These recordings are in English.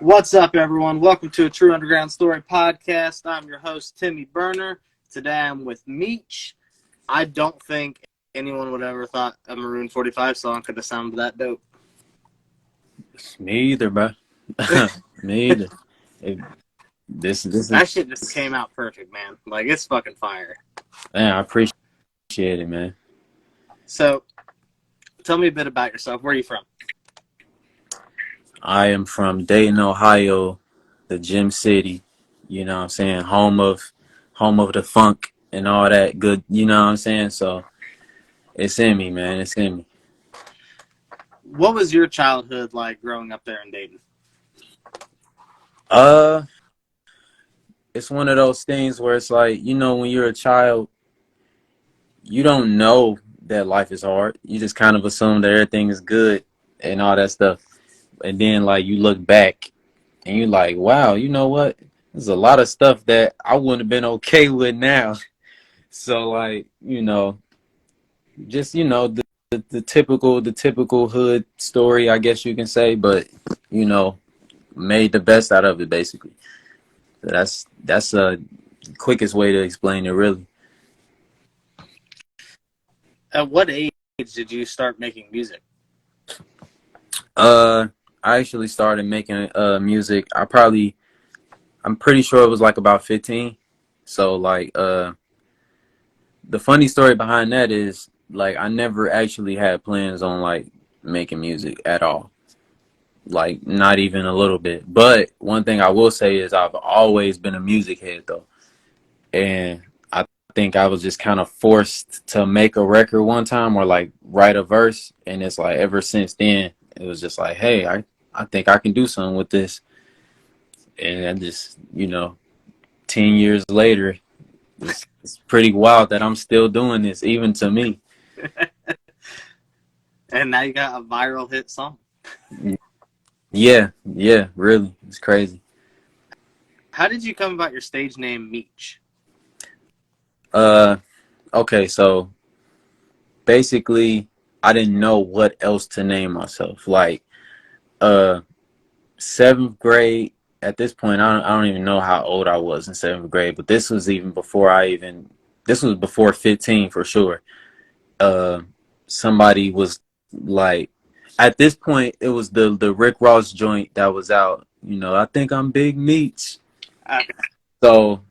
What's up, everyone? Welcome to a True Underground Story podcast. I'm your host, Timmy Burner. Today I'm with Meech. I don't think anyone would ever thought a Maroon 45 song could have sounded that dope. Me either, bro. Me either. That shit just came out perfect, man. Like, it's fucking fire. Man, I appreciate it, man. So, tell me a bit about yourself. Where are you from? I am from Dayton, Ohio, the Gym City. You know what I'm saying? Home of the funk and all that good. You know what I'm saying? So it's in me, man. It's in me. What was your childhood like growing up there in Dayton? It's one of those things where it's like, you know, when you're a child, you don't know that life is hard. You just kind of assume that everything is good and all that stuff. And then, like, you look back and you're like, wow, you know what? There's a lot of stuff that I wouldn't have been okay with now. So, like, you know, just, you know, the typical hood story, I guess you can say, but, you know, made the best out of it, basically. So that's the quickest way to explain it, really. At what age did you start making music? I actually started making music. I'm pretty sure it was like about 15. So like the funny story behind that is like I never actually had plans on like making music at all. Like not even a little bit. But one thing I will say is I've always been a music head though. And I think I was just kind of forced to make a record one time or like write a verse, and it's like ever since then it was just like, hey, I think I can do something with this. And I just, you know, 10 years later, it's pretty wild that I'm still doing this, even to me. And now you got a viral hit song. Yeah, really. It's crazy. How did you come about your stage name, Meech? Okay, so basically, I didn't know what else to name myself. Like, seventh grade, at this point, I don't even know how old I was in seventh grade, but this was even before this was before 15 for sure. Somebody was like, at this point, it was the Rick Ross joint that was out. You know, I think I'm Big Meech. Okay. So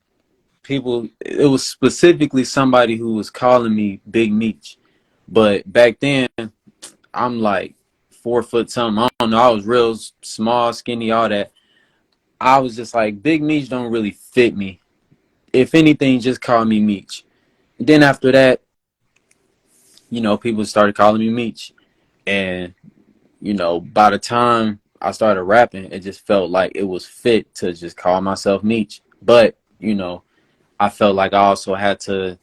it was specifically somebody who was calling me Big Meech. But back then, I'm like 4 foot something. I don't know. I was real small, skinny, all that. I was just like, Big Meech don't really fit me. If anything, just call me Meech. And then after that, you know, people started calling me Meech. And, you know, by the time I started rapping, it just felt like it was fit to just call myself Meech. But, you know, I felt like I also had to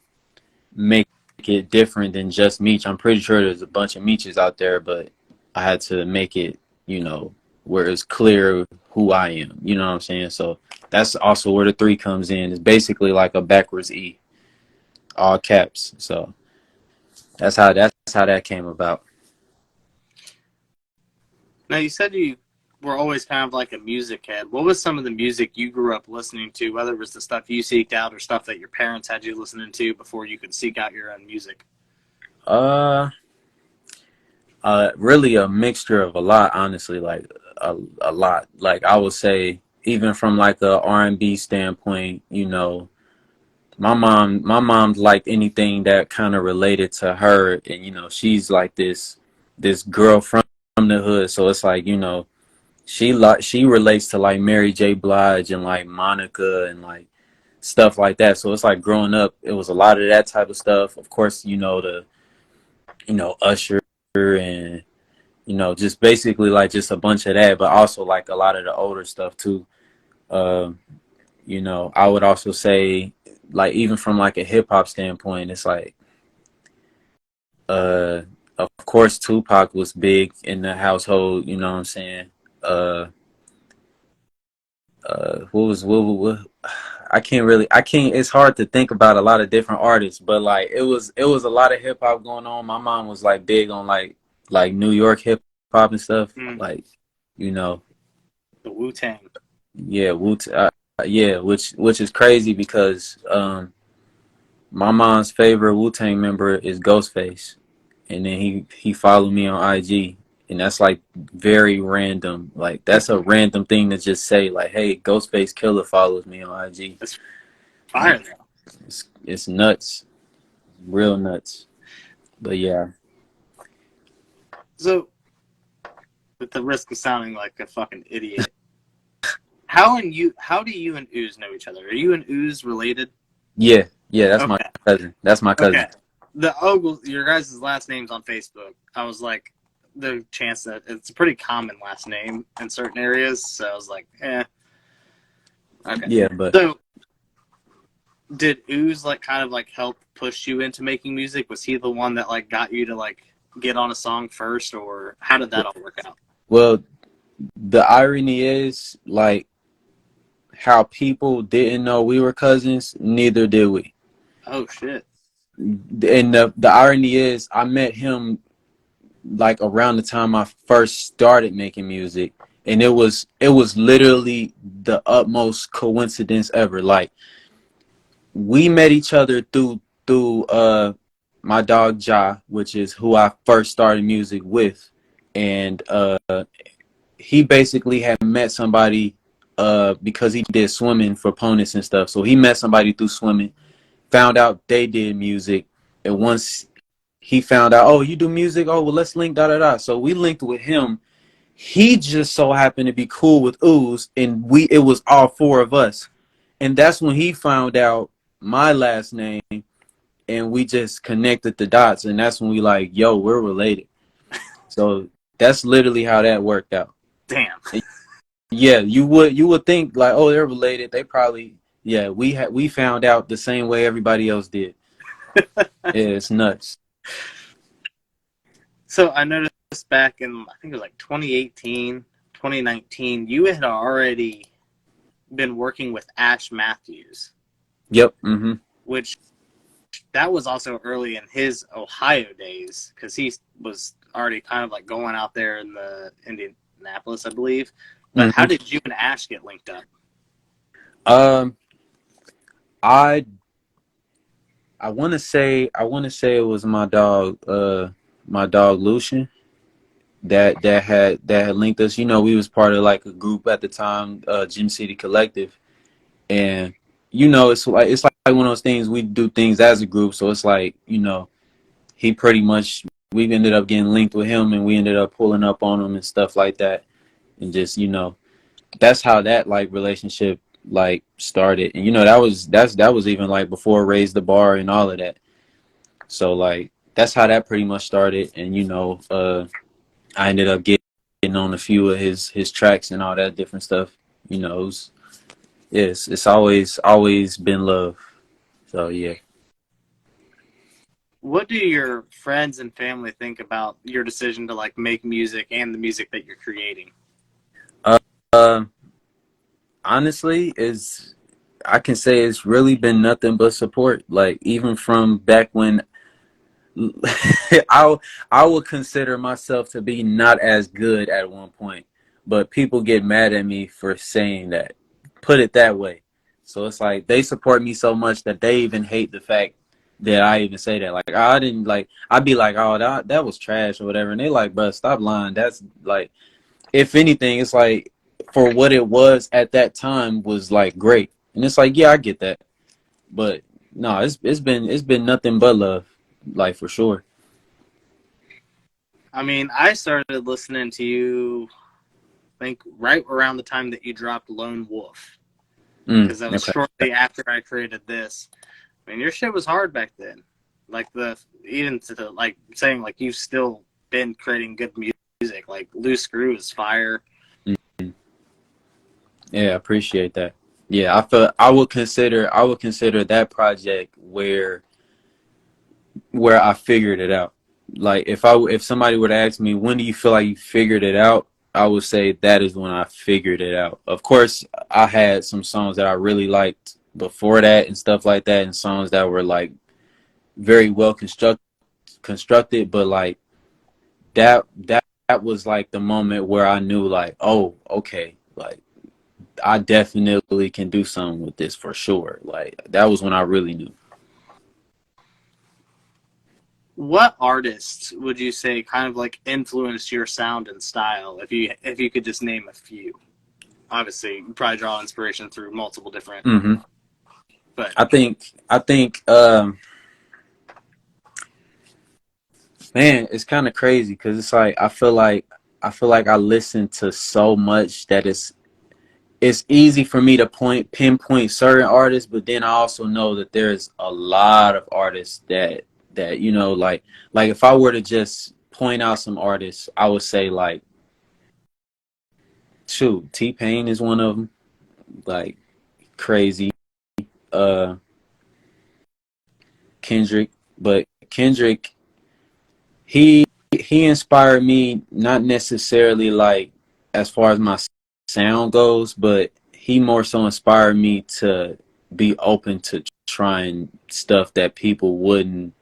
make it different than just Meech. I'm pretty sure there's a bunch of Meeches out there, but I had to make it, you know, where it's clear who I am. You know what I'm saying? So that's also where the 3 comes in. It's basically like a backwards E, all caps. So that's how that came about. Now, you said you were always kind of like a music head. What was some of the music you grew up listening to, whether it was the stuff you seeked out or stuff that your parents had you listening to before you could seek out your own music? Really a mixture of a lot, honestly, like a lot. Like I would say, even from like a R&B standpoint, you know, my mom's liked anything that kind of related to her, and you know, she's like this girl from the hood, so it's like, you know, she relates to like Mary J. Blige and like Monica and like stuff like that. So it's like growing up, it was a lot of that type of stuff. Of course, you know, Usher and, you know, just basically like just a bunch of that, but also like a lot of the older stuff too. You know, I would also say, like, even from like a hip hop standpoint, it's like, of course, Tupac was big in the household. You know what I'm saying? Uh, what I can't. It's hard to think about a lot of different artists, but like it was a lot of hip hop going on. My mom was like big on like New York hip hop and stuff. Mm. Like, you know, The Wu-Tang. Yeah, yeah, which is crazy because my mom's favorite Wu-Tang member is Ghostface, and then he followed me on IG, and that's like very random. Like that's a random thing to just say. Like, hey, Ghostface Killer follows me on IG. It's fire though. It's nuts, real nuts. But yeah, So, with the risk of sounding like a fucking idiot, how do you and Ooze know each other? Are you and Ooze related? yeah. That's my Okay. cousin. That's my cousin. Okay. The Ogles, your guys' last names on Facebook. I was like, the chance that it's a pretty common last name in certain areas, so I was like, eh. Okay. Yeah, but So, did Ooze like kind of like help push you into making music? Was he the one that like got you to like get on a song first, or how did that all work out? well, the irony is like how people didn't know we were cousins. Neither did we. Oh shit. And the irony is, I met him like around the time I first started making music, and it was literally the utmost coincidence ever. Like we met each other through my dog Ja, which is who I first started music with, and he basically had met somebody because he did swimming for opponents and stuff. So he met somebody through swimming, found out they did music, and once he found out, oh, you do music? Oh, well, let's link, da da da. So we linked with him. He just so happened to be cool with Ooze, and it was all four of us. And that's when he found out my last name, and we just connected the dots, and that's when we like, yo, we're related. So that's literally how that worked out. Damn. Yeah, you would think like, oh, they're related. They probably, yeah. We found out the same way everybody else did. Yeah, it's nuts. So I noticed back in, I think it was like 2018, 2019, you had already been working with Mathews, Yep. Mm-hmm. which that was also early in his Ohio days because he was already kind of like going out there in the Indianapolis, I believe. But how Mm-hmm. did you and Ash get linked up? Um, I want to say it was my dog Lucian that had linked us. You know, we was part of like a group at the time, Gym City Collective, and you know, it's like one of those things. We do things as a group, so it's like, you know, he pretty much, we ended up getting linked with him, and we ended up pulling up on him and stuff like that, and just, you know, that's how that like relationship like started. And you know, that was even like before Raise the Bar and all of that. So like that's how that pretty much started. And you know, I ended up getting on a few of his tracks and all that different stuff. You know, it's always been love. So yeah. What do your friends and family think about your decision to like make music and the music that you're creating? Uh, Honestly, is I can say it's really been nothing but support. Like even from back when I I would consider myself to be not as good at one point, but people get mad at me for saying that. Put it that way. So it's like they support me so much that they even hate the fact that I even say that. Like I didn't like. I'd be like, oh, that was trash or whatever, and they like, bro, stop lying. That's like, if anything, it's like for what it was at that time was like great, and it's like, yeah, I get that, but no, it's been nothing but love, like for sure. I mean, I started listening to you, I think, right around the time that you dropped Lone Wolf, because that was Okay. shortly after I created this. I mean, your shit was hard back then. Like even to the like saying like you've still been creating good music. Like Loose Screw is fire. Mhm. Yeah, I appreciate that. Yeah, I would consider that project where I figured it out. Like if somebody were to ask me, when do you feel like you figured it out, I would say that is when I figured it out. Of course, I had some songs that I really liked before that and stuff like that, and songs that were like very well constructed, but like that was like the moment where I knew like, oh, okay, like I definitely can do something with this for sure. Like that was when I really knew. What artists would you say kind of like influenced your sound and style? If you could just name a few. Obviously, you probably draw inspiration through multiple different. Mm-hmm. But I think man, it's kind of crazy because it's like I feel like I listen to so much that it's easy for me to pinpoint certain artists, but then I also know that there's a lot of artists that like if I were to just point out some artists, I would say like shoot, T-Pain is one of them, like crazy. Uh, Kendrick, but Kendrick he he inspired me not necessarily like as far as my sound goes, but he more so inspired me to be open to trying stuff that people wouldn't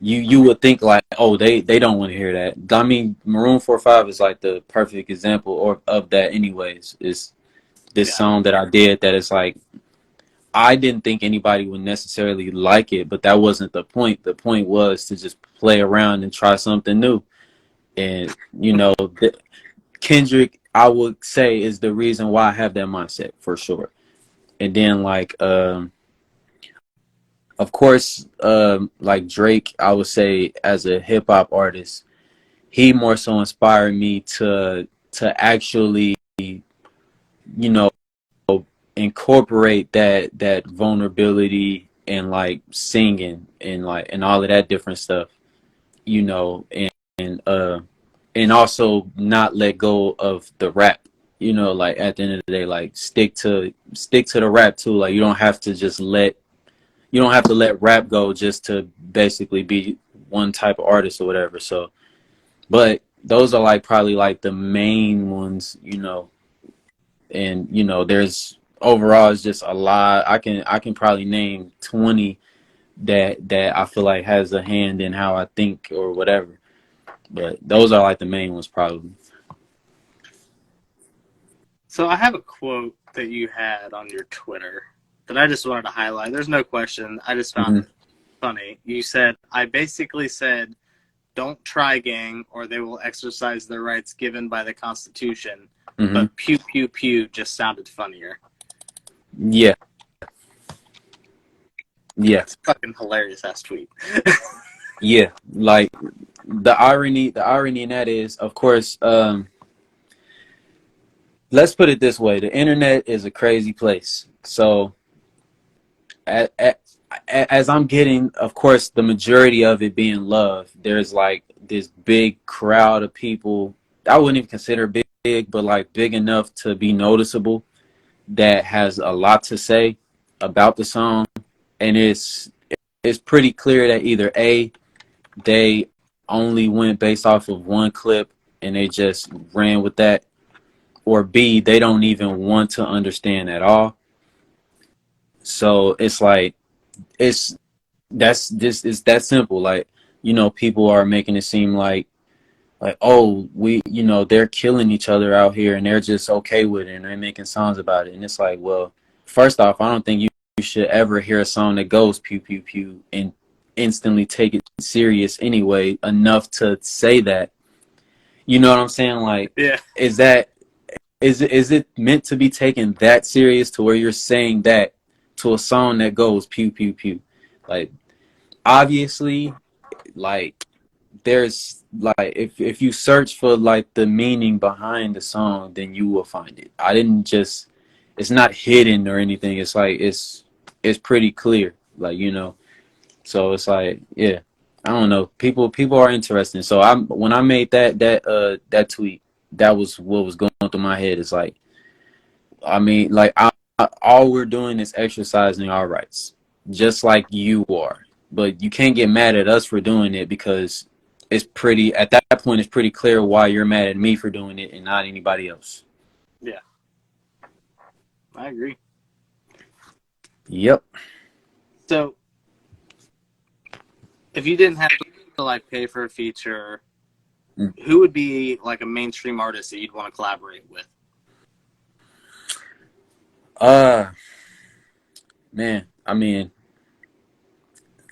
you would think like, oh, they don't want to hear that. I mean, Maroon 45 is like the perfect example of that anyways. Is this yeah, song that I did that is like I didn't think anybody would necessarily like it, but that wasn't the point. The point was to just play around and try something new. And Kendrick, I would say, is the reason why I have that mindset for sure. And then of course, like Drake, I would say as a hip hop artist, he more so inspired me to actually, you know, incorporate that vulnerability and like singing and all of that different stuff, and and also not let go of the rap. Like at the end of the day, like stick to the rap too. Like you don't have to let rap go just to basically be one type of artist or whatever. So, but those are like probably like the main ones. And there's overall it's just a lot. I can probably name 20 that I feel like has a hand in how I think or whatever. But those are like the main ones probably. so I have a quote that you had on your Twitter that I just wanted to highlight. There's no question. I just found Hmm. it funny. You said, I basically said, don't try, gang, or they will exercise their rights given by the Constitution. Hmm. But pew, pew, pew just sounded funnier. Yeah, yeah, It's a fucking hilarious ass tweet. yeah. Like the irony in that is, of course, let's put it this way: the internet is a crazy place. So, at, at, as I'm getting, of course, the majority of it being love, there's like this big crowd of people. I wouldn't even consider big, but like big enough to be noticeable that has a lot to say about the song, and it's pretty clear that either A, they only went based off of one clip and they just ran with that, or B, they don't even want to understand at all. So it's like it's that's this is that simple. Like, people are making it seem like, oh, they're killing each other out here and they're just okay with it and they're making songs about it. And it's like, well, first off, I don't think you should ever hear a song that goes pew pew pew and instantly take it serious anyway enough to say that. You know what I'm saying? Like, Yeah. is that is it meant to be taken that serious to where you're saying that to a song that goes pew pew pew? Like, obviously, like there's like if you search for like the meaning behind the song, then you will find it. I didn't just It's not hidden or anything. It's like it's pretty clear. Like, so it's like, yeah, I don't know. People are interesting. So when I made that tweet, that was what was going through my head. It's like, I mean, like all we're doing is exercising our rights, just like you are. But you can't get mad at us for doing it because at that point it's pretty clear why you're mad at me for doing it and not anybody else. Yeah, I agree. Yep. So if you didn't have to like pay for a feature, Mm. who would be like a mainstream artist that you'd want to collaborate with? Uh, man, I mean,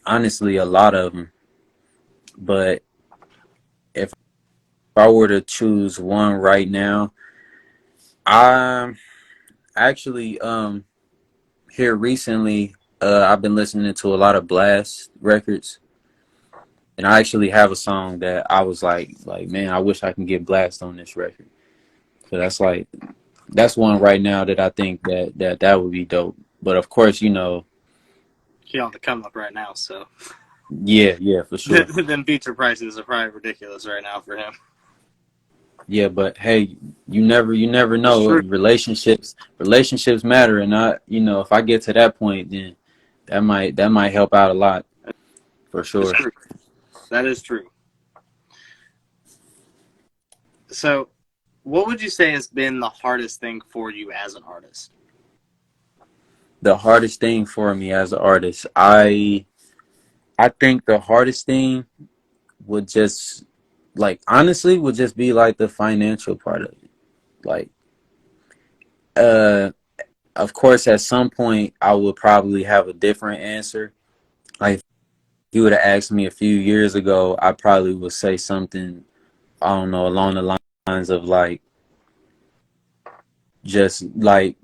honestly, a lot of them. But if I were to choose one right now, I actually here recently I've been listening to a lot of Blast records, and I actually have a song that I was like man, I wish I can get Blast on this record. So that's one right now that I think that would be dope. But of course, He on the come up right now, so yeah, for sure. then feature prices are probably ridiculous right now for him. Yeah, but hey, you never It's know. true. Relationships matter, and if I get to that point, then that might help out a lot for It's sure. true. That is true. So, what would you say has been the hardest thing for you as an artist? The hardest thing for me as an artist, I think the hardest thing would just honestly would just be like the financial part of it. Like, uh, of course, at some point I would probably have a different answer. Like, if you would have asked me a few years ago, I probably would say something, I don't know, along the lines of like just like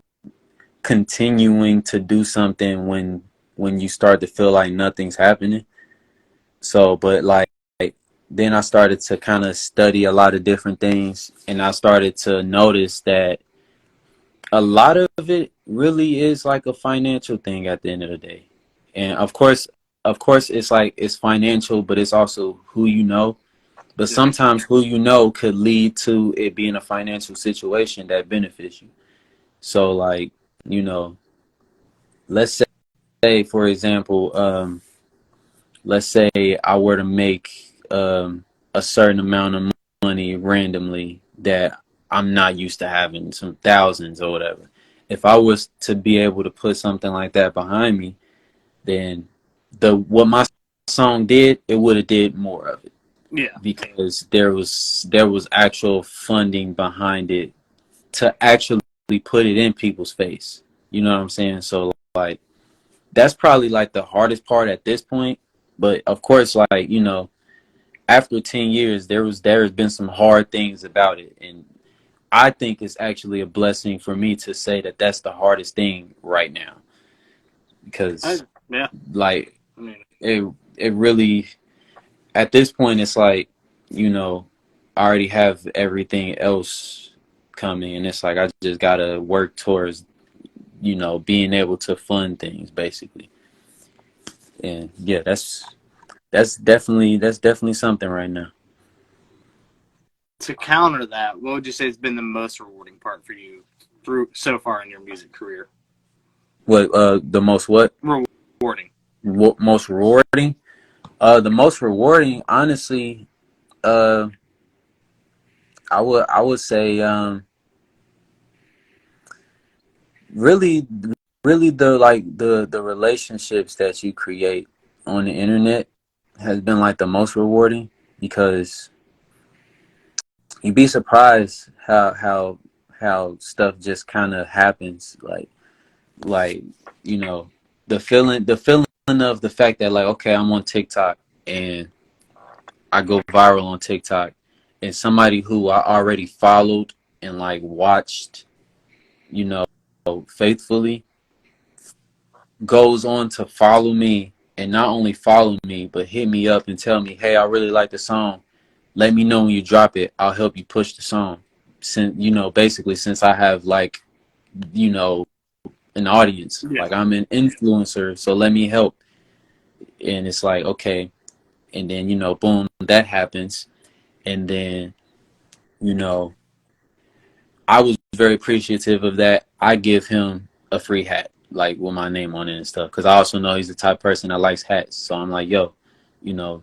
continuing to do something when you start to feel like nothing's happening. So, but like then I started to kind of study a lot of different things, and I started to notice that a lot of it really is like a financial thing at the end of the day. And of course it's like it's financial, but it's also who you know. But Yeah. sometimes who you know could lead to it being a financial situation that benefits you. So like, you know, let's say for example, let's say I were to make a certain amount of money randomly that I'm not used to having, some thousands or whatever. If I was to be able to put something like that behind me, then what my song did, it would have did more of it Yeah. because there was actual funding behind it to actually put it in people's face. You know what I'm saying? So like that's probably like the hardest part at this point. But of course, like, after 10 years, there has been some hard things about it. And I think it's actually a blessing for me to say that that's the hardest thing right now. Because Yeah. like I mean, it really, at this point, it's like, I already have everything else coming. And it's like, I just got to work towards, being able to fund things basically. And yeah, that's definitely something right now. to counter that, what would you say has been the most rewarding part for you through so far in your music career? What the most what? Rewarding. Most rewarding? The most rewarding, honestly, uh, I would say, really, really the relationships that you create on the internet has been like the most rewarding because you'd be surprised how stuff just kind of happens. Like you know the feeling of the fact that like, okay, I'm on TikTok and I go viral on TikTok, and somebody who I already followed and like watched, you know, faithfully goes on to follow me, and not only follow me but hit me up and tell me, hey, I really like the song, let me know when you drop it, I'll help you push the song. Since basically, since I have like, you know an audience, Yeah. like I'm an influencer, so let me help. And it's like, okay. And then, boom, that happens. And then, you know I was very appreciative of that. I give him a free hat, like with my name on it and stuff, because I also know he's the type of person that likes hats. So I'm like, yo, you know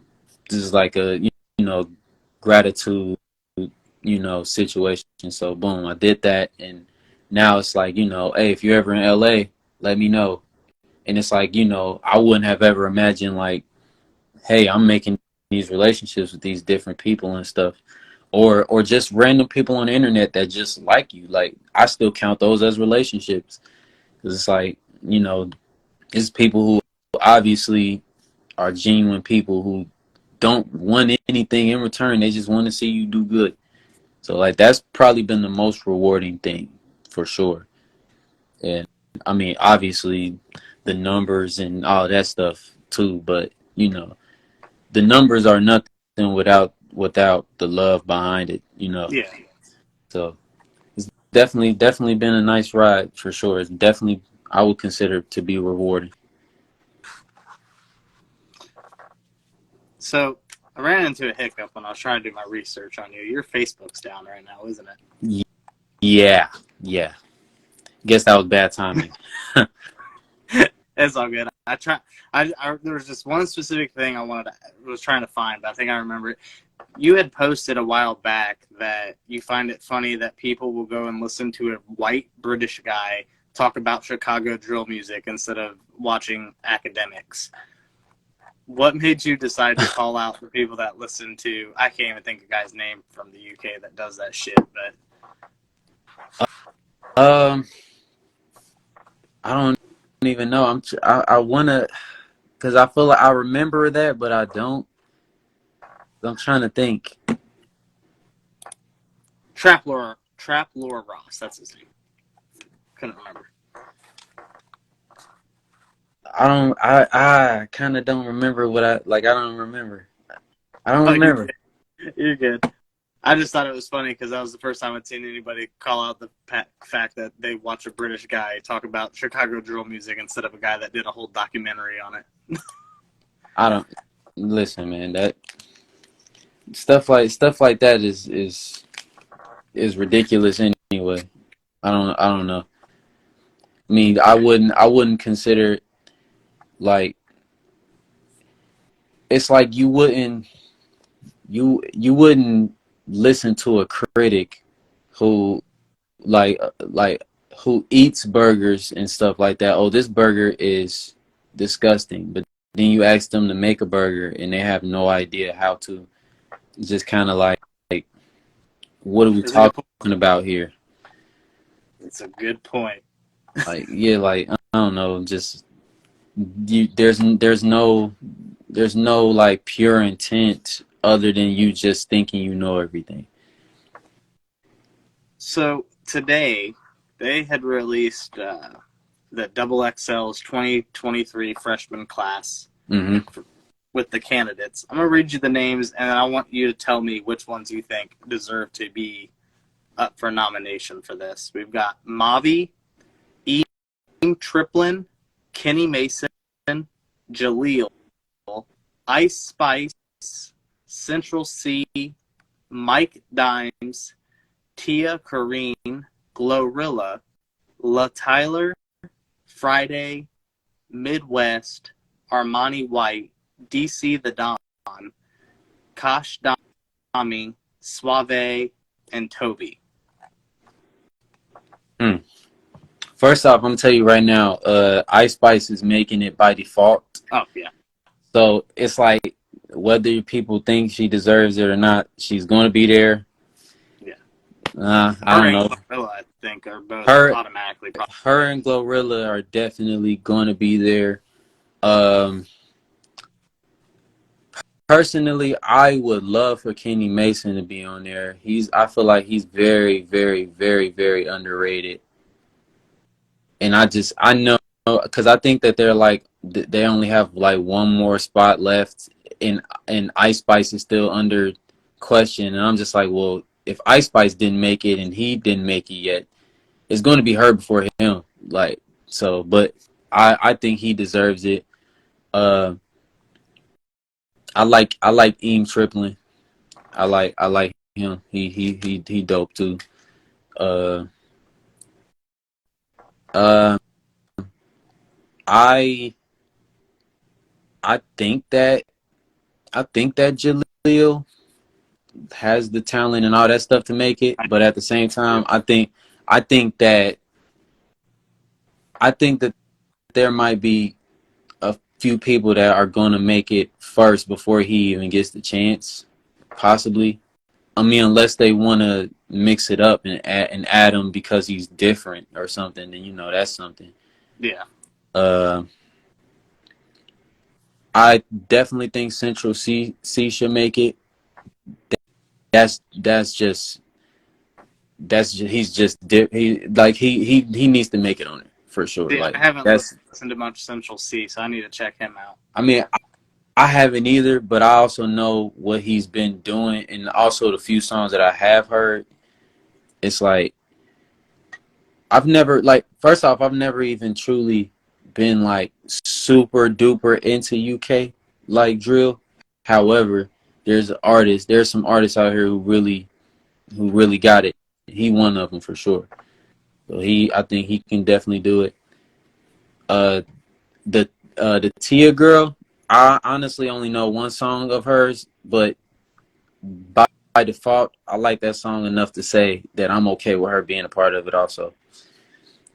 this is like a, gratitude, situation. So boom, I did that. And now it's like, hey, if you're ever in LA, let me know. And it's like, I wouldn't have ever imagined like, hey, I'm making these relationships with these different people and stuff, or just random people on the internet that just like you. Like, I still count those as relationships. 'Cause it's like, you know, it's people who obviously are genuine people who don't want anything in return. They just want to see you do good. So like that's probably been the most rewarding thing for sure. And I mean, obviously the numbers and all that stuff too, but you know, the numbers are nothing without the love behind it, you know. Yeah. So it's definitely been a nice ride for sure. It's definitely I would consider to be rewarding. So I ran into a hiccup when I was trying to do my research on you. Your Facebook's down right now, isn't Yeah, yeah. Guess that was bad timing. it? It's all good. There was just one specific thing was trying to find, but I think I remember it. You had posted a while back that you find it funny that people will go and listen to a white British guy talk about Chicago drill music instead of watching academics. What made you decide to call out the people that listen to? I can't even think of a guy's name from the UK that does that shit, but Um, I don't even know. I wanna, cause I feel like I remember that, but I don't. I'm trying to think. Trap Lore Ross, that's his name. Couldn't remember. I kind of don't remember what I like. I don't remember. I don't remember. You're good. I just thought it was funny because that was the first time I'd seen anybody call out the fact that they watch a British guy talk about Chicago drill music instead of a guy that did a whole documentary on it. I don't listen, man. That stuff like that is ridiculous anyway. I don't know. I mean, I wouldn't consider like it's like you wouldn't listen to a critic who like who eats burgers and stuff like that. Oh, this burger is disgusting. But then you ask them to make a burger and they have no idea how to. Just kind of like what are we talking about here? It's a good point. Like yeah, like I don't know, just there's no like pure intent other than you just thinking you know everything. So today they had released the XXL's 2023 freshman class with the candidates. I'm gonna read you the names, and I want you to tell me which ones you think deserve to be up for nomination for this. We've got Mavi, Me3ch, Kenny Mason, Jaleel, Ice Spice, Central C, Mike Dimes, Tia Kareen, Glorilla, La Tyler, Friday, Midwest, Armani White, DC the Don, Kosh Dami, Suave, and Toby. First off, I'm gonna tell you right now, Ice Spice is making it by default. Oh yeah. So it's like whether people think she deserves it or not, she's gonna be there. Yeah. I don't know. Glorilla, I think, are both automatically. Her and Glorilla are definitely gonna be there. Personally, I would love for Kenny Mason to be on there. I feel like he's very, very, very, very underrated. And I know because I think that they only have like one more spot left, and Ice Spice is still under question. And I'm just like, well, if Ice Spice didn't make it and he didn't make it yet, it's going to be her before him. Like so, but I think he deserves it. I like Me3ch. I like him. He dope too. Uh, I think that Jaleel has the talent and all that stuff to make it, but at the same time, I think that there might be a few people that are going to make it first before he even gets the chance, possibly. I mean, unless they want to mix it up and add him because he's different or something, then that's something. Yeah. I definitely think Central C should make it. That's just he's just he needs to make it on it for sure. Yeah, Like I haven't that's listened to much Central C, so I need to check him out. I mean I haven't either, but I also know what he's been doing, and also the few songs that I have heard. It's like I've never like first off I've never even truly been like super duper into UK like drill. However, there's some artists out here who really got it. He one of them for sure. So I think he can definitely do it. Uh, the Tia girl, I honestly only know one song of hers, but by default, I like that song enough to say that I'm okay with her being a part of it. Also,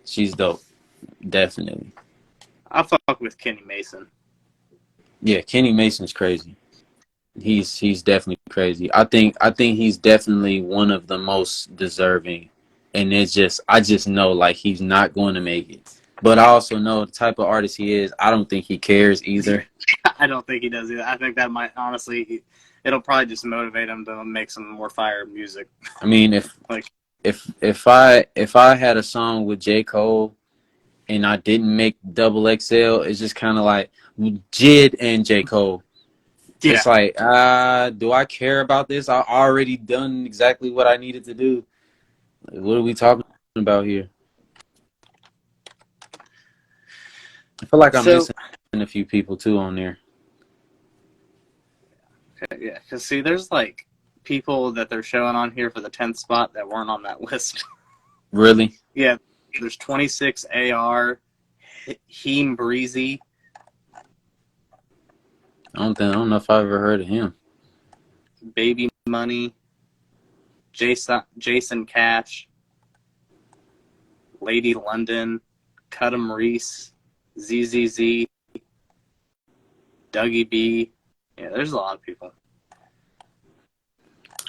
she's dope, definitely. I fuck with Kenny Mason. Yeah, Kenny Mason's crazy. He's definitely crazy. I think he's definitely one of the most deserving, and I just know like he's not going to make it. But I also know the type of artist he is. I don't think he cares either. I don't think he does either. I think that might honestly, it'll probably just motivate him to make some more fire music. I mean, Like, if I had a song with J. Cole and I didn't make Double XL, it's just kind of like Jid and J. Cole. yeah. It's like, do I care about this? I already done exactly what I needed to do. What are we talking about here? I feel like I'm missing a few people too on there. Yeah, because see, there's like people that they're showing on here for the 10th spot that weren't on that list. Really? Yeah, there's 26 AR, Heem Breezy. I don't know if I ever heard of him. Baby Money, Jason Cash, Lady London, Cudham Reese, ZZZ, Dougie B. Yeah, there's a lot of people.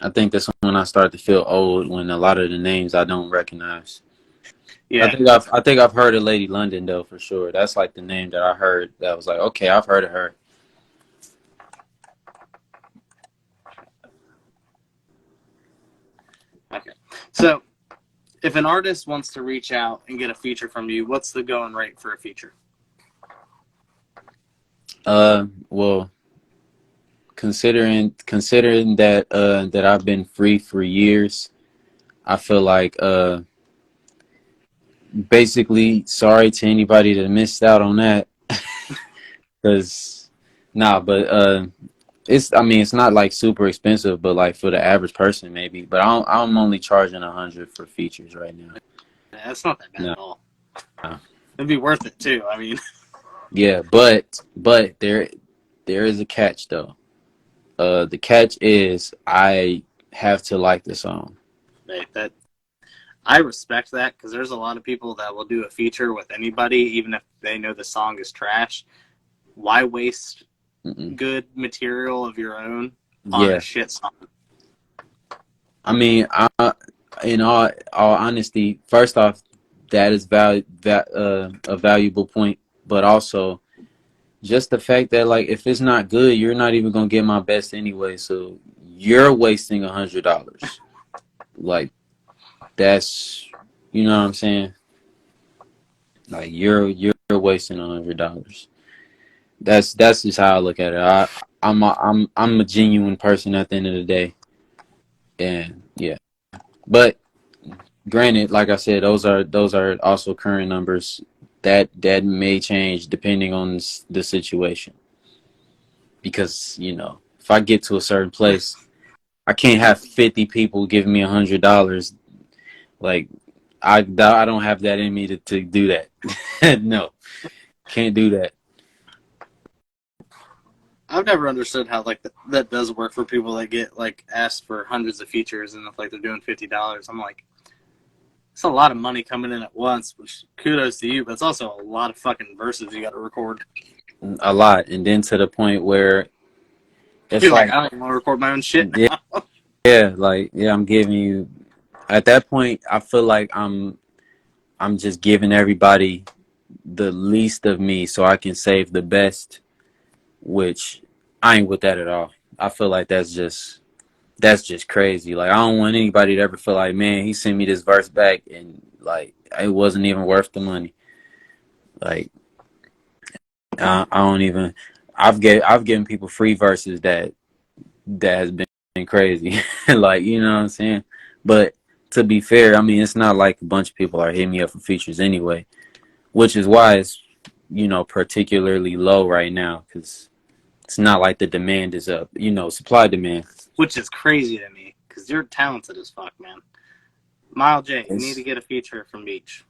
I think that's when I start to feel old, when a lot of the names I don't recognize. Yeah, I think I've heard of Lady London though for sure. That's like the name that I heard that was like, okay, I've heard of her. Okay. So, if an artist wants to reach out and get a feature from you, what's the going rate for a feature? Well, considering that that I've been free for years, I feel like basically sorry to anybody that missed out on that. Cause but it's not like super expensive, but like for the average person maybe. But I'm only charging 100 for features right now. Yeah, that's not that bad No. at all. No. It'd be worth it too. I mean, Yeah, but there is a catch though. The catch is I have to like the song. that I respect that because there's a lot of people that will do a feature with anybody, even if they know the song is trash. Why waste good material of your own on a shit song? I mean, in all honesty, first off, that is a valuable point, but also just the fact that like if it's not good, you're not even gonna get my best anyway. So you're wasting $100. Like that's, you know what I'm saying? Like you're wasting $100. That's just how I look at it. I'm a genuine person at the end of the day, and yeah. But granted, like I said, those are also current numbers that may change depending on the situation. Because if I get to a certain place, I can't have 50 people giving me $100. Like I don't have that in me to do that. No, can't do that. I've never understood how like that does work for people that get like asked for hundreds of features and if like they're doing $50. I'm like, it's a lot of money coming in at once, which kudos to you, but it's also a lot of fucking verses you got to record. A lot, and then to the point where it's You're like, I don't even want to record my own shit now. I'm giving you. At that point, I feel like I'm just giving everybody the least of me so I can save the best, which I ain't with that at all. I feel like that's just crazy. Like I don't want anybody to ever feel like, man, he sent me this verse back and like it wasn't even worth the money. Like I don't even. I've given people free verses that has been crazy. Like, you know what I'm saying? But to be fair, I mean, it's not like a bunch of people are hitting me up for features anyway, which is why it's, particularly low right now, because it's not like the demand is up, supply demand. Which is crazy to me because you're talented as fuck, man. Miles J, you need to get a feature from Meech.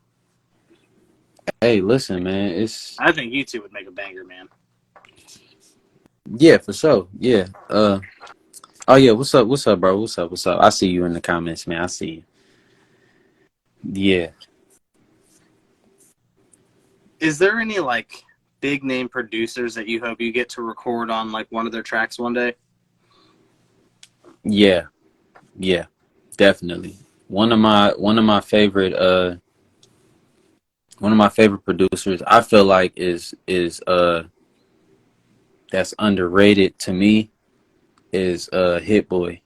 Hey, listen, man, I think you two would make a banger, man. yeah, for sure. Yeah. Oh yeah, what's up, bro? What's up? I see you in the comments, man. I see you. Yeah. Is there any like big name producers that you hope you get to record on like one of their tracks one day? Yeah, definitely. One of my favorite producers I feel like is that's underrated to me is Hit Boy.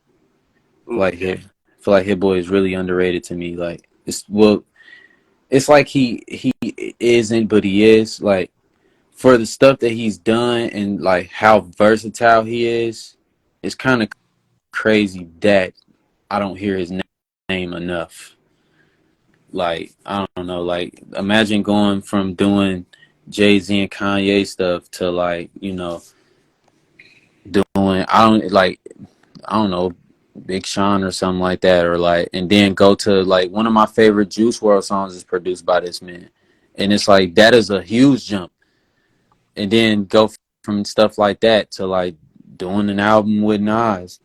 Feel like Hit Boy is really underrated to me. Like it's like he isn't, but he is. Like for the stuff that he's done and like how versatile he is, it's kind of crazy that I don't hear his name enough. Like I don't know. Like imagine going from doing Jay-Z and Kanye stuff to like doing I don't know, Big Sean or something like that, or like, and then go to like one of my favorite Juice WRLD songs is produced by this man, and it's like that is a huge jump, and then go from stuff like that to like doing an album with Nas,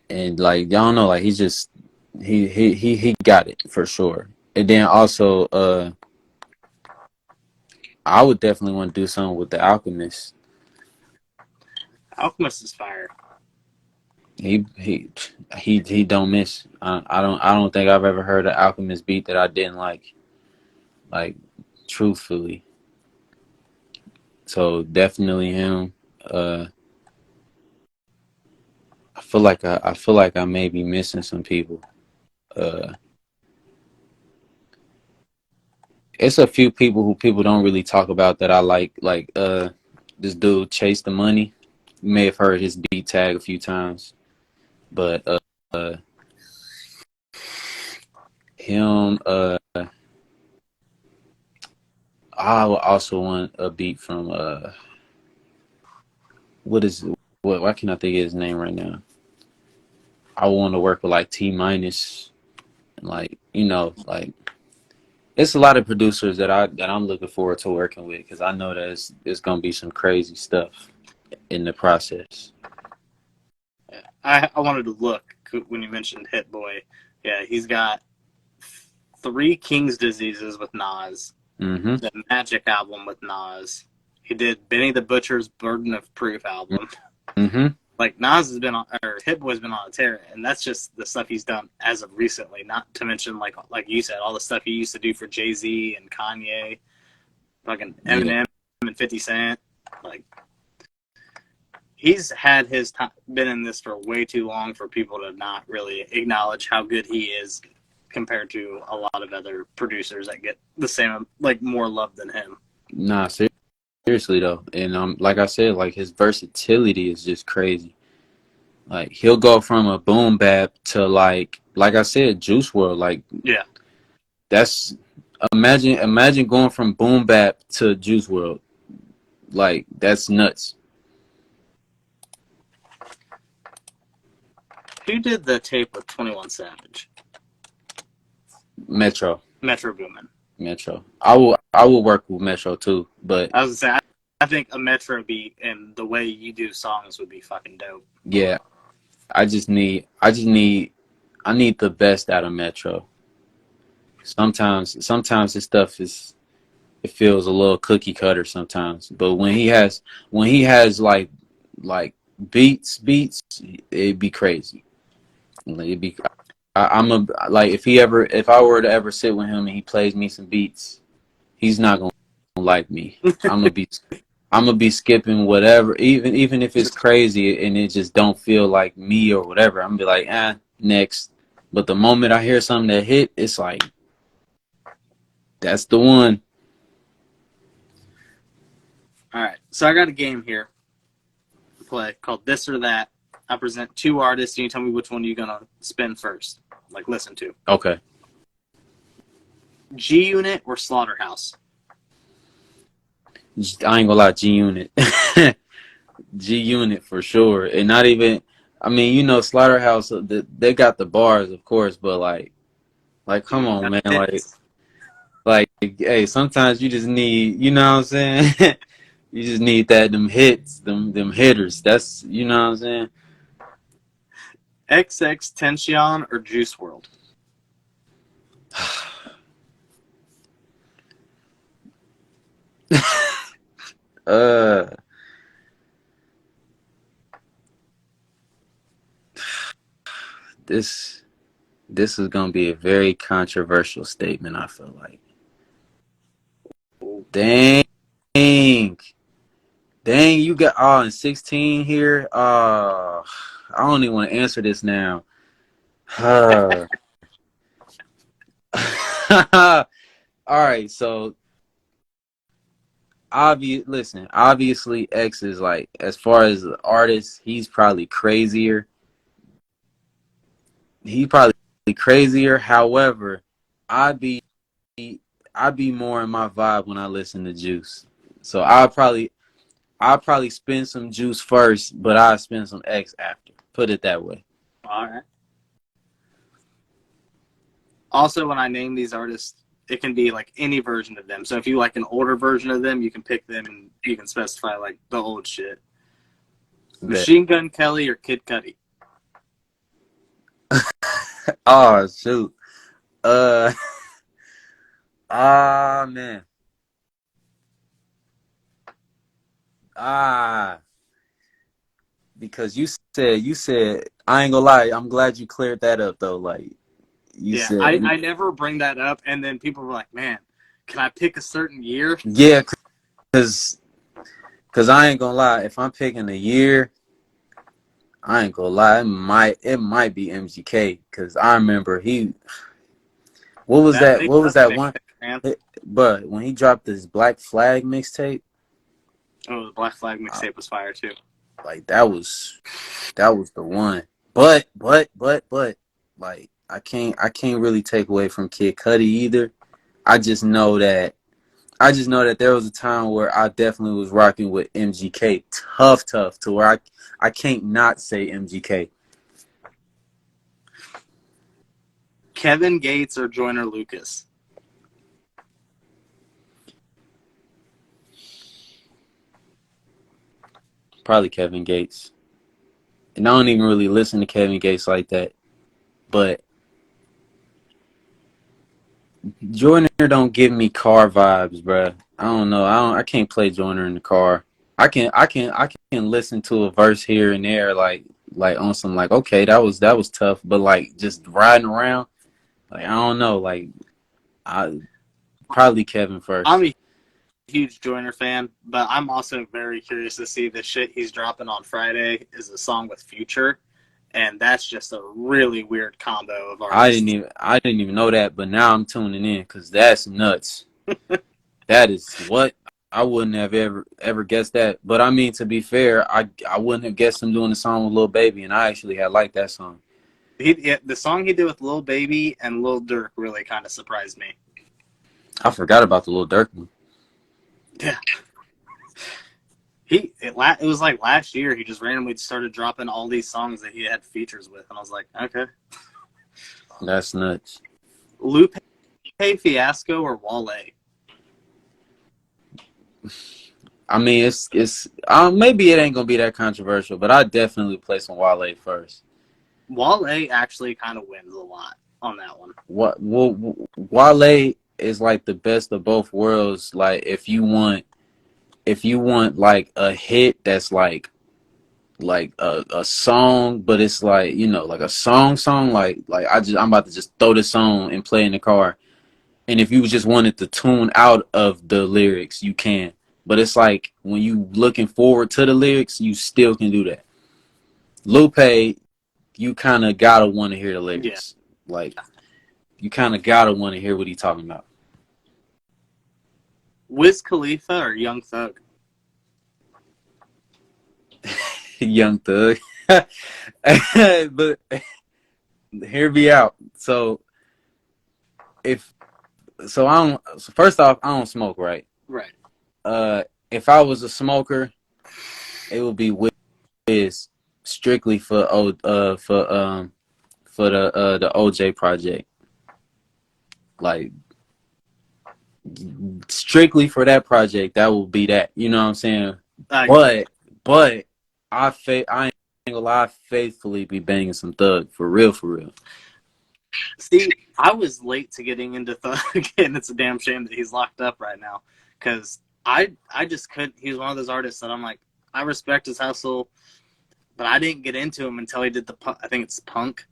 and like y'all know, like he's just he got it for sure, and then also I would definitely want to do something with the Alchemist. Alchemist is fire. He don't miss. I don't think I've ever heard an Alchemist beat that I didn't like truthfully. So definitely him. I feel like I may be missing some people. Uh, it's a few people who people don't really talk about that I like this dude Chase the Money. You may have heard his beat tag a few times, but him I would also want a beat from why can't I think of his name right now? I want to work with like T minus, like like it's a lot of producers that I'm looking forward to working with because I know that it's gonna be some crazy stuff in the process. I wanted to look when you mentioned Hit Boy. Yeah, he's got 3 King's Diseases with Nas. Mm-hmm. The Magic album with Nas. He did Benny the Butcher's Burden of Proof album. Mm-hmm. Like Nas has been on, or Hit Boy's been on a tear, and that's just the stuff he's done as of recently. Not to mention, like you said, all the stuff he used to do for Jay-Z and Kanye, fucking Eminem and 50 Cent. Like he's had his time, been in this for way too long for people to not really acknowledge how good he is compared to a lot of other producers that get the same, like more love than him. Nah, seriously though, and like I said, like his versatility is just crazy. Like he'll go from a boom bap to like I said, Juice WRLD. Like Yeah, that's imagine going from boom bap to Juice WRLD. Like that's nuts. who did the tape with 21 Savage? Metro Boomin. Metro. I will work with Metro too, but I was gonna say, I think a Metro beat and the way you do songs would be fucking dope. yeah, I need the best out of Metro. Sometimes his stuff it feels a little cookie cutter sometimes, but when he has like beats, it'd be crazy. Like, it'd be I'm a like if I were to ever sit with him and he plays me some beats, he's not gonna like me. I'm gonna be skipping whatever, even if it's crazy and it just don't feel like me or whatever. I'm gonna be like, next. But the moment I hear something that hit, it's like, that's the one. All right, so I got a game here to play called This or That. I present two artists, and you tell me which one you're gonna spin first, like listen to. Okay. G Unit or Slaughterhouse? I ain't gonna lie, G Unit. G Unit for sure. And not even, I mean, Slaughterhouse, they got the bars, of course, but like come on, man. Like, hey, sometimes you just need, you know what I'm saying? You just need them hits, them hitters. That's, you know what I'm saying? XXXTentacion or Juice WRLD? This is gonna be a very controversial statement, I feel like. Dang, you got in 16 here. I don't even want to answer this now. All right, so obviously X is like, as far as the artist, he's probably crazier. However, I'd be more in my vibe when I listen to Juice. So I'll probably spin some Juice first, but I'll spin some X after. Put it that way. All right. Also, when I name these artists, it can be like any version of them. So if you like an older version of them, you can pick them and you can specify like the old shit. Machine Gun Kelly or Kid Cudi? Oh shoot. Man. Because you said I ain't gonna lie, I'm glad you cleared that up though. Like you said, I never bring that up, and then people were like, "Man, can I pick a certain year?" Yeah, because I ain't gonna lie, if I'm picking a year, I ain't gonna lie, it might be MGK, because I remember what was that one? But when he dropped this Black Flag mixtape, the Black Flag mixtape was fire too. Like that was the one. But like I can't really take away from Kid Cudi either. I just know that there was a time where I definitely was rocking with MGK tough to where I can't not say MGK. Kevin Gates or Joyner Lucas? Probably Kevin Gates. And I don't even really listen to Kevin Gates like that. But Joyner don't give me car vibes, bruh. I don't know. I can't play Joyner in the car. I can listen to a verse here and there, like on some like, okay, that was tough, but like just riding around, like I don't know, like I probably Kevin first. I'm a huge Joyner fan, but I'm also very curious to see the shit he's dropping on Friday is a song with Future, and that's just a really weird combo of artists. I didn't even know that, but now I'm tuning in because that's nuts. That is what I wouldn't have ever guessed that. But I mean, to be fair, I wouldn't have guessed him doing the song with Lil Baby, and I actually had liked that song. The song he did with Lil Baby and Lil Durk really kind of surprised me. I forgot about the Lil Durk one. Yeah. It was like last year he just randomly started dropping all these songs that he had features with, and I was like, okay. That's nuts. Lupe Fiasco or Wale? I mean, it's maybe it ain't gonna be that controversial, but I definitely play some Wale first. Wale actually kind of wins a lot on that one. Wale is like the best of both worlds. Like if you want like a hit that's like a song, but it's like, like a song, like I'm about to just throw this on and play in the car. And if you just wanted to tune out of the lyrics, you can. But it's like when you looking forward to the lyrics, you still can do that. Lupe, you kind of gotta want to hear the Yeah. lyrics. Like you kind of gotta want to hear what he's talking about. Wiz Khalifa or Young Thug? Young Thug. But hear me out. So first off, I don't smoke, right? Right. If I was a smoker, it would be Wiz strictly for the OJ project. Like strictly for that project, that will be that. You know what I'm saying? But I ain't gonna lie, I faithfully be banging some Thug for real, for real. See, I was late to getting into Thug, and it's a damn shame that he's locked up right now. Because I just couldn't. He's one of those artists that I'm like, I respect his hustle, but I didn't get into him until he did I think it's Punk,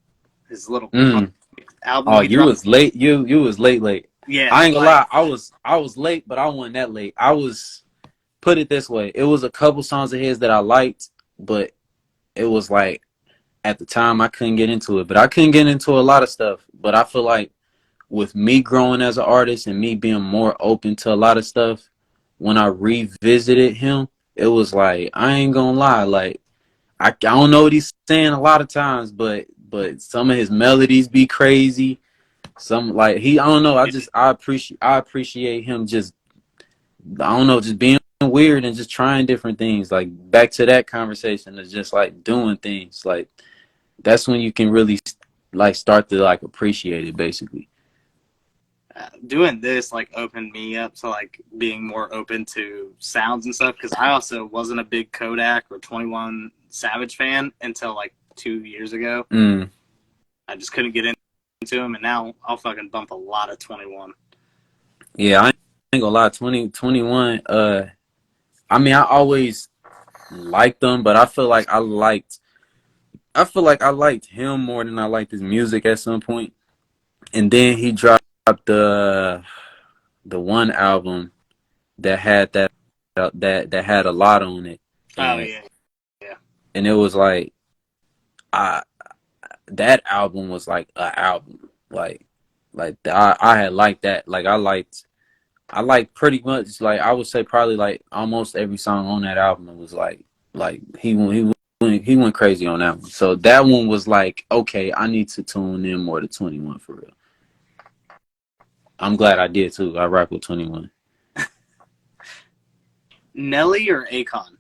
his little Punk album. Oh, you was late. You was late. Yeah, I ain't gonna lie. I was late, but I wasn't that late. I was, put it this way. It was a couple songs of his that I liked, but it was like at the time I couldn't get into it. But I couldn't get into a lot of stuff. But I feel like with me growing as an artist and me being more open to a lot of stuff, when I revisited him, it was like, I ain't gonna lie, like I don't know what he's saying a lot of times, but some of his melodies be crazy. Some like I don't know. I appreciate him just, I don't know, just being weird and just trying different things. Like back to that conversation of just like doing things. Like that's when you can really like start to like appreciate it, basically. Doing this like opened me up to like being more open to sounds and stuff, because I also wasn't a big Kodak or 21 Savage fan until like 2 years ago. I just couldn't get into him, and now I'll fucking bump a lot of 21. Yeah, I ain't gonna lie, 21. I mean, I always liked them, but I feel like I liked him more than I liked his music at some point. And then he dropped the one album that had that had a lot on it. Oh And, yeah. and it was like that album was like an album. I had liked that. Like I liked pretty much, like I would say probably like almost every song on that album. It was like he went crazy on that one. So that one was like, okay, I need to tune in more to 21 for real. I'm glad I did too. I rock with 21. Nelly or Akon?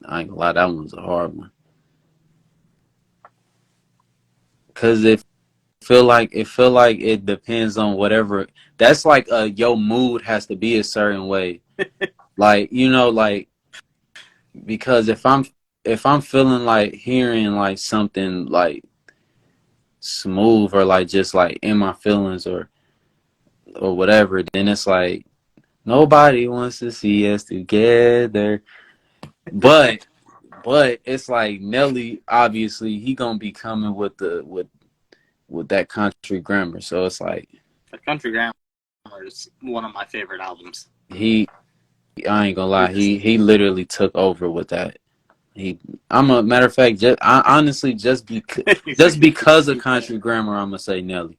I ain't gonna lie, that one's a hard one. Cause it feel like it depends on whatever. That's like your mood has to be a certain way. Like, you know, like, because if I'm feeling like hearing like something like smooth or like just like in my feelings or whatever, then it's like nobody wants to see us together. But it's like Nelly, obviously he gonna be coming with that country grammar. So it's like The Country Grammar is one of my favorite albums. I ain't gonna lie, he literally took over with that. I'm a matter of fact, honestly, just because of country grammar, I'm gonna say Nelly.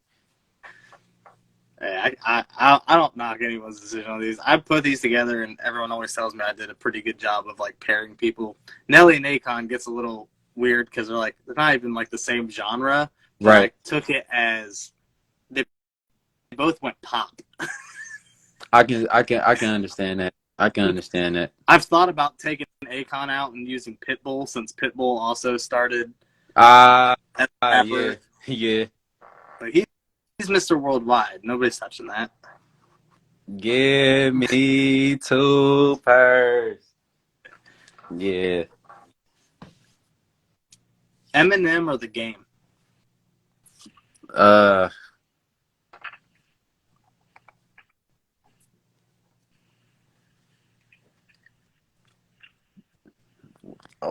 I don't knock anyone's decision on these. I put these together, and everyone always tells me I did a pretty good job of like pairing people. Nelly and Akon gets a little weird because they're not even like the same genre. But Right. I took it as they both went pop. I can understand that. I can understand that. I've thought about taking Akon out and using Pitbull, since Pitbull also started Yeah. Yeah. But he's Mr. Worldwide. Nobody's touching that. Give me two purse. Yeah. Eminem or The Game?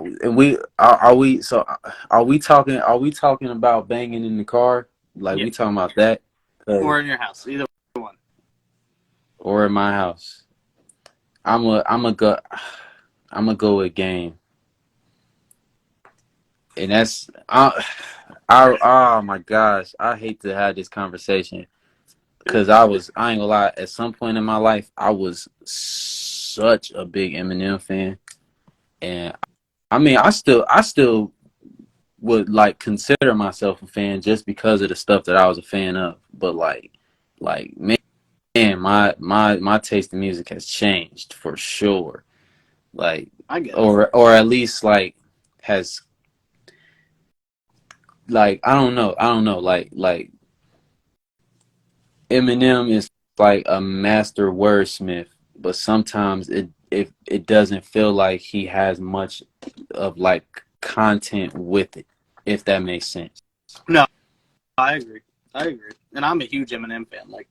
And are we so are we talking about banging in the car? Like Yeah. we talking about that? Or in your house, either one. Or in my house? I'm a go with game. And that's oh my gosh, I hate to have this conversation because I ain't gonna lie, at some point in my life I was such a big Eminem fan, and I mean I still would like consider myself a fan just because of the stuff that I was a fan of, but like man, my taste in music has changed for sure, like I get it. or at least like has, like I don't know like Eminem is like a master wordsmith, but sometimes it doesn't feel like he has much of like content with it, if that makes sense. No, I agree. I agree. And I'm a huge Eminem fan. Like,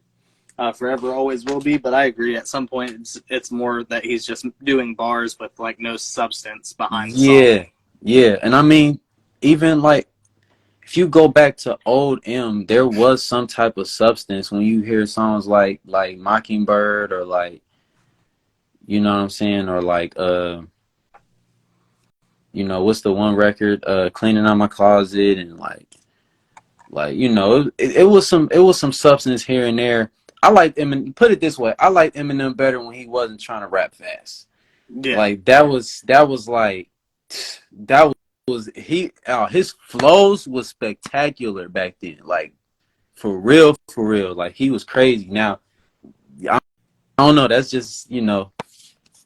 forever, always will be. But I agree. At some point, it's more that he's just doing bars with like no substance behind the song. Yeah, and I mean, even like if you go back to old M, there was some type of substance when you hear songs like Mockingbird, or like, you know what I'm saying, or like what's the one record, Cleaning Out My Closet, and like it was some substance here and there. I like Eminem. Put it this way, I like Eminem better when he wasn't trying to rap fast. Yeah. Like that was like that was his flows was spectacular back then. Like for real, for real. Like he was crazy. Now I don't know. That's just that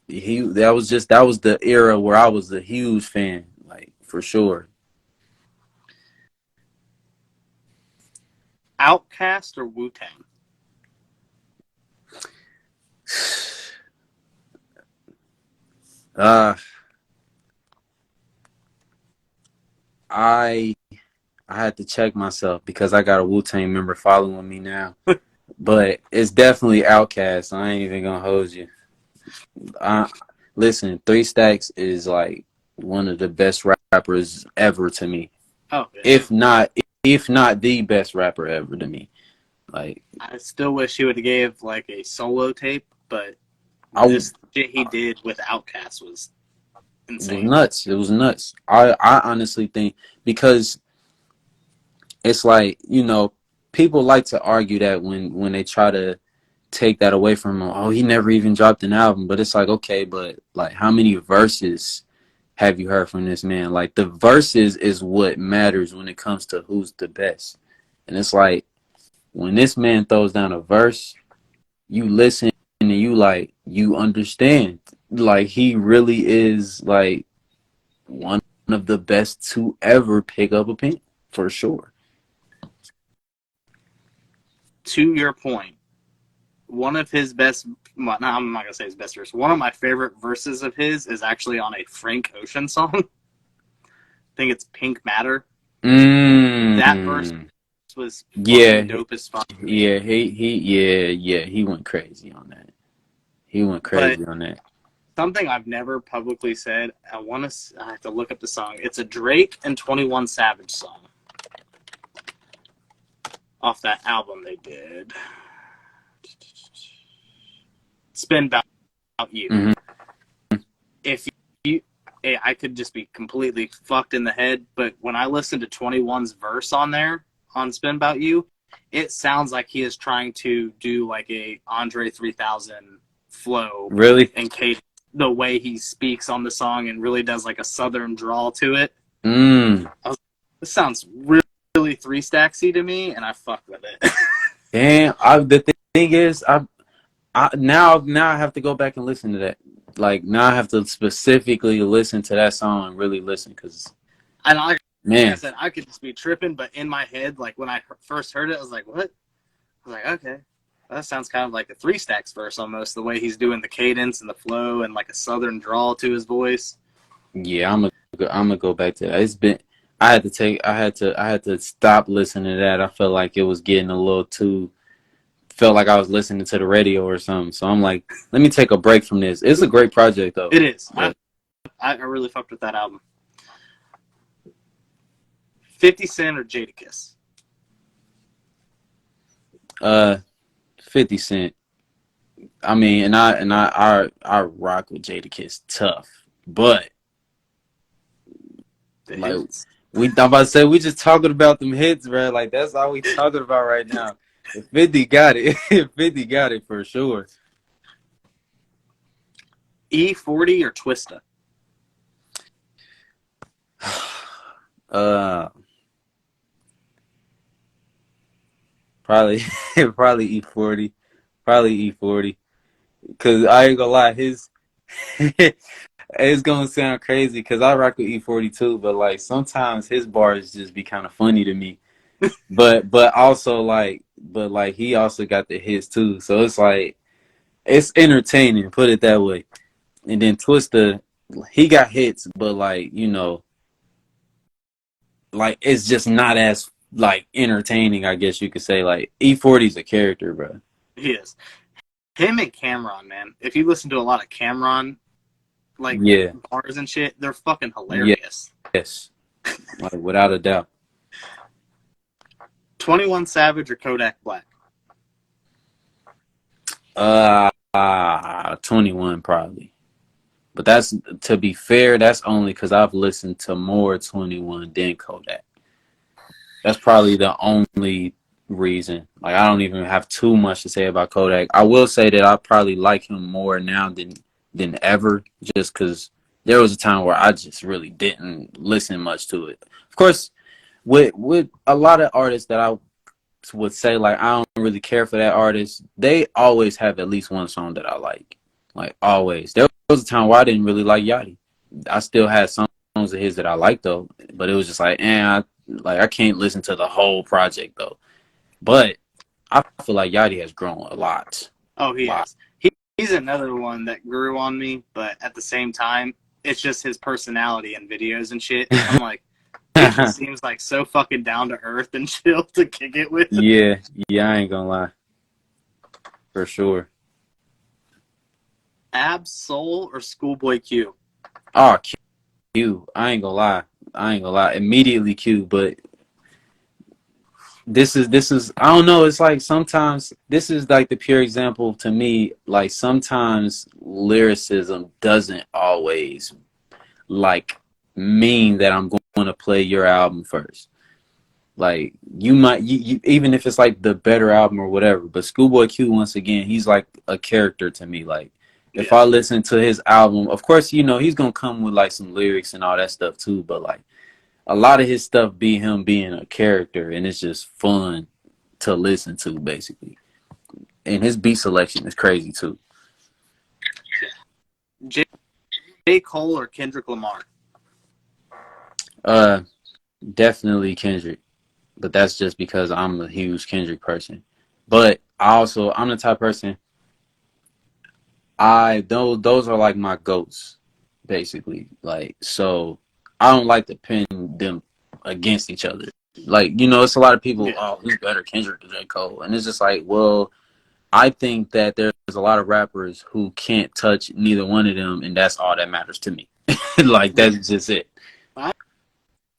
was the era where I was a huge fan. Like for sure. Outkast or Wu Tang? Uh I I had to check myself because I got a Wu-Tang member following me now. But it's definitely Outkast. I ain't even gonna hold you. I, Listen, Three Stacks is like one of the best rappers ever to me. Oh, yeah. If not the best rapper ever to me. Like I still wish he would have gave like a solo tape, but I this shit he did with Outkast was It was insane. nuts. It was nuts. I honestly think because it's like, people like to argue that when they try to take that away from him, oh, he never even dropped an album. But it's like, okay, but like how many verses have you heard from this man? Like the verses is what matters when it comes to who's the best. And it's like when this man throws down a verse, you listen and you understand. Like he really is like one of the best to ever pick up a pen, for sure. To your point, one of his best, well, no, I'm not going to say his best verse. One of my favorite verses of his is actually on a Frank Ocean song. I think it's Pink Matter. That verse was fucking dope as fuck. Yeah, he went crazy on that. But something I've never publicly said, I have to look up the song. It's a Drake and 21 Savage song off that album they did. Spin About You. Mm-hmm. If you, I could just be completely fucked in the head, but when I listen to 21's verse on there on Spin About You, it sounds like he is trying to do like a Andre 3000 flow. Really? And cadence, the way he speaks on the song, and really does like a southern drawl to it. This sounds really Three Stacksy to me, and I fuck with it. Damn, the thing is, now I have to go back and listen to that. Like now I have to specifically listen to that song and really listen, because Like I said, I could just be tripping, but in my head, like when I first heard it, I was like, what? I was like, okay. That sounds kind of like a Three Stacks verse almost, the way he's doing the cadence and the flow and like a southern drawl to his voice. Yeah, I'm gonna go back to that. I had to stop listening to that. I felt like it was getting a little too, felt like I was listening to the radio or something. So I'm like, let me take a break from this. It's a great project though. It is. But I really fucked with that album. 50 Cent or Jadakiss? 50 Cent. I mean, and I rock with Jadakiss tough, but like I'm about to say, we just talking about them hits, bro. Like that's all we talking about right now. If 50 got it, 50 got it for sure. E40 or Twista? Probably probably E40. Probably E40. Cause I ain't gonna lie, his it's gonna sound crazy because I rock with E40 too, but like sometimes his bars just be kind of funny to me. But also like he also got the hits too. So it's like it's entertaining, put it that way. And then Twista, he got hits, but like, like it's just not as like entertaining, I guess you could say. Like E40's a character, bro. He is. Him and Cameron, man. If you listen to a lot of Cameron, like bars and shit, they're fucking hilarious. Yes. Like without a doubt. 21 Savage or Kodak Black? 21 probably. But that's, to be fair, that's only because I've listened to more 21 than Kodak. That's probably the only reason. Like I don't even have too much to say about Kodak. I will say that I probably like him more now than ever, just because there was a time where I just really didn't listen much to it. Of course, with a lot of artists that I would say like I don't really care for that artist, they always have at least one song that I like always. There was a time where I didn't really like Yachty. I still had some songs of his that I liked though, but it was just like, I can't listen to the whole project though. But I feel like Yachty has grown a lot. Oh, he has. He's another one that grew on me, but at the same time, it's just his personality and videos and shit. I'm like, he just seems like so fucking down to earth and chill to kick it with. Yeah, I ain't gonna lie. For sure. Ab Soul or Schoolboy Q? Oh, Q. I ain't gonna lie. Immediately Q, but this is I don't know, it's like sometimes this is like the pure example to me, like sometimes lyricism doesn't always like mean that I'm going to play your album first. Like you might you even if it's like the better album or whatever, but Schoolboy Q, once again, he's like a character to me. Like if I listen to his album, of course, he's gonna come with like some lyrics and all that stuff too, but like a lot of his stuff be him being a character, and it's just fun to listen to, basically. And his beat selection is crazy too. J. Cole or Kendrick Lamar? Definitely Kendrick, but that's just because I'm a huge Kendrick person. But I'm the type of person. Those are like my goats, basically. Like so. I don't like to pin them against each other. Like, it's a lot of people, who's better, Kendrick or J. Cole? And it's just like, well, I think that there's a lot of rappers who can't touch neither one of them, and that's all that matters to me. Like, that's just it. I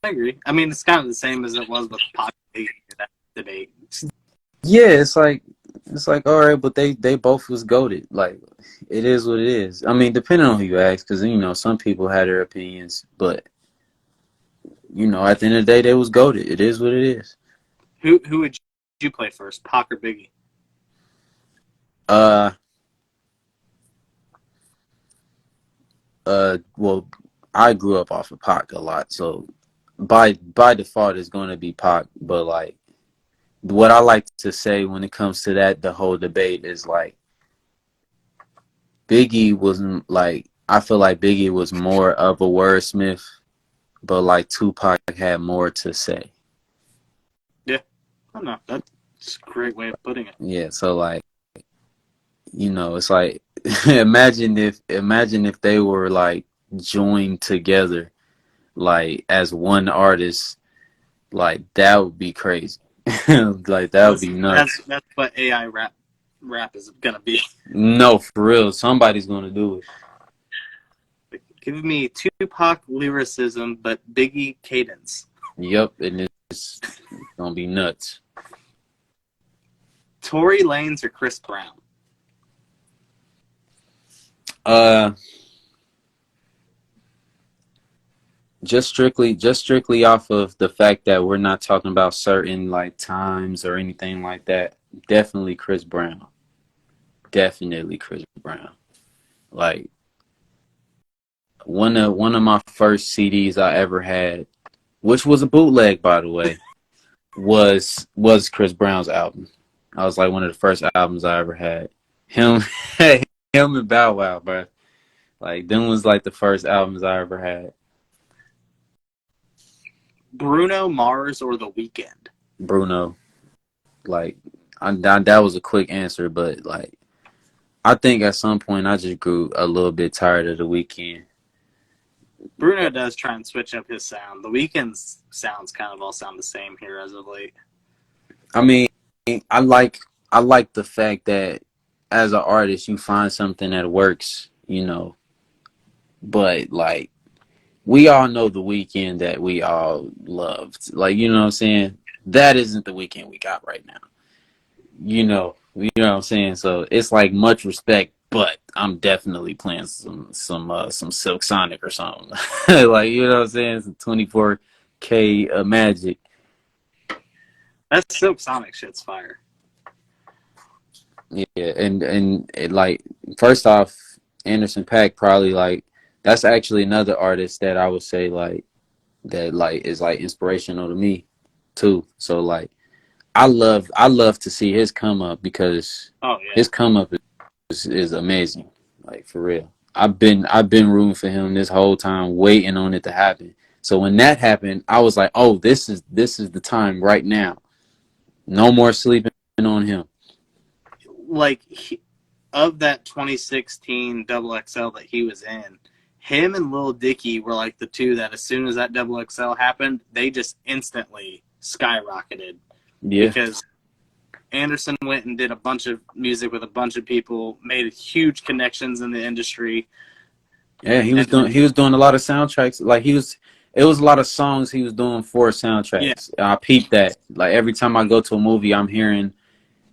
agree. I mean, it's kind of the same as it was with Pac debate. Yeah, it's like, all right, but they both was goated. Like, it is what it is. I mean, depending on who you ask, because, some people had their opinions, but at the end of the day, they was goated. It is what it is. Who would you play first, Pac or Biggie? Well, I grew up off of Pac a lot, so by default, it's going to be Pac. But like, what I like to say when it comes to that, the whole debate is like, Biggie wasn't like. I feel like Biggie was more of a wordsmith. But like Tupac had more to say. Yeah, I don't know. That's a great way of putting it. Yeah, so like, it's like imagine if they were like joined together, like as one artist, like that would be crazy. Like that would be nuts. That's what AI rap is gonna be. No, for real, somebody's gonna do it. Give me Tupac lyricism, but Biggie cadence. Yep, and it's gonna be nuts. Tory Lanez or Chris Brown? Just strictly off of the fact that we're not talking about certain like times or anything like that. Definitely Chris Brown. Definitely Chris Brown. Like one of my first CDs I ever had, which was a bootleg by the way, was Chris Brown's album. I was like one of the first albums I ever had. Him him and Bow Wow, bro. Like them was like the first albums I ever had. Bruno Mars or The Weeknd? Bruno. Like that was a quick answer, but like I think at some point I just grew a little bit tired of The Weeknd. Bruno does try and switch up his sound. The Weeknd's sounds kind of all sound the same here as of late. I mean, I like the fact that as an artist you find something that works, you know. But like we all know The Weeknd that we all loved. Like, you know what I'm saying? That isn't The Weeknd we got right now. You know what I'm saying? So it's like much respect, but I'm definitely playing some Silk Sonic or something. Like, you know what I'm saying? Some 24K Magic. That Silk Sonic shit's fire. Yeah, and it, like first off, Anderson .Paak probably like that's actually another artist that I would say like that like is like inspirational to me too. So like I love to see his come up because his come up is amazing. Like for real. I've been rooting for him this whole time, waiting on it to happen. So when that happened, I was like, oh, this is the time right now. No more sleeping on him. Like of that 2016 XXL that he was in, him and Lil Dicky were like the two that as soon as that XXL happened, they just instantly skyrocketed. Yeah. Because Anderson went and did a bunch of music with a bunch of people, made huge connections in the industry. Yeah, he was doing a lot of soundtracks. Like it was a lot of songs he was doing for soundtracks. Yeah. I peeped that. Like every time I go to a movie, I'm hearing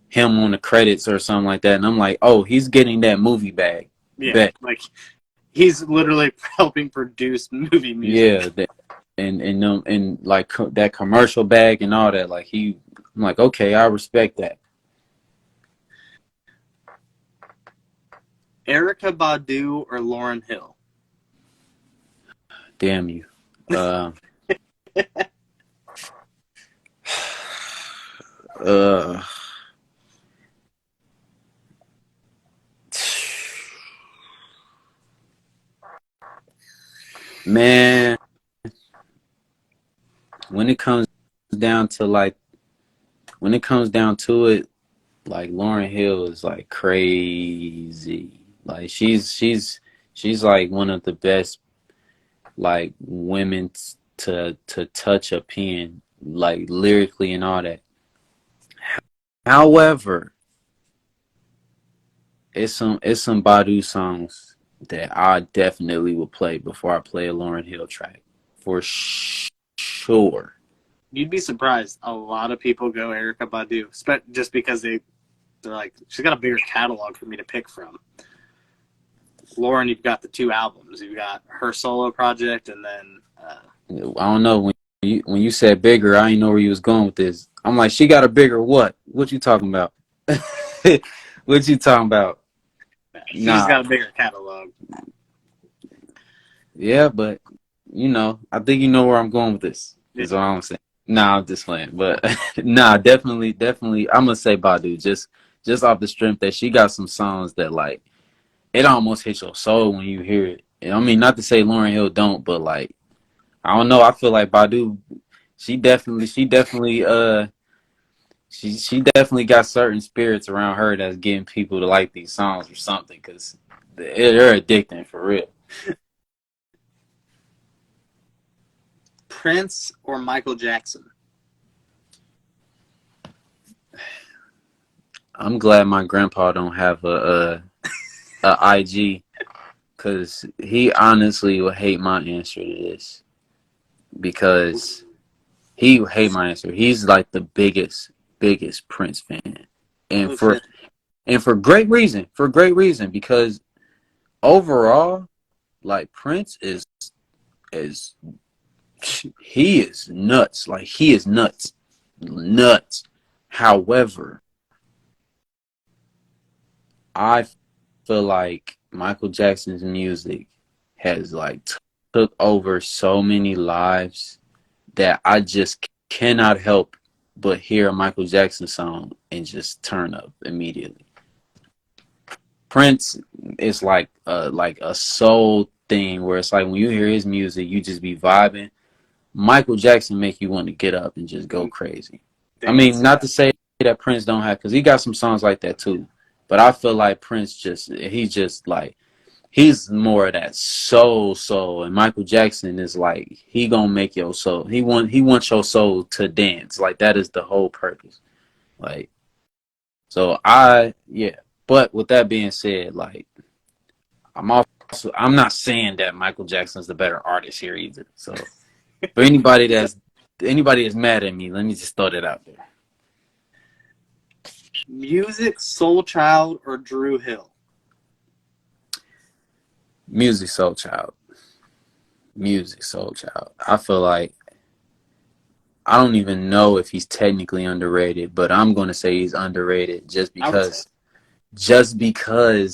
him on the credits or something like that, and I'm like, oh, he's getting that movie bag. Yeah, bet. Like he's literally helping produce movie music. Yeah, and like that commercial bag and all that. Like I'm like, okay, I respect that. Erykah Badu or Lauryn Hill? Damn you. Man, when it comes down to it, like Lauryn Hill is like crazy. Like she's like one of the best like women to touch a pen, like lyrically and all that. However, it's some Badu songs that I definitely will play before I play a Lauryn Hill track for sure. You'd be surprised. A lot of people go Erykah Badu, just because they're like, she's got a bigger catalog for me to pick from. Lauryn, you've got the 2 albums. You've got her solo project, and then I don't know, when you said bigger, I didn't know where you was going with this. I'm like, she got a bigger what? What you talking about? What you talking about? She's got a bigger catalog. Yeah, but you know, I think you know where I'm going with this. Is what I'm saying. Nah, I'm just playing. But nah, definitely, I'm gonna say Badu just off the strength that she got some songs that like it almost hits your soul when you hear it. And I mean, not to say Lauryn Hill don't, but like I don't know. I feel like Badu, she definitely got certain spirits around her that's getting people to like these songs or something, because they're addicting for real. Prince or Michael Jackson? I'm glad my grandpa don't have a IG, because he honestly will hate my answer to this. Because he will hate my answer. He's like the biggest Prince fan. And Oh for shit. and for great reason. For great reason. Because overall, like Prince is he is nuts. Like he is nuts. Nuts. However, I feel like Michael Jackson's music has like took over so many lives that I just cannot help but hear a Michael Jackson song and just turn up immediately. Prince is like a soul thing where it's like when you hear his music, you just be vibing. Michael Jackson make you want to get up and just go crazy. I mean, not to say that Prince don't have, because he got some songs like that too. But I feel like Prince he's just like, he's more of that soul, and Michael Jackson is like, he gonna make your soul. He wants your soul to dance. Like that is the whole purpose. Like, so yeah. But with that being said, like, I'm not saying that Michael Jackson's the better artist here either. So for anybody that's mad at me, let me just throw that out there. Music, Soul Child, or Drew Hill? Music Soul Child. Music Soul Child. I feel like I don't even know if he's technically underrated, but I'm going to say he's underrated just because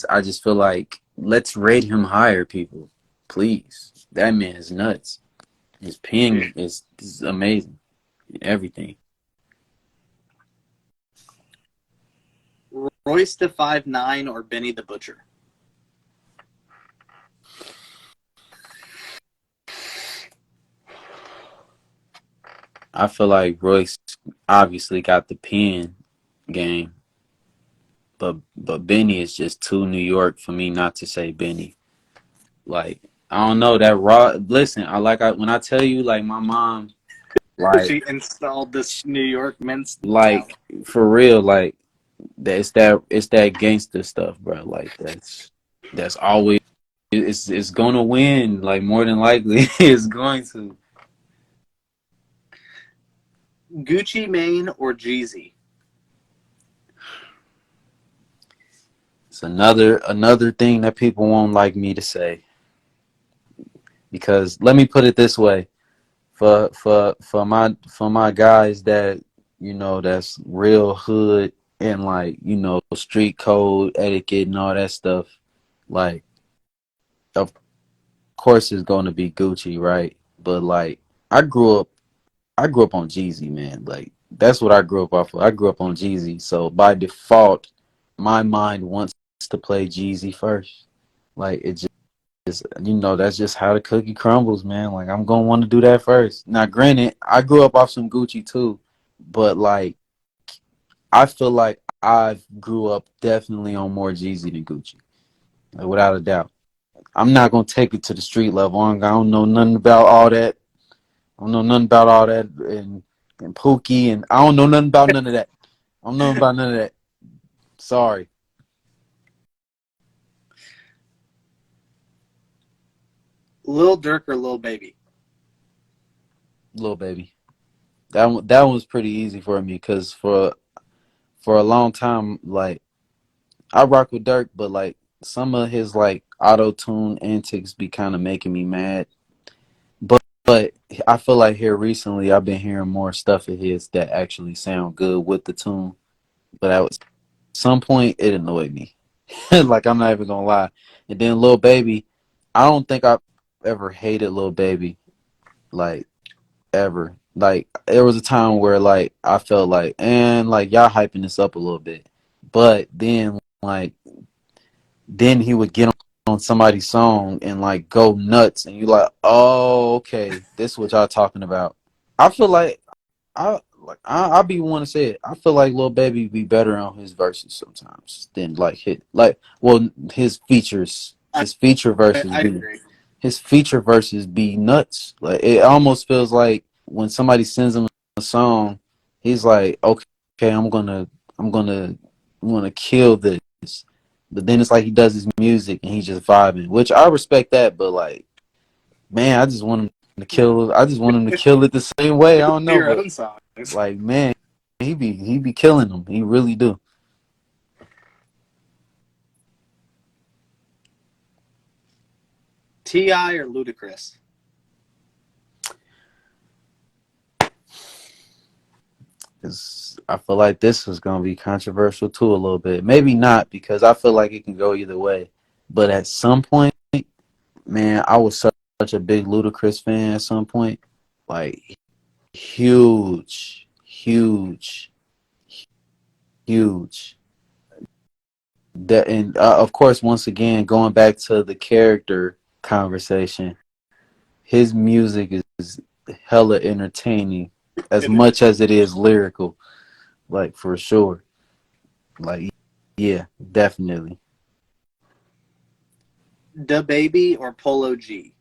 I just feel like let's rate him higher, people. Please. That man is nuts. His pen is amazing. Everything. Royce da 5'9" or Benny the Butcher? I feel like Royce obviously got the pen game, but Benny is just too New York for me not to say Benny. Like, I don't know that raw. Listen, when I tell you, like, my mom, like, She installed this New York men's. like, for real, like, it's that gangster stuff, bro. Like, that's always it's gonna win. Like, more than likely, it's going to. Gucci Mane or Jeezy? It's another thing that people won't like me to say. Because let me put it this way, for my guys that, you know, that's real hood and, like, you know, street code etiquette and all that stuff, like, of course it's going to be Gucci, right? But, like, I grew up on Jeezy, man. Like, that's what I grew up off of. I grew up on Jeezy, so by default my mind wants to play Jeezy first. Like, it just, you know, that's just how the cookie crumbles, man. Like, I'm gonna want to do that first. Now, granted, I grew up off some Gucci too, but, like, I feel like I grew up definitely on more Jeezy than Gucci, like, without a doubt. I'm not gonna take it to the street level. I don't know nothing about all that. I don't know nothing about all that and Pookie, and I don't know nothing about none of that. I don't know about none of that. Sorry. Lil Durk or Lil Baby? Lil Baby. That one was pretty easy for me because for a long time, like, I rock with Dirk, but, like, some of his, like, auto-tune antics be kind of making me mad. But I feel like here recently I've been hearing more stuff of his that actually sound good with the tune. But at some point it annoyed me. Like, I'm not even gonna lie. And then Lil Baby, I don't think I've ever hated Lil Baby, like, ever. Like, there was a time where, like, I felt like, and, like, y'all hyping this up a little bit. But then, like, then he would get on somebody's song and, like, go nuts, and you like, oh, okay, this is what y'all talking about. I feel like I be want to say it. I feel like Lil Baby be better on his verses sometimes than, like, his features. His feature verses I be agree. his feature verses be nuts. Like, it almost feels like when somebody sends him a song, he's like, okay, I'm gonna kill this. But then it's like he does his music and he's just vibing, which I respect that. But like, man, I just want him to kill. I just want him to kill it the same way. I don't know, Your but own songs. like, man, he be killing them. He really do. T.I. or Ludacris? I feel like this is gonna be controversial too a little bit. Maybe not because I feel like it can go either way. But at some point, man, I was such a big Ludacris fan at some point. Like huge, huge, huge. That and of course, once again, going back to the character conversation, his music is hella entertaining as It is. much as it is lyrical. Like for sure. Like yeah, definitely. DaBaby or Polo G?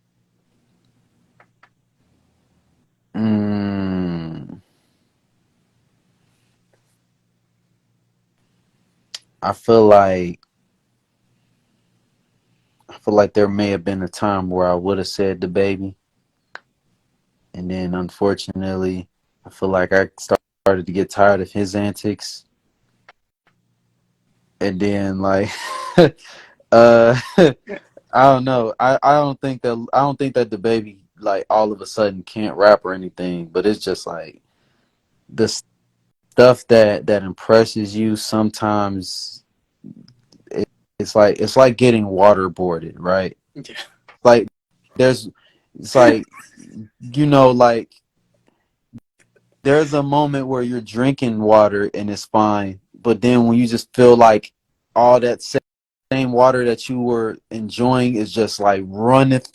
Mm, I feel like there may have been a time where I would have said the baby, and then unfortunately, I feel like I started to get tired of his antics, and then like, I don't know. I don't think that the baby like all of a sudden can't rap or anything, but it's just like the stuff that impresses you sometimes. It's like getting waterboarded, right? Yeah. Like there's it's like like there's a moment where you're drinking water and it's fine, but then when you just feel like all that same water that you were enjoying is just like runneth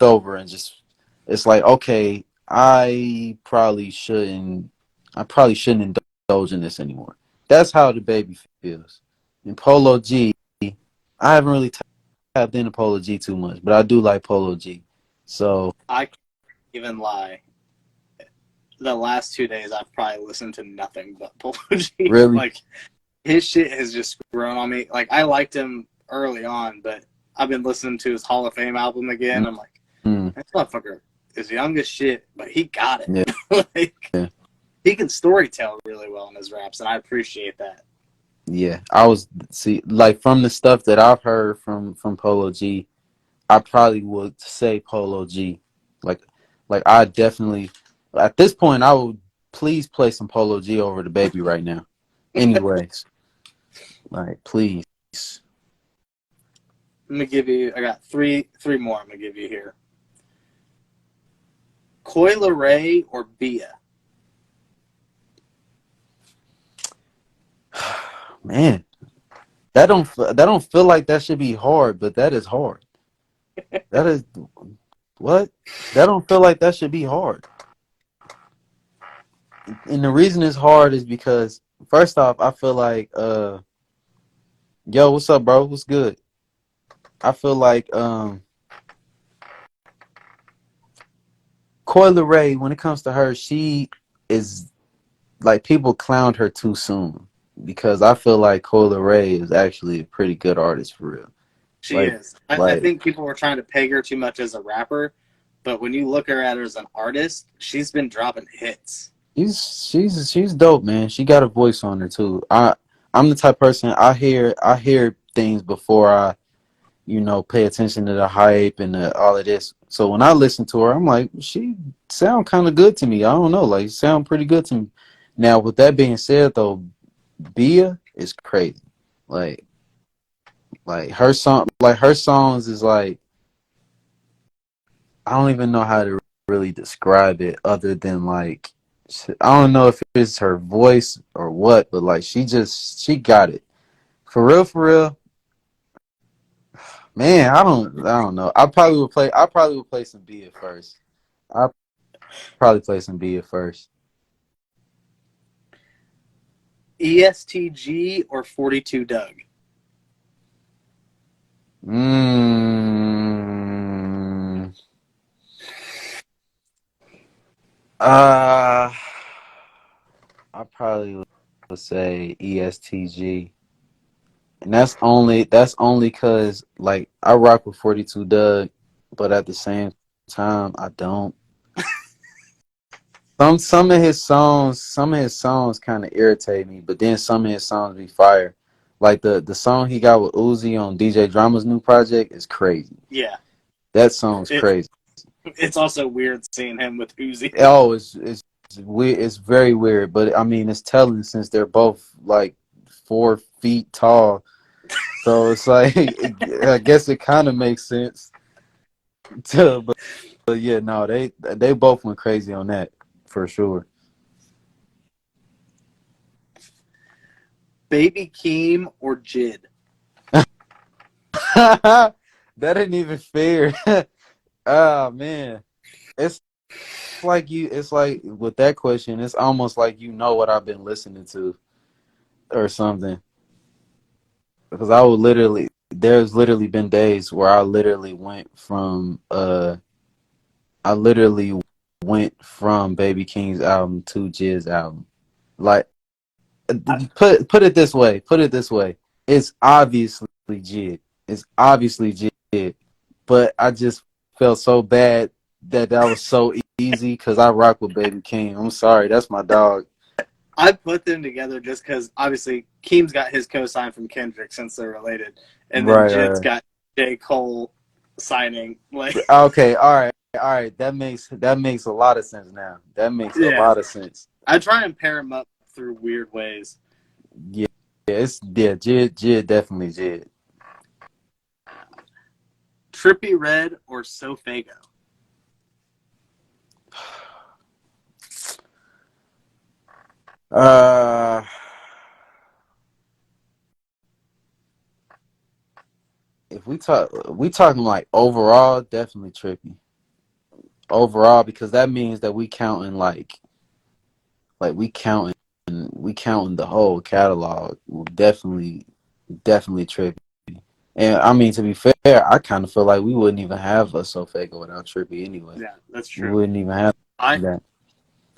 over and just it's like okay, I probably shouldn't indulge in this anymore. That's how the baby feels. And Polo G, I haven't really tapped into Polo G too much, but I do like Polo G. So I can't even lie. The last 2 days, I've probably listened to nothing but Polo G. really, Like, his shit has just grown on me. Like, I liked him early on, but I've been listening to his Hall of Fame album again. I'm like, mm, this motherfucker is young as shit, but he got yeah, it. Like, yeah. he can storytell really well in his raps, and I appreciate that. Yeah, I was see like from the stuff that I've heard from Polo G, I probably would say Polo G. Like I definitely at this point I would please play some Polo G over the baby right now. Anyways, like please. I'm gonna give you. I got three more. I'm gonna give you here. Coil Ray or Bia? Man, that don't feel like that should be hard, but that is hard. That is what? That don't feel like that should be hard. And the reason it's hard is because first off, I feel like yo, what's up, bro? What's good? I feel like Coyle Ray, when it comes to her, she is like people clowned her too soon because I feel like Coyle Ray is actually a pretty good artist for real. She Like is. I like think people were trying to peg her too much as a rapper, but when you look at her as an artist, she's been dropping hits. she's dope, man. She got a voice on her too. I'm the type of person I hear things before I pay attention to the hype and all of this. So when I listen to her, I'm like, she sound kind of good to me. I don't know, like, sound pretty good to me. Now, with that being said, though, Bia is crazy. Like, her songs is like, I don't even know how to really describe it other than like, I don't know if it's her voice or what, but like, she got it for real, for real. Man, I don't know. I probably would play some Bia first. I probably play some Bia first. ESTG or 42 Doug? Mm, uh, I probably would say ESTG, And that's only cause like I rock with 42 Doug, but at the same time I don't. Some of his songs kind of irritate me, but then some of his songs be fire. Like the song he got with Uzi on DJ Drama's new project is crazy. Yeah, That song's it, crazy. it's also weird seeing him with Uzi. Oh, it's weird. It's very weird, but I mean it's telling since they're both like 4 feet tall. So it's like I guess it kind of makes sense. To, but yeah, no, they both went crazy on that for sure. Baby Keem or Jid? That ain't even fair. Oh man, it's like you. It's like with that question, it's almost like you know what I've been listening to or something. Because I would literally, there's literally been days where I literally went from Baby King's album to Jiz's album. Like, put it this way. Put it this way. It's obviously Jid. It's obviously Jid. But I just felt so bad that was so easy because I rock with Baby King. I'm sorry, that's my dog. I put them together just because obviously Keem's got his co-sign from Kendrick since they're related, and then Right, Jid's right. got J. Cole signing. Like, Okay, all right. That makes a lot of sense now. That makes a yeah, lot of sense. I try and pair them up through weird ways. Yeah, Jid definitely Jid. Trippy Red or Sofago? Uh, if we talking like overall, definitely Trippy. Overall, because that means that we counting like we counting the whole catalog. Definitely Trippy. And I mean, to be fair, I kind of feel like we wouldn't even have a Sofago without Trippy anyway. Yeah, that's We true. wouldn't even have I that.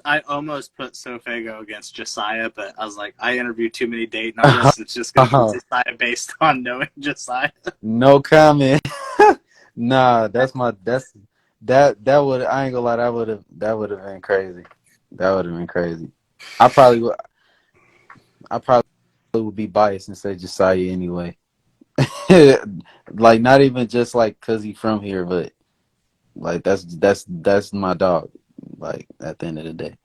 I almost put Sofago against Josiah, but I was like, I interviewed too many Dayton artists. It's just going to be Josiah based on knowing Josiah. No comment. Nah, that would I ain't gonna lie, that would have been crazy. That would have been crazy. I probably would I probably would be biased and say Josiah anyway. Like not even just like cause he from here, but like that's my dog. Like at the end of the day,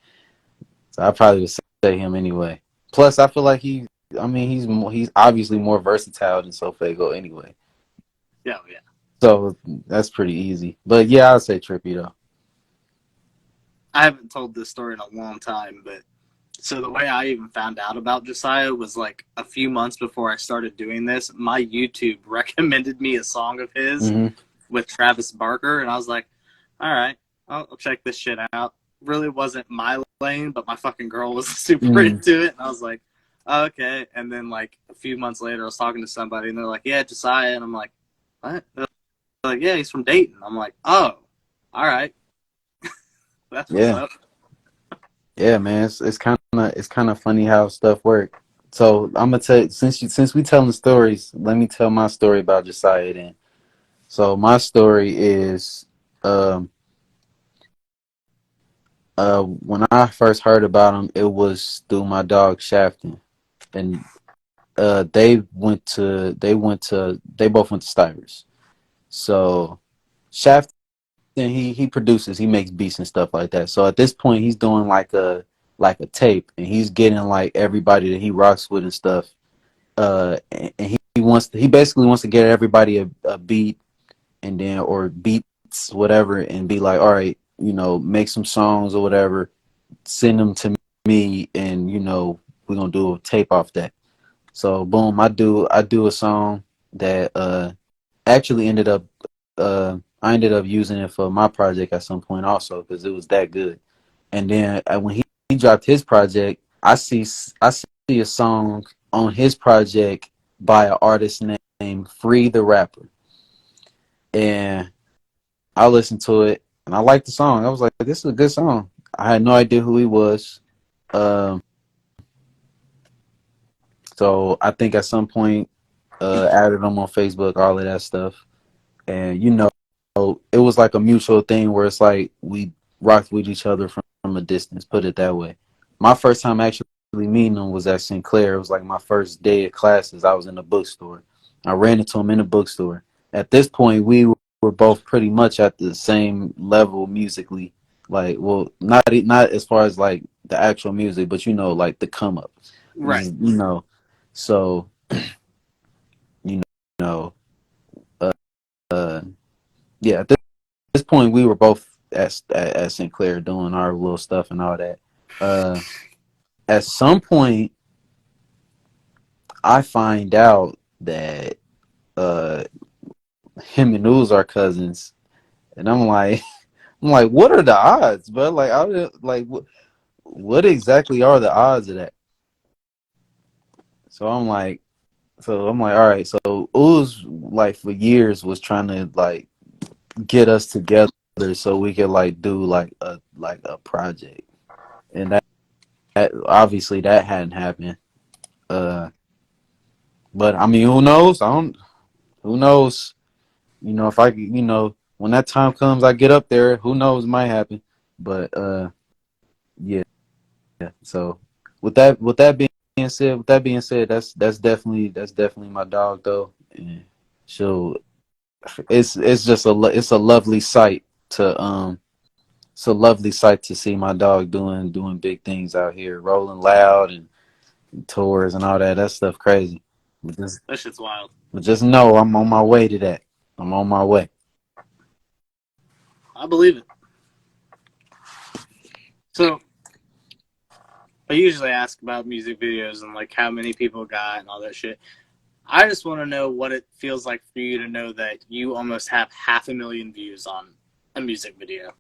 so I probably would say him anyway. Plus, I feel like he's obviously more versatile than Sofago anyway. Yeah, yeah. So that's pretty easy. But yeah, I'll say Trippy though. I haven't told this story in a long time, but so the way I even found out about Josiah was like a few months before I started doing this. My YouTube recommended me a song of his Hmm. with Travis Barker, and I was like, all right, I'll check this shit out. Really wasn't my lane, but my fucking girl was super Hmm. into it, and I was like, okay. And then like a few months later, I was talking to somebody, and they're like, yeah, Josiah, and I'm like, what? They're like, yeah, he's from Dayton. I'm like, oh, all right, that's what's Yeah, up. yeah, man. It's kind of funny how stuff work. So I'm gonna tell since we telling stories, let me tell my story about Josiah then. So my story is um when I first heard about him, it was through my dog Shafton, and they both went to Stivers. So Shafton, he produces, he makes beats and stuff like that. So at this point, he's doing like a tape, and he's getting like everybody that he rocks with and stuff. And he basically wants to get everybody a beat and then or beats whatever, and be like, all right, make some songs or whatever, send them to me, and we're gonna do a tape off that. So boom, I do a song that actually I ended up using it for my project at some point also because it was that good. And then when he dropped his project, I see a song on his project by an artist named Free the Rapper, and I listened to it and I liked the song. I was like, this is a good song. I had no idea who he was. Um, so I think at some point, added them on Facebook, all of that stuff. And it was like a mutual thing where it's like we rocked with each other from a distance, put it that way. My first time actually meeting him was at Sinclair. It was like my first day of classes. I was in the bookstore. I ran into him in the bookstore. At this point, we were both pretty much at the same level musically. Like, well, not as far as like the actual music, but like the come up. Right. So you know, uh, uh yeah. At this point, we were both at Sinclair doing our little stuff and all that. At some point, I find out that uh, him and Ooze are cousins, and I'm like, what are the odds, bro? Like, what exactly are the odds of that? So I'm like, all right. So Ooze, like, for years was trying to like get us together so we could like do like a project, and that obviously that hadn't happened. But I mean, who knows? Who knows? If I, when that time comes, I get up there. Who knows? It might happen. But yeah. So with that being said, that's definitely my dog though. And so it's just it's a lovely sight to it's a lovely sight to see my dog doing big things out here, rolling loud and tours and all that. That stuff crazy. That shit's wild. But just know I'm on my way to that. I'm on my way. I believe it. So I usually ask about music videos and like how many people got and all that shit. I just want to know what it feels like for you to know that you almost have 500,000 views on a music video.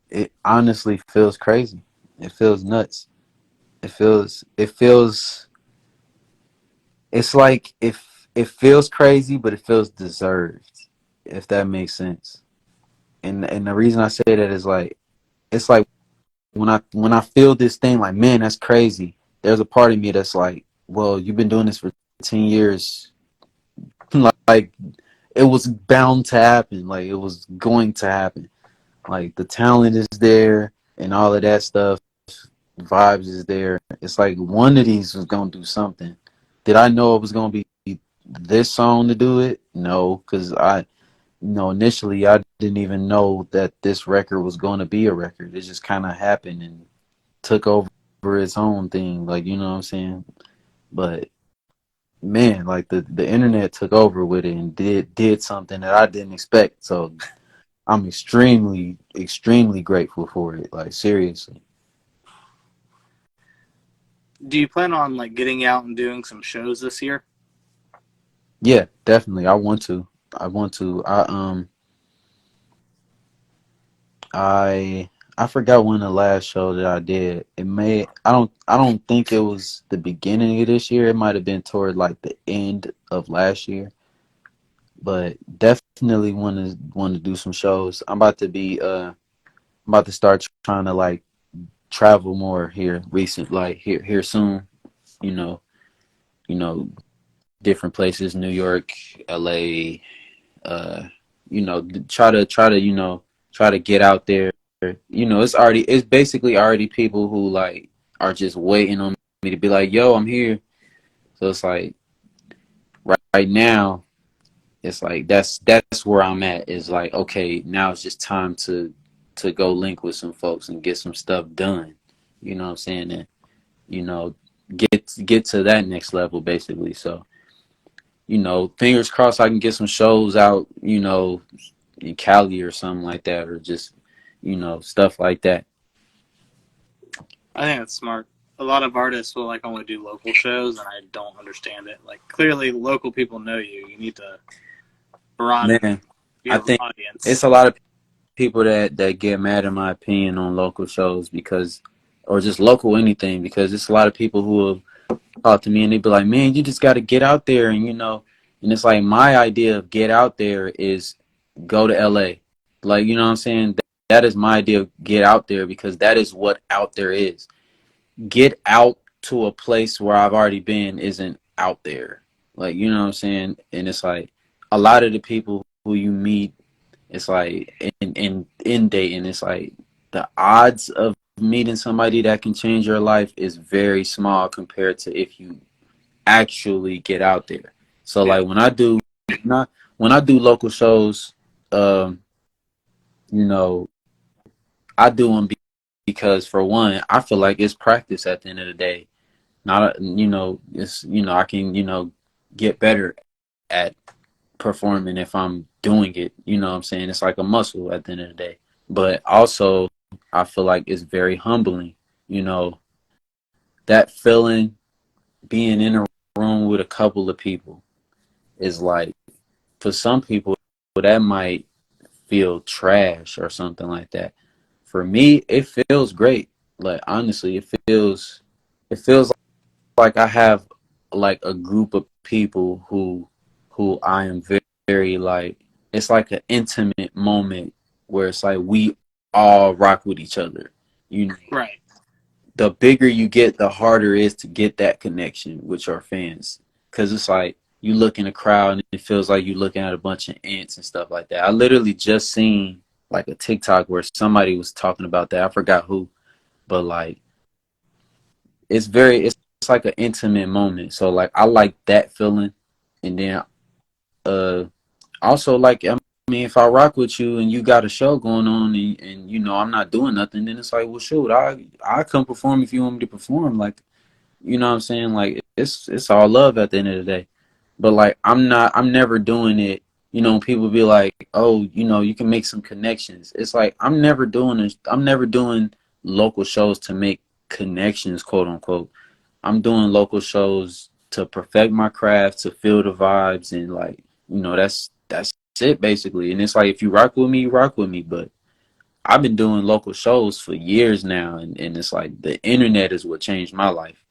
It honestly feels crazy. It feels nuts. It's like if it feels crazy, but it feels deserved, if that makes sense. And the reason I say that is like it's like when I feel this thing like, man, that's crazy. There's a part of me that's like, well, you've been doing this for 10 years. Like it was bound to happen. Like it was going to happen. Like the talent is there and all of that stuff. Vibes is there. It's like one of these was gonna do something. Did I know it was gonna be this song to do it? No, because initially I didn't even know that this record was gonna be a record. It just kind of happened and took over its own thing. Like, you know what I'm saying? But man, like the internet took over with it and did something that I didn't expect. So I'm extremely, extremely grateful for it. Like seriously. Do you plan on like getting out and doing some shows this year? Yeah, definitely. I want to. I want to. I forgot when the last show that I did. I don't think it was the beginning of this year. It might have been toward like the end of last year. But definitely want to do some shows. I'm about to start trying to like travel more here like here soon. You know, you know, different places, New York, LA, uh, try to try to get out there. It's basically already people who like are just waiting on me to be like, yo, I'm here. So it's like right now, it's like that's where I'm at. Is like, okay, now it's just time to go link with some folks and get some stuff done. You know what I'm saying? And you know, get to that next level basically. So, fingers crossed I can get some shows out, in Cali or something like that, or just, stuff like that. I think that's smart. A lot of artists will like only do local shows, and I don't understand it. Like clearly, local people know you. You need to broaden Man, I your think it's audience. a lot of people that get mad in my opinion on local shows or just local anything, because it's a lot of people who have talked to me and they be like, man, you just got to get out there. And it's like my idea of get out there is go to LA. Like, you know what I'm saying? That is my idea of get out there, because that is what out there is. Get out to a place where I've already been isn't out there. Like, you know what I'm saying? And it's like a lot of the people who you meet, it's like in dating, it's like the odds of meeting somebody that can change your life is very small compared to if you actually get out there. So Yeah. like when I do local shows, um, you know, I do them because for one, I feel like it's practice at the end of the day. Not it's I can get better at performing if I'm doing it. You know what I'm saying? It's like a muscle at the end of the day. But also, I feel like it's very humbling. You know, that feeling being in a room with a couple of people is like, for some people, that might feel trash or something like that. For me, it feels great. Like honestly, it feels like I have like a group of people who I am very, very like, it's like an intimate moment where it's like we all rock with each other. You know, Right. the bigger you get, the harder it is to get that connection with your fans. Cause it's like you look in a crowd and it feels like you're looking at a bunch of ants and stuff like that. I literally just seen like a TikTok where somebody was talking about that. I forgot who, but like it's like an intimate moment. So like I like that feeling. And then uh also like I mean if I rock with you and you got a show going on and I'm not doing nothing, then it's like, well shoot, I come perform if you want me to perform. Like, you know what I'm saying? Like it's all love at the end of the day. But like I'm never doing it, people be like, oh, you can make some connections. It's like I'm never doing this. I'm never doing local shows to make connections, quote unquote. I'm doing local shows to perfect my craft, to feel the vibes, and like, that's it basically. And it's like if you rock with me, you rock with me. But I've been doing local shows for years now, and it's like the internet is what changed my life.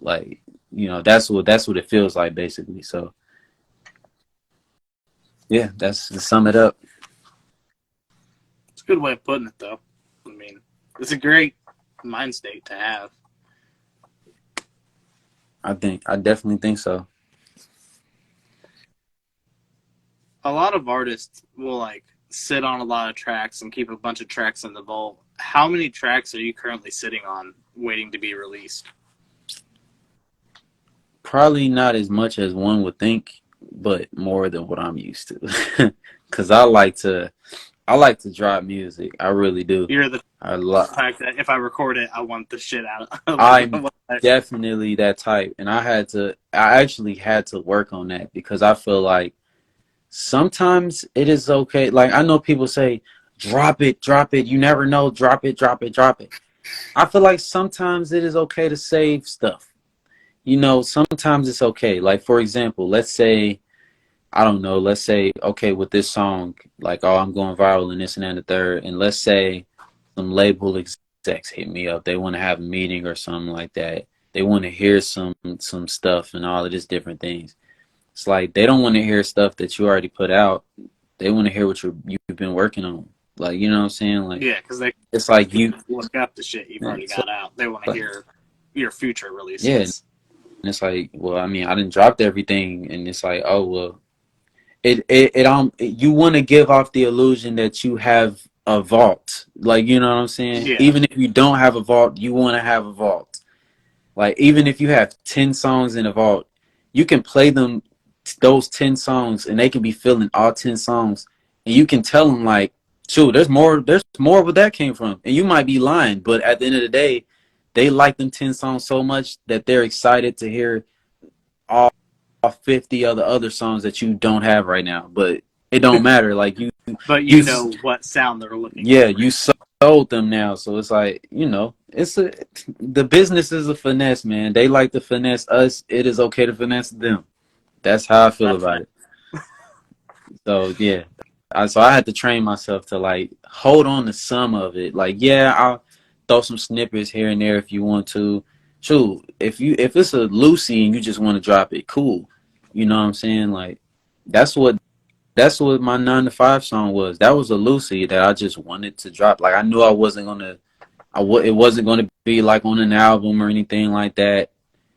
Like, that's what it feels like basically. So yeah, that's to sum it up. It's a good way of putting it, though. I mean, it's a great mind state to have. I definitely think so. A lot of artists will like sit on a lot of tracks and keep a bunch of tracks in the vault. How many tracks are you currently sitting on waiting to be released? Probably not as much as one would think, but more than what I'm used to. Cause I like to drop music. I really do. You're the I lo- type that if I record it, I want the shit out of I'm it. definitely that type, and I actually had to work on that because I feel like sometimes it is okay. Like I know people say, drop it, drop it. You never know, drop it, drop it, drop it. I feel like sometimes it is okay to save stuff. Sometimes it's okay. Like for example, let's say, I don't know, let's say, okay, with this song, like, oh, I'm going viral and this and that and the third, and let's say some label execs hit me up. They want to have a meeting or something like that. They want to hear some stuff and all of these different things. It's like they don't want to hear stuff that you already put out. They want to hear what you've been working on. Like, you know what I'm saying? Like, Yeah, because they it's like you, look up the shit you've already so, got out. They want to hear your future yeah. releases. And it's like, well, I mean, I didn't drop everything, and it's like, oh well, you want to give off the illusion that you have a vault, like, you know what I'm saying? Yeah, Even if you don't have a vault, you want to have a vault. Like, even if you have 10 songs in a vault, you can play them, those 10 songs, and they can be feeling all 10 songs, and you can tell them like, shoot, there's more where that came from, and you might be lying, but at the end of the day, they like them 10 songs so much that they're excited to hear all 50 of the other songs that you don't have right now. But it don't matter. Like but you you, know what sound they're looking yeah, for. you sold them now. So it's like, the business is a finesse, man. They like to finesse us. It is okay to finesse them. That's how I feel That's about fair. it. So yeah, so I had to train myself to like hold on to some of it. Like, yeah, I'll throw some snippets here and there if you want to. True, if it's a Lucy and you just want to drop it, cool. You know what I'm saying? Like that's what that's what my 9 to 5 song was. That was a Lucy that I just wanted to drop. Like I knew I wasn't gonna, it wasn't gonna be like on an album or anything like that.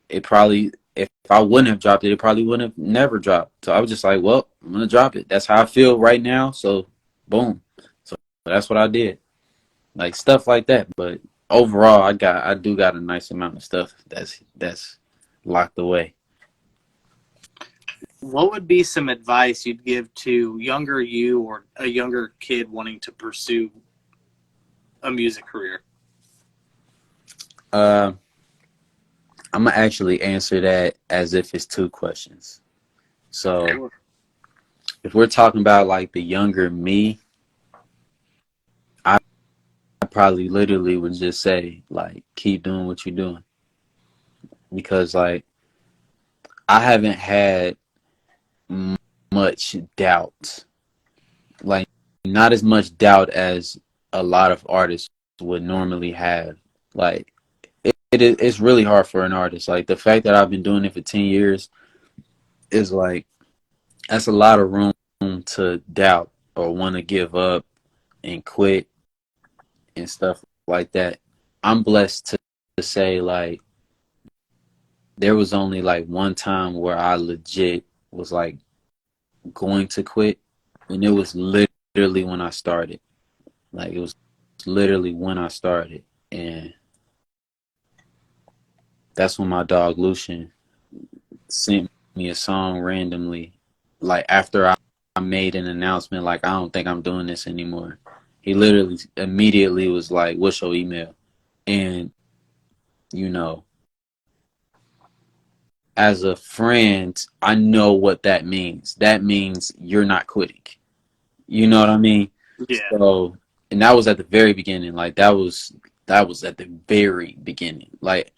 It probably if I wouldn't have dropped it, it probably wouldn't have never dropped. So I was just like, well, I'm gonna drop it. That's how I feel right now. So boom. So that's what I did. Like stuff like that. But overall, I do got a nice amount of stuff that's locked away. What would be some advice you'd give to younger you or a younger kid wanting to pursue a music career? Uh, I'm gonna actually answer that as if it's two questions. So Sure. if we're talking about like the younger me, I probably literally would just say like keep doing what you're doing, because like I haven't had much doubt, like not as much doubt as a lot of artists would normally have. Like it's really hard for an artist. Like the fact that I've been doing it for 10 years is like that's a lot of room to doubt or want to give up and quit and stuff like that. I'm blessed to say like there was only like one time where I legit was like going to quit, and it was literally when I started. Like it was literally when I started, and that's when my dog Lucian sent me a song randomly, like after I made an announcement, like I don't think I'm doing this anymore. He literally immediately was like, "What's your email?" And you know, as a friend, I know what that means. That means you're not quitting. You know what I mean? Yeah. So, and that was at the very beginning. Like that was at the very beginning. Like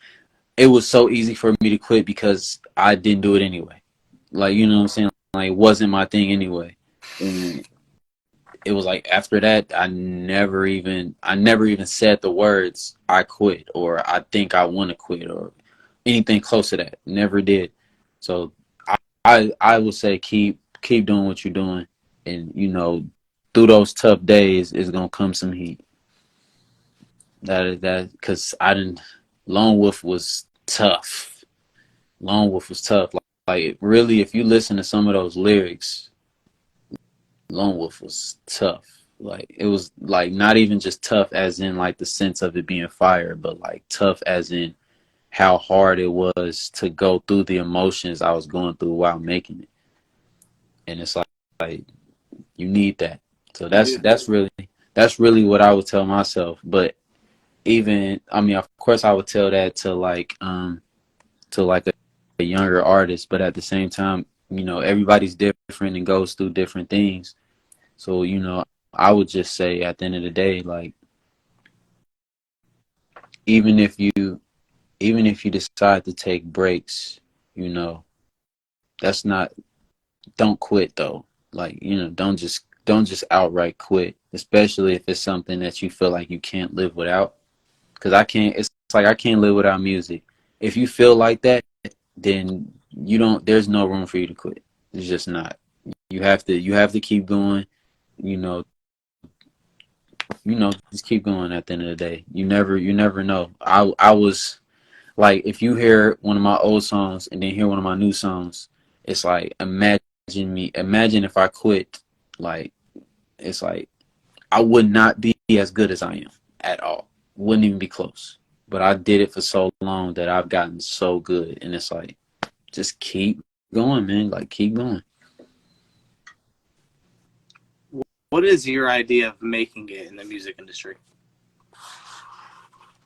it was so easy for me to quit because I didn't do it anyway. Like you know what I'm saying? Like it wasn't my thing anyway. And it was like after that I never even said the words I quit or I think I want to quit or anything close to that. Never did. So I would say keep doing what you're doing, and through those tough days is gonna come some heat. That because I didn't. Lone Wolf was tough. Lone Wolf was tough. Like really, if you listen to some of those lyrics, Lone Wolf was tough. Like it was like not even just tough as in like the sense of it being fire, but like tough as in how hard it was to go through the emotions I was going through while making it. And it's like you need that. So You that's do. that's really that's really what I would tell myself. But even I mean, of course, I would tell that to like a younger artist, but at the same time, everybody's different and goes through different things. So I would just say at the end of the day, like even if you even if you decide to take breaks, that's not don't quit though. Like don't just outright quit, especially if it's something that you feel like you can't live without. Because I can't. It's like I can't live without music. If you feel like that, then you don't. There's no room for you to quit. It's just not. You have to. You have to keep going. You know. Just keep going. At the end of the day, you never know. I was like, if you hear one of my old songs and then hear one of my new songs, it's like Imagine if I quit. Like it's like I would not be as good as I am at all. Wouldn't even be close. But I did it for so long that I've gotten so good. And it's like, just keep going, man. Like, keep going. What is your idea of making it in the music industry?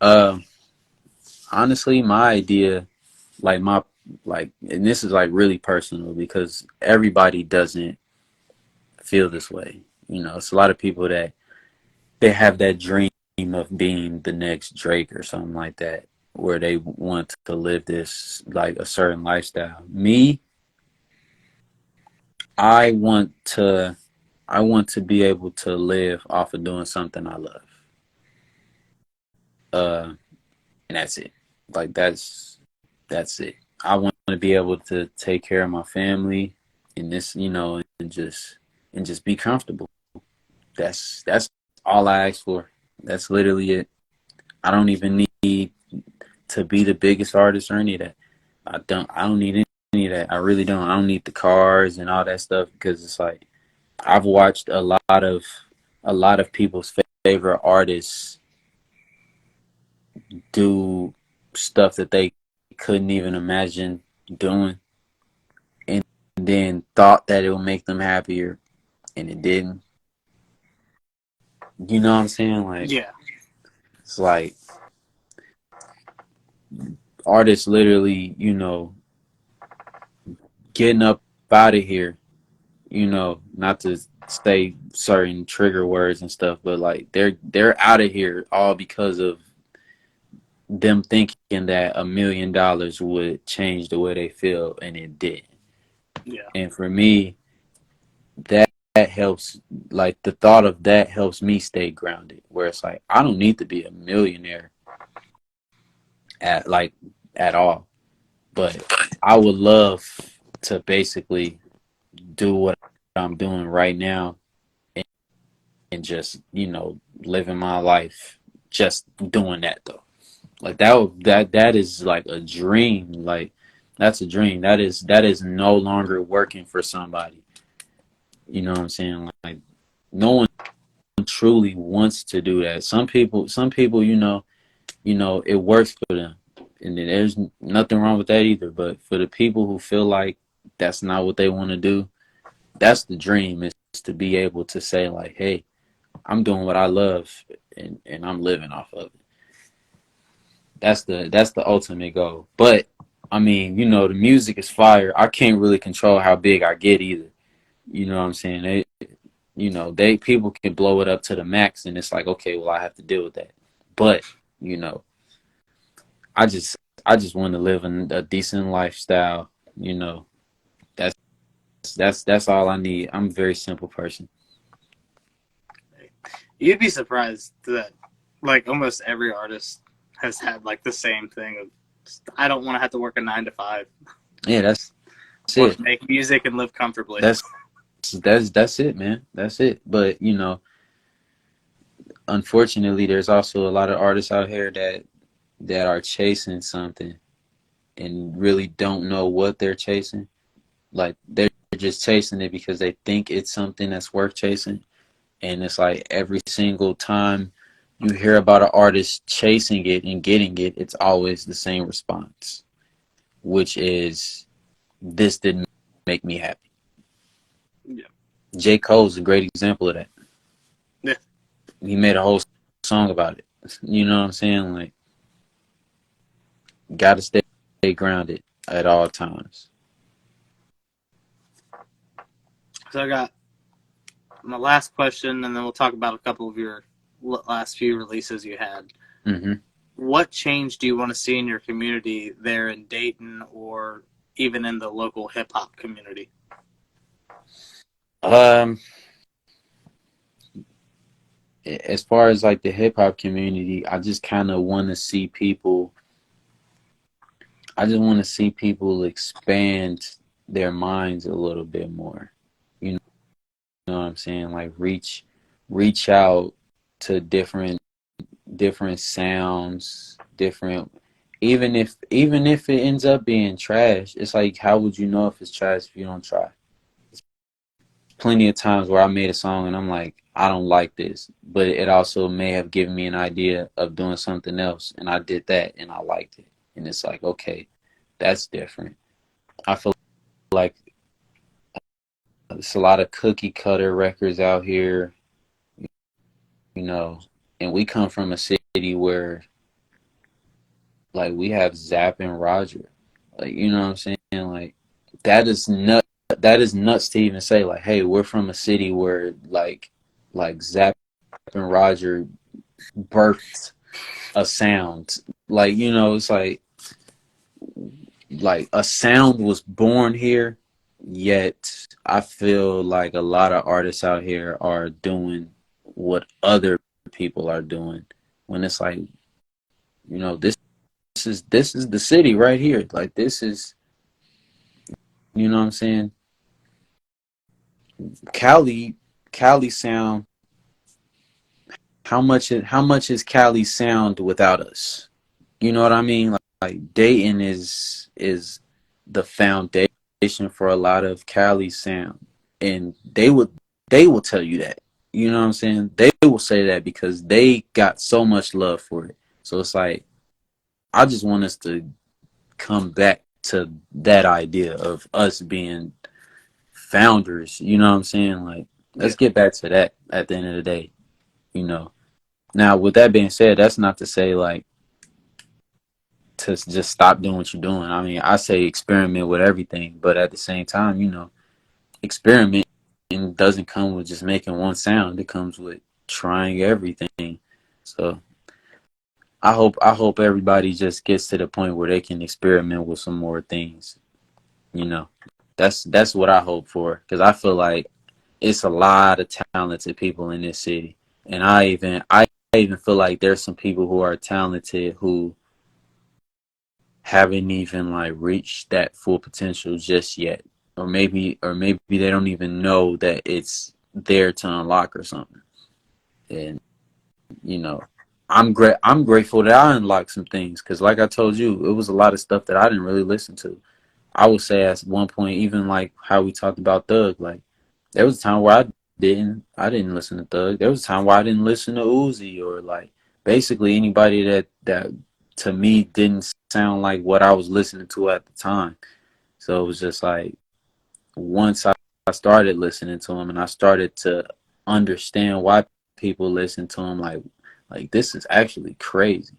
Uh, Honestly, my idea, like, and this is like really personal because everybody doesn't feel this way. It's a lot of people that they have that dream of being the next Drake or something like that, where they want to live this like a certain lifestyle. Me, I want to I want to be able to live off of doing something I love. Uh and that's it. Like that's it. I want to be able to take care of my family and and just be comfortable. That's all I ask for. That's literally it. I don't even need to be the biggest artist or any of that. I don't need any of that. I really don't. I don't need the cars and all that stuff because it's like I've watched a lot of people's favorite artists do stuff that they couldn't even imagine doing, and then thought that it would make them happier, and it didn't. You know what I'm saying? Like, Yeah. it's like artists literally, getting up out of here, not to say certain trigger words and stuff, but like they're out of here all because of them thinking that $1 million would change the way they feel, and it didn't. Yeah. And for me, that helps. Like the thought of that helps me stay grounded. Where it's like I don't need to be a millionaire at all, but I would love to basically do what I'm doing right now and just living my life just doing that though. Like that is like a dream. Like that's a dream. That is no longer working for somebody. You know what I'm saying? Like no one truly wants to do that. Some people, it works for them. And then there's nothing wrong with that either. But for the people who feel like that's not what they want to do, that's the dream, is to be able to say like, hey, I'm doing what I love and I'm living off of it. That's the ultimate goal. But I mean, the music is fire. I can't really control how big I get either. You know what I'm saying? They people can blow it up to the max and it's like, okay, well I have to deal with that. But, you know, I just I just want to live a decent lifestyle, you know. That's that's all I need. I'm a very simple person. You'd be surprised that like almost every artist has had like the same thing of I don't want to have to work a 9 to 5. Yeah, that's Want it. to make music and live comfortably. That's it, man. That's it. But, unfortunately there's also a lot of artists out here that are chasing something and really don't know what they're chasing. Like they're just chasing it because they think it's something that's worth chasing. And it's like every single time you hear about an artist chasing it and getting it, it's always the same response, which is, this didn't make me happy. Yeah. J. Cole's a great example of that. Yeah. He made a whole song about it. You know what I'm saying? Like, gotta stay grounded at all times. So I got my last question, and then we'll talk about a couple of your last few releases you had. Mm-hmm. What change do you want to see in your community there in Dayton, or even in the local hip hop community? As far as like the hip hop community, I just kind of want to see people. I just want to see people expand their minds a little bit more. You know what I'm saying? Like reach out to different sounds, different. Even if it ends up being trash, it's like, how would you know if it's trash if you don't try? Plenty of times where I made a song and I'm like, I don't like this, but it also may have given me an idea of doing something else, and I did that and I liked it, and it's like, okay, that's different. I feel like there's a lot of cookie cutter records out here, you know, and we come from a city where like we have Zapp and Roger, like, you know what I'm saying? Like that is nut. That is nuts to even say. Like, hey, we're from a city where like Zapp and Roger birthed a sound. Like, it's like a sound was born here. Yet I feel like a lot of artists out here are doing what other people are doing. When it's like, this is the city right here. Like this is, you know what I'm saying? Cali sound. How much is Cali sound without us? You know what I mean? like Dayton is the foundation for a lot of Cali sound, and they will tell you that. You know what I'm saying? They will say that because they got so much love for it. So it's like I just want us to come back to that idea of us being founders. You know what I'm saying? Like let's get back to that at the end of the day. You know. Now with that being said, that's not to say like to just stop doing what you're doing. I mean, I say experiment with everything, but at the same time, you know, experiment doesn't come with just making one sound. It comes with trying everything. So I hope everybody just gets to the point where they can experiment with some more things. You know, that's what I hope for, because I feel like it's a lot of talented people in this city, and I even feel like there's some people who are talented who haven't even like reached that full potential just yet, or maybe they don't even know that it's there to unlock or something. And you know, I'm grateful that I unlocked some things, because like I told you, it was a lot of stuff that I didn't really listen to. I would say at one point, even like how we talked about Thug, like there was a time where I didn't listen to Thug. There was a time where I didn't listen to Uzi, or like basically anybody that to me didn't sound like what I was listening to at the time. So it was just like once I started listening to him and I started to understand why people listen to him, like this is actually crazy.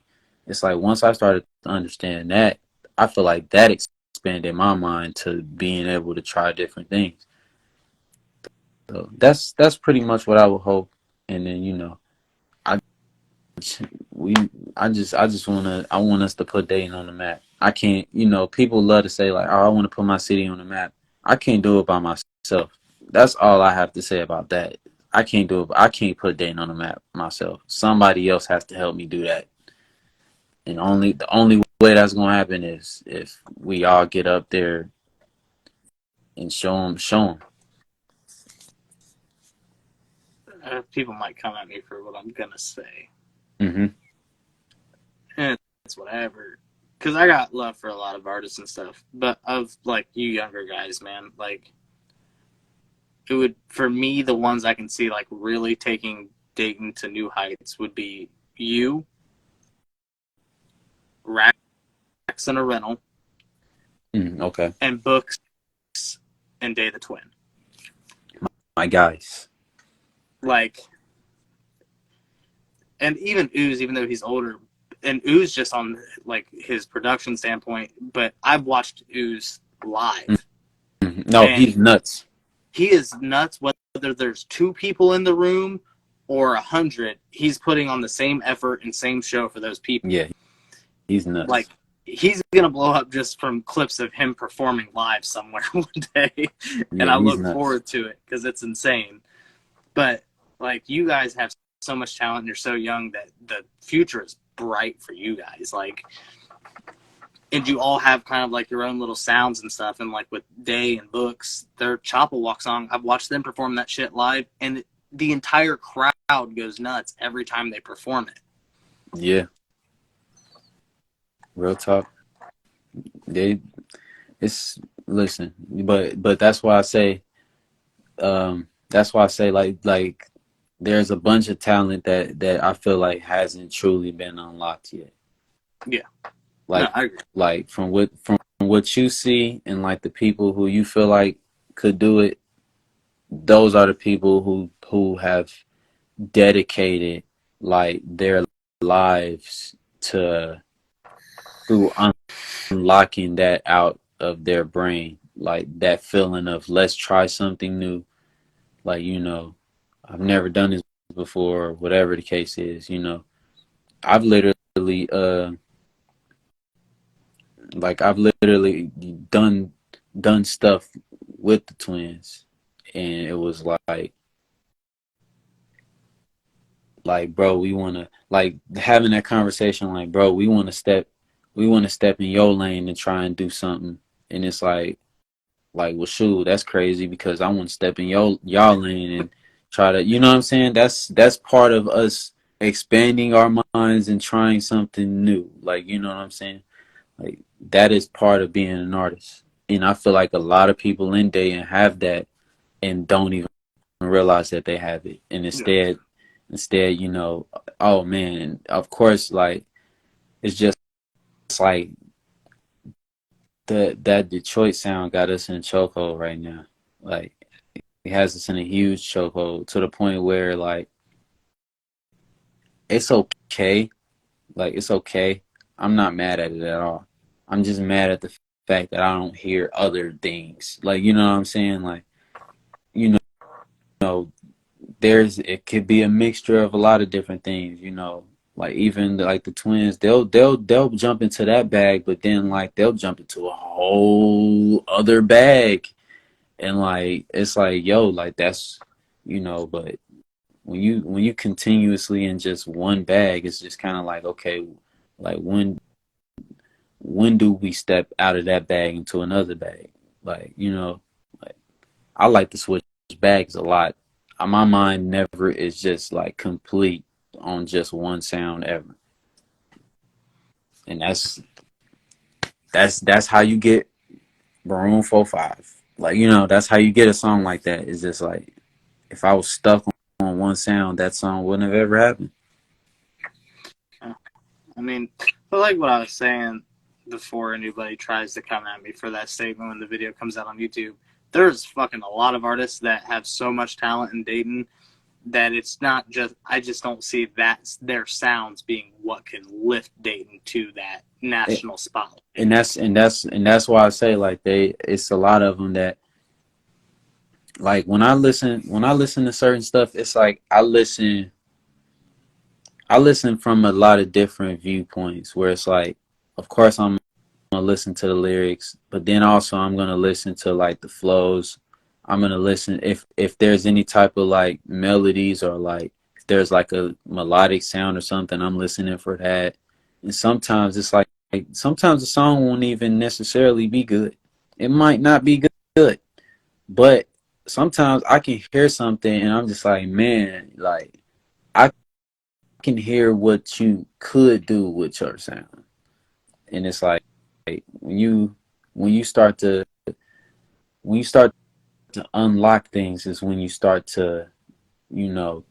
It's like once I started to understand that, I feel like that expanded my mind to being able to try different things. So that's pretty much what I would hope. And then you know, I we I just I want us to put Dayton on the map. I can't, you know, people love to say like, oh, I want to put my city on the map. I can't do it by myself. That's all I have to say about that. I can't do it. I can't put Dayton on the map myself. Somebody else has to help me do that. And the only way that's gonna happen is if we all get up there and show them. People might come at me for what I'm gonna say. Mm-hmm. And it's whatever. Because I got love for a lot of artists and stuff. But of, like, you younger guys, man, like, it would, for me, the ones I can see, like, really taking Dayton to new heights would be you, Rax and a Rental, Okay. and Books and Day the Twin. My guys. Like, and even Ooze, even though he's older, and Ooze just on, like, his production standpoint, but I've watched Ooze live. Mm-hmm. No, he's nuts. He is nuts. Whether there's 2 people in the room or 100, he's putting on the same effort and same show for those people. Yeah, he's nuts. Like, he's gonna blow up just from clips of him performing live somewhere one day, and I look forward to it because it's insane. But like, you guys have so much talent and you're so young that the future is bright for you guys. Like, and you all have kind of like your own little sounds and stuff. And like with Day and Books, their Chopper Walk song, I've watched them perform that shit live, and the entire crowd goes nuts every time they perform it. Yeah. Real talk. Listen, but that's why I say, like there's a bunch of talent that I feel like hasn't truly been unlocked yet. Yeah. Like, no, I agree. Like from what you see, and like the people who you feel like could do it, those are the people who have dedicated like their lives to through unlocking that out of their brain, like that feeling of let's try something new. Like, you know, I've never done this before, whatever the case is. You know, I've literally done stuff with the twins, and it was like bro, we want to, like, having that conversation, like, bro, we want to step in your lane and try and do something. And it's like, well, shoot, that's crazy, because I want to step in y'all lane and try to, you know what I'm saying? That's part of us expanding our minds and trying something new. Like, you know what I'm saying? Like that is part of being an artist. And I feel like a lot of people in Dayton have that and don't even realize that they have it. And instead, you know, oh man, of course, like it's just like that Detroit sound got us in a chokehold right now. Like it has us in a huge chokehold to the point where like it's okay. Like it's okay. I'm not mad at it at all. I'm just mad at the fact that I don't hear other things. Like you know what I'm saying? Like you know, it could be a mixture of a lot of different things. You know, like even like the twins, they'll jump into that bag, but then like they'll jump into a whole other bag, and like it's like yo, like that's you know, but when you continuously in just one bag, it's just kind of like okay, like when do we step out of that bag into another bag? Like, you know, like I like to switch bags a lot. My mind never is just like complete on just one sound ever. And that's how you get Maroon 45. Like, you know, that's how you get a song like that. It's just like if I was stuck on one sound, that song wouldn't have ever happened. I mean, but like what I was saying before anybody tries to come at me for that statement when the video comes out on YouTube, there's fucking a lot of artists that have so much talent in Dayton that it's not just, I just don't see that their sounds being what can lift Dayton to that national spotlight. And that's why I say like it's a lot of them that like when I listen to certain stuff, it's like I listen from a lot of different viewpoints where it's like, of course I'm gonna listen to the lyrics, but then also I'm gonna listen to like the flows. I'm gonna listen if there's any type of like melodies or like if there's like a melodic sound or something, I'm listening for that. And sometimes it's like sometimes the song won't even necessarily be good. It might not be good, but sometimes I can hear something and I'm just like, man, like I can hear what you could do with your sound. And it's like when you start to unlock things is when you start to, you know,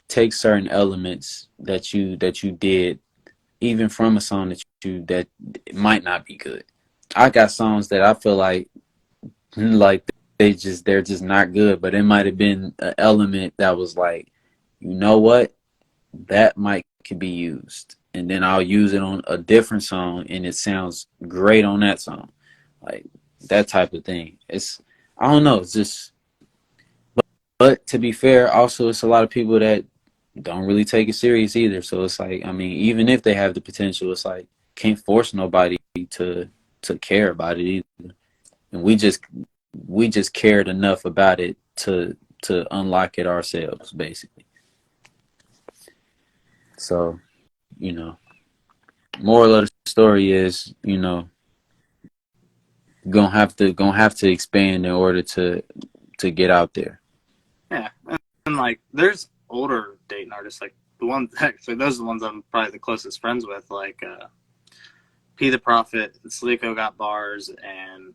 take certain elements that you did even from a song that might not be good. I got songs that I feel like they're just not good, but it might have been an element that was like, you know what, that might could be used, and then I'll use it on a different song, and it sounds great on that song, like that type of thing. It's I don't know, it's just, but to be fair, also it's a lot of people that don't really take it serious either. So it's like, I mean, even if they have the potential, it's like can't force nobody to care about it either. And we just cared enough about it to unlock it ourselves, basically. So, you know, moral of the story is, you know, gonna have to expand in order to get out there. Yeah, and like there's older Dayton artists, like the ones actually those are the ones I'm probably the closest friends with, like P the Prophet, Slico Got Bars, and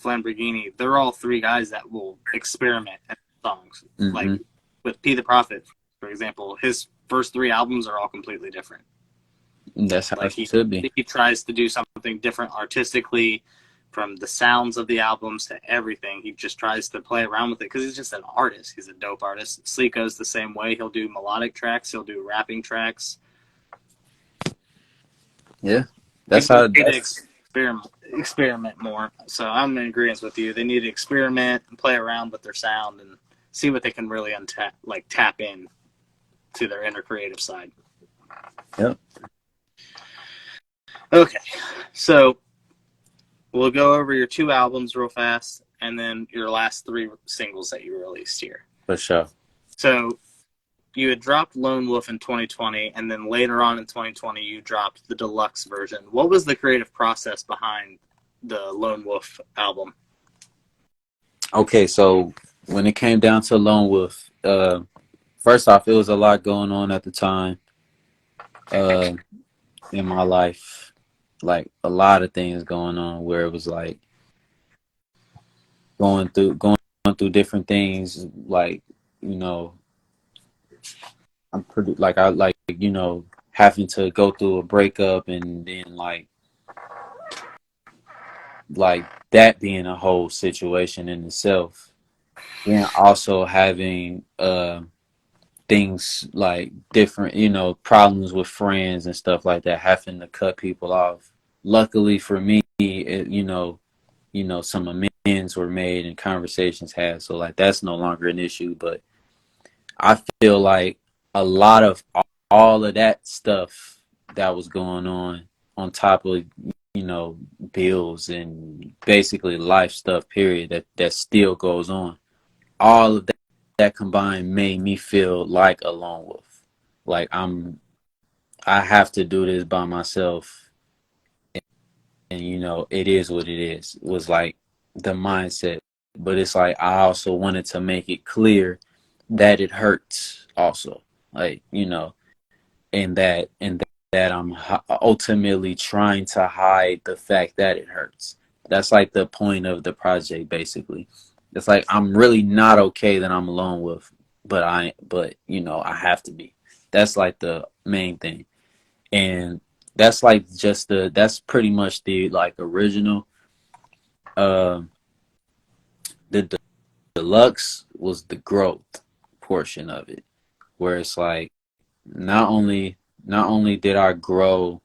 Flamborghini. They're all three guys that will experiment in songs. Mm-hmm. Like with P the Prophet, for example, his first three albums are all completely different. That's how like it should be. He tries to do something different artistically, from the sounds of the albums to everything. He just tries to play around with it because he's just an artist. He's a dope artist. Slico's the same way. He'll do melodic tracks. He'll do rapping tracks. Yeah, that's how. Experiment more. So I'm in agreement with you. They need to experiment and play around with their sound and see what they can really tap in to their inner creative side. Yep. Okay, so we'll go over your two albums real fast, and then your last three singles that you released here. For sure. So you had dropped Lone Wolf in 2020, and then later on in 2020, you dropped the deluxe version. What was the creative process behind the Lone Wolf album? Okay, so when it came down to Lone Wolf, first off, it was a lot going on at the time in my life. like a lot of things going on where it was like going through different things, like, you know, I'm pretty like I like, you know, having to go through a breakup, and then like that being a whole situation in itself. Then also having things like different, you know, problems with friends and stuff like that, having to cut people off. Luckily for me, some amends were made and conversations had, so like that's no longer an issue. But I feel like a lot of all of that stuff that was going on top of, you know, bills and basically life stuff, period, that still goes on. All of that combined made me feel like a lone wolf. Like I have to do this by myself, and you know, it is what it is. It was like the mindset. But it's like I also wanted to make it clear that it hurts also. Like, you know, and that I'm ultimately trying to hide the fact that it hurts. That's like the point of the project, basically. It's like I'm really not okay that I'm alone with, but you know, I have to be. That's like the main thing, and that's like that's pretty much the like original. Um, the deluxe was the growth portion of it, where it's like not only did I grow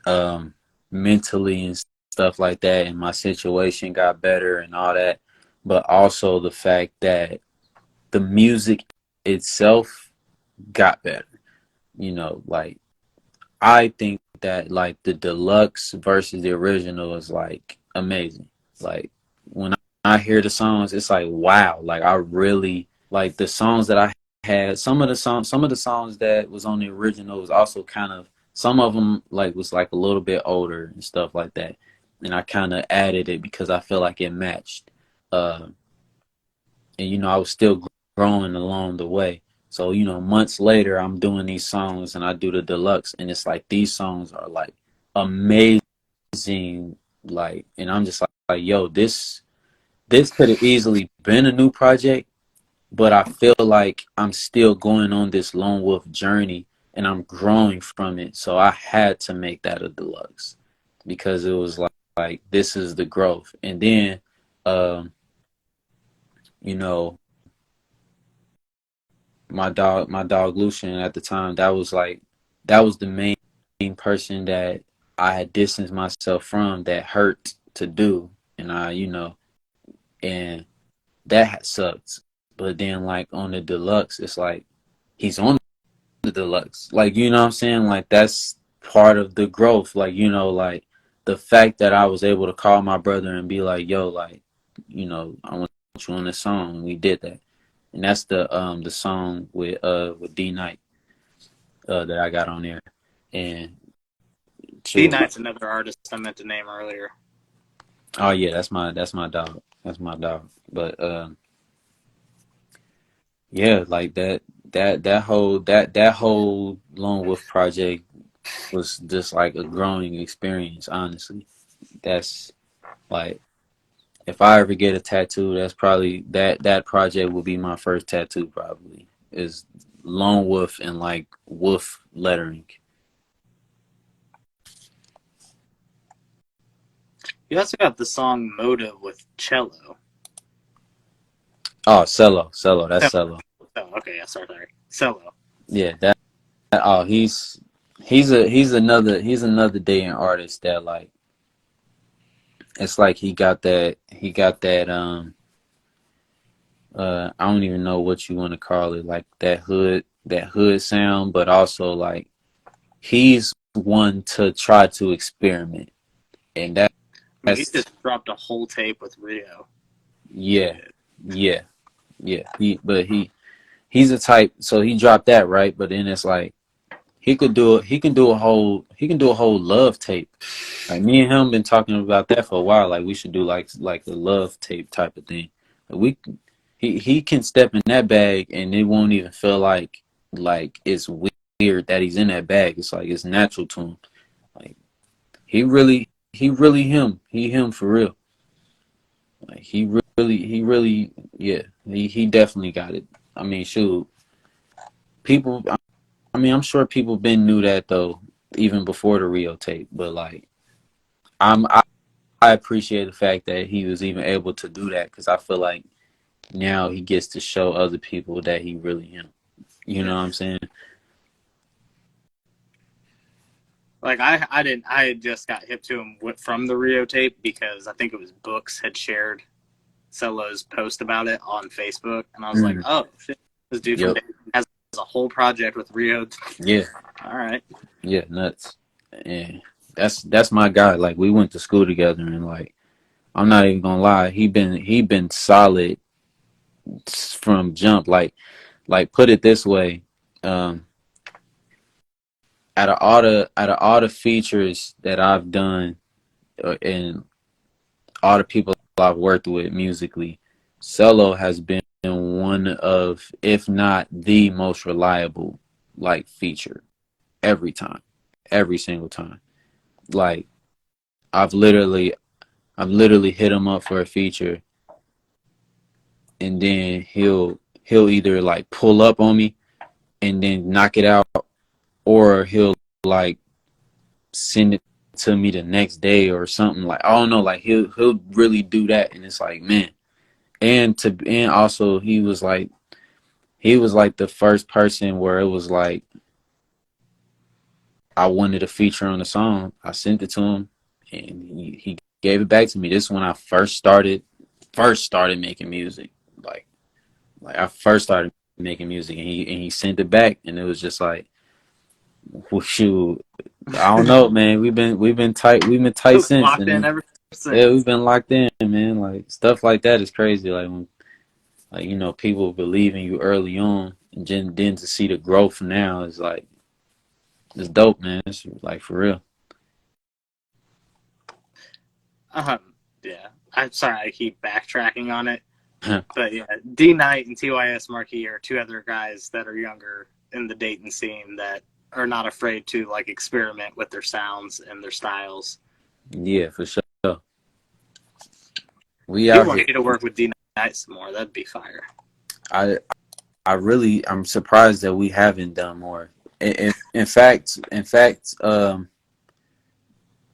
um mentally and stuff like that, and my situation got better and all that, but also the fact that the music itself got better. You know, like I think that like the deluxe versus the original is like amazing. Like when I hear the songs, it's like wow. Like I really like the songs that I had. Some of the songs that was on the original was also kind of, some of them like was like a little bit older and stuff like that, and I kind of added it because I feel like it matched. Uh, and you know, I was still growing along the way. So you know, months later, I'm doing these songs and I do the deluxe, and it's like these songs are like amazing, like, and I'm just like yo, this could have easily been a new project, but I feel like I'm still going on this lone wolf journey and I'm growing from it. So I had to make that a deluxe because it was like this is the growth. And then, um, you know, my dog Lucian at the time, that was the main person that I had distanced myself from, that hurt to do, and and that sucks. But then like on the deluxe, it's like he's on the deluxe, like, you know what I'm saying, like that's part of the growth, like, you know, like the fact that I was able to call my brother and be like, yo, like, you know, I want you on this song. We did that, and that's the song with D Night that I got on there. And D to Night's another artist I meant to name earlier. oh yeah, that's my dog. That's my dog. But yeah, like that whole Lone Wolf project was just like a growing experience, honestly. That's like if I ever get a tattoo, that's probably that project will be my first tattoo, probably. Is Lone Wolf and like wolf lettering. You also got the song Moda with cello. Oh, Cello, that's Cello. Oh, okay, yeah, sorry. Cello. Yeah, oh, he's another Dayton artist that like, it's like he got that I don't even know what you want to call it, like that hood sound, but also like he's one to try to experiment, and I mean, he that's just dropped a whole tape with Rio. yeah, yeah, yeah. He's a type, so he dropped that, right, but then it's like he can do a whole love tape. Like me and him been talking about that for a while. Like we should do like a love tape type of thing. Like he can step in that bag and it won't even feel like it's weird that he's in that bag. It's like it's natural to him. Like he really him. He him for real. Like he really, yeah. He definitely got it. I mean, shoot, people. I mean, I'm sure people been knew that though, even before the Rio tape. But like, I'm I appreciate the fact that he was even able to do that because I feel like now he gets to show other people that he really him. You know what I'm saying? Like I had just got hip to him from the Rio tape because I think it was Books had shared Solo's post about it on Facebook, and I was like, oh shit, this dude from Dayton has a whole project with Rio. Yeah. All right. Yeah, nuts. And that's my guy. Like we went to school together, and like I'm not even gonna lie, he been solid from jump. Like put it this way, out of all the features that I've done, and all the people I've worked with musically, Solo has been one of, if not the most reliable, like feature every time, every single time. Like I've literally hit him up for a feature, and then he'll either like pull up on me and then knock it out, or he'll like send it to me the next day or something. Like I don't know, like he'll really do that, and it's like, man. And also he was like the first person where it was like I wanted a feature on the song. I sent it to him, and he gave it back to me. This is when I first started making music. Like I first started making music, and he sent it back, and it was just like, well, shoot, I don't know, man. We've been tight. We've been tight since. Locked in ever since. Yeah, we've been locked in, man. Like stuff like that is crazy. Like when, like you know, people believe in you early on, and then to see the growth now is like, it's dope, man. It's like for real. Yeah. I'm sorry I keep backtracking on it. But yeah, D Knight and TYS Marquis are two other guys that are younger in the Dayton scene that are not afraid to like experiment with their sounds and their styles. Yeah, for sure. We out want you to work with D Knight some more. That'd be fire. I'm surprised that we haven't done more. In fact,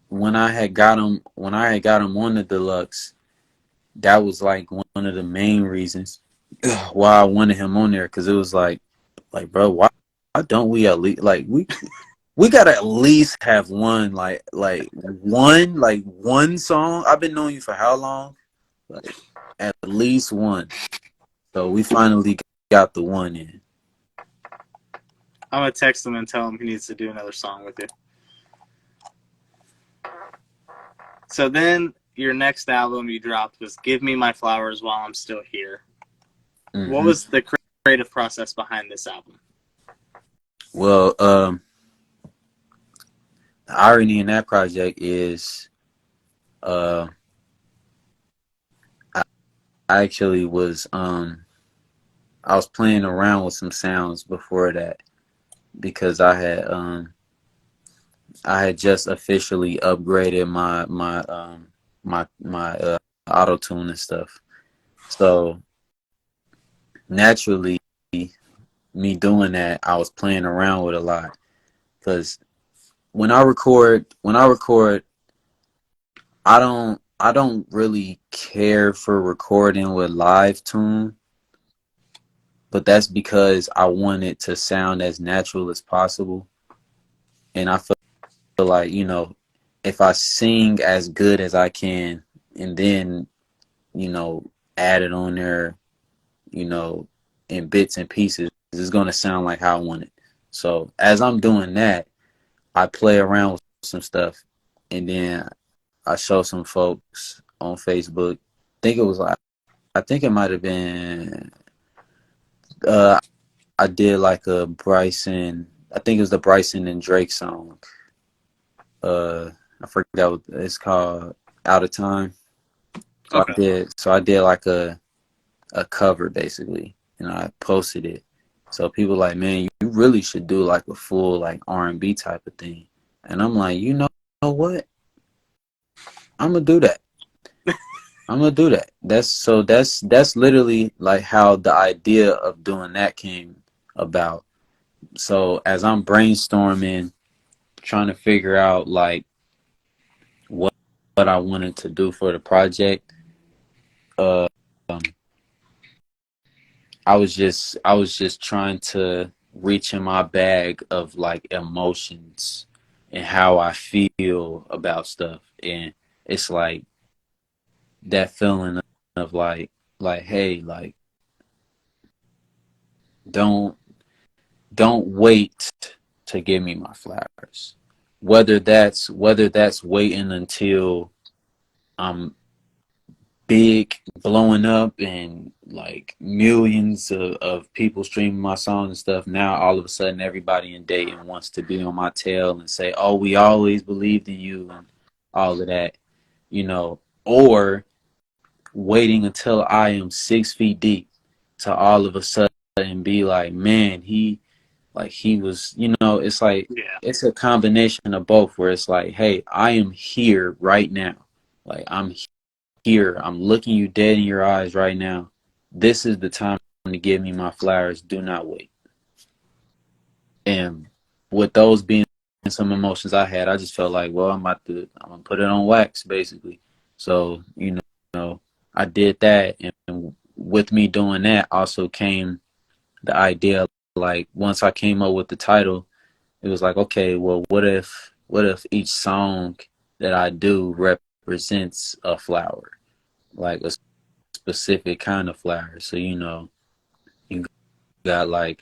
when I had got him on the deluxe, that was like one of the main reasons why I wanted him on there, because it was like, bro, why don't we at least like we gotta at least have one one song. I've been knowing you for how long? Like at least one. So we finally got the one in. I'm gonna text him and tell him he needs to do another song with you. So then your next album you dropped was Give Me My Flowers While I'm Still Here. Mm-hmm. What was the creative process behind this album? Well, the irony in that project is I actually was I was playing around with some sounds before that, because I had just officially upgraded my auto tune and stuff. So naturally, me doing that, I was playing around with a lot, because when I record, I don't really care for recording with live tune, but that's because I want it to sound as natural as possible. And I feel like, you know, if I sing as good as I can and then, you know, add it on there, you know, in bits and pieces, it's going to sound like how I want it. So as I'm doing that, I play around with some stuff, and then I show some folks on Facebook. I think it might have been, I did like a Bryson, I think it was the Bryson and Drake song. I forgot what it's called, Out of Time. So okay. I did like a cover basically, and I posted it. So people like, man, you really should do like a full like R&B type of thing. And I'm like, you know what? I'm gonna do that. I'm gonna do that. That's literally like how the idea of doing that came about. So as I'm brainstorming, trying to figure out like what I wanted to do for the project, uh, um, I was just trying to reach in my bag of like emotions and how I feel about stuff, and it's like that feeling of like hey, like don't don't wait to give me my flowers, whether that's waiting until I'm big, blowing up, and like millions of people streaming my song and stuff. Now all of a sudden everybody in Dayton wants to be on my tail and say, oh, we always believed in you and all of that, or waiting until I am 6 feet deep to all of a sudden be like, man, he was, it's like, Yeah. it's a combination of both where it's like, hey, I am here right now. Like, I'm here. I'm looking you dead in your eyes right now. This is the time to give me my flowers. Do not wait. And with those being some emotions I had, I just felt like, well, I'm gonna put it on wax, basically. So, I did that, and with me doing that also came the idea, like once I came up with the title, it was like, okay, well, what if each song that I do represents a flower, like a specific kind of flower. So, you got like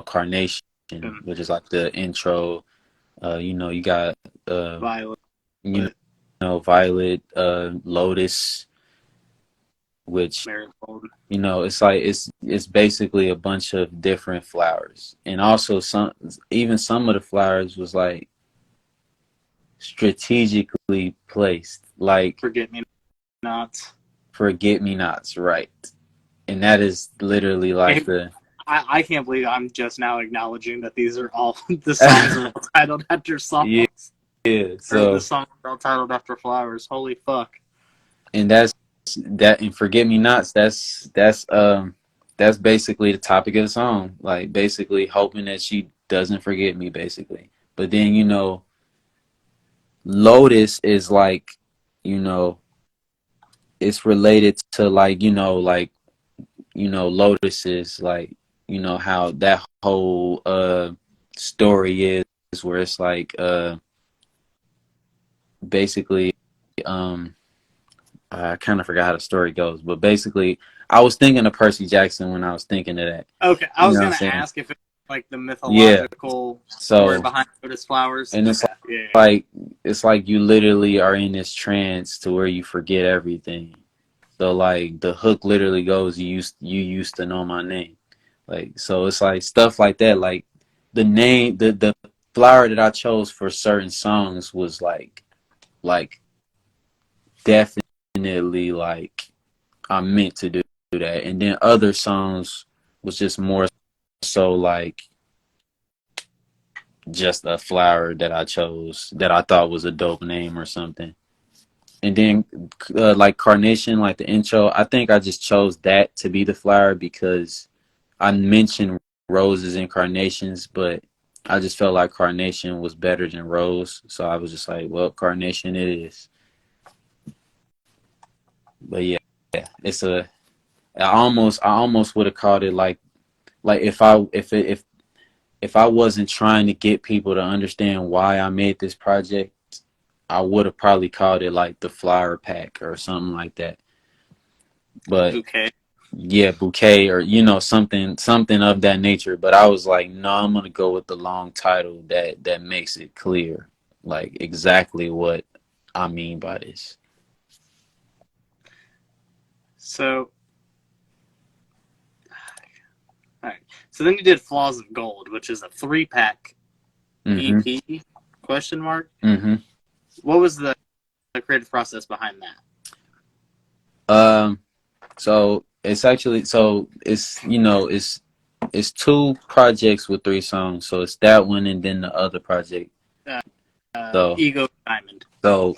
carnation, And which is like the intro. You got Violet. you violet, lotus, which Marigold. it's like it's basically a bunch of different flowers, and also some of the flowers was like strategically placed, like Forget Me Nots. forget me nots, right? And that is literally like And the I can't believe I'm just now acknowledging that these are all the songs are all titled after yeah. songs. Or the So, songs are all titled after flowers. Holy fuck. and that, and forget me nots. That's basically the topic of the song. Like basically hoping that she doesn't forget me, basically. But then Lotus is like, you know, it's related to like Lotus is like how that whole story is where it's like basically um I kind of forgot how the story goes, but basically, I was thinking of Percy Jackson when I was thinking of that. Okay, I You was know what I'm gonna saying? ask if it's like the Yeah. mythological story So, behind Lotus Flowers. and Okay, yeah. like it's like you literally are in this trance to where you forget everything. So like the hook literally goes, you used to know my name. Like, so it's like stuff like that. Like the name, the flower that I chose for certain songs was like definitely like I meant to do that. And then other songs was just more so like just a flower that I chose that I thought was a dope name or something. And then like Carnation, like the intro, I think I just chose that to be the flower because I mentioned roses and carnations, but I just felt like Carnation was better than Rose. So I was just like, well, Carnation it is. But yeah, it's I almost would have called it like if I wasn't trying to get people to understand why I made this project, I would have probably called it like the flower pack or something like that. But Bouquet. yeah, bouquet or something of that nature. But I was like, no, I'm gonna go with the long title that makes it clear, like exactly what I mean by this. So, all right. So then you did Flaws of Gold, which is a 3-pack Mhm. EP? Question mark. Mhm. What was the creative process behind that? Um. So it's two projects with 3 songs. So it's that one and then the other project. So Ego Diamond. so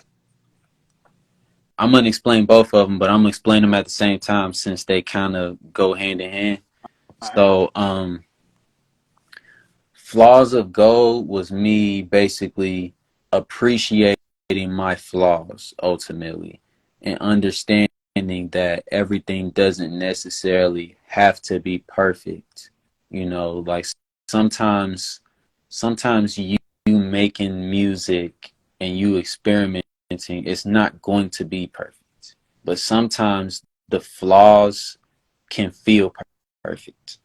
I'm gonna explain both of them, but I'm gonna explain them at the same time since they kind of go hand in hand. So Flaws of Gold was me basically appreciating my flaws ultimately and understanding that everything doesn't necessarily have to be perfect. You know, like sometimes you making music and you experimenting, it's not going to be perfect. But sometimes the flaws can feel perfect.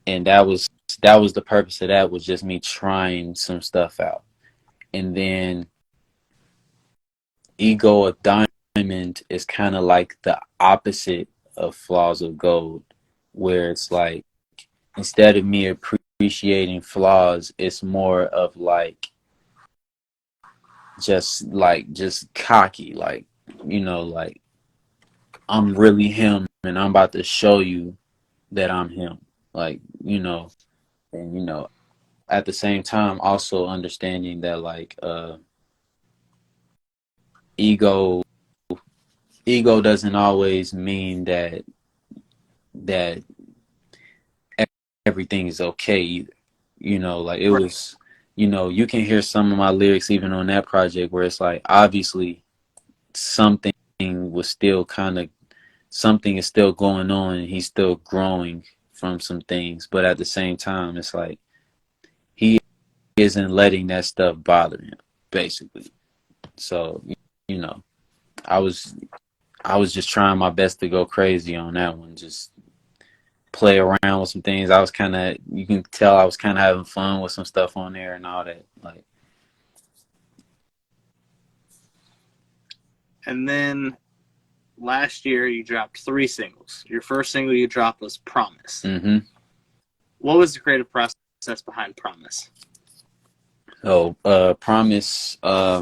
And that was the purpose of that, was just me trying some stuff out. And then Ego of Diamond is kind of like the opposite of Flaws of Gold, where it's like instead of me appreciating flaws, it's more of like just cocky, like, you know, like I'm really him and I'm about to show you that I'm him. Like, you know, and you know, at the same time also understanding that like ego ego doesn't always mean that everything is okay either. You know, like it was, you know, you can hear some of my lyrics even on that project where it's like obviously something was still kind of something is still going on and he's still growing from some things, but at the same time it's like he isn't letting that stuff bother him basically. So, you know, I was just trying my best to go crazy on that one, just play around with some things. I was kind of, you can tell I was kind of having fun with some stuff on there and all that. Like, And then last year you dropped 3 singles. Your first single you dropped was Promise. mm-hmm. What was the creative process behind Promise? So, Promise. I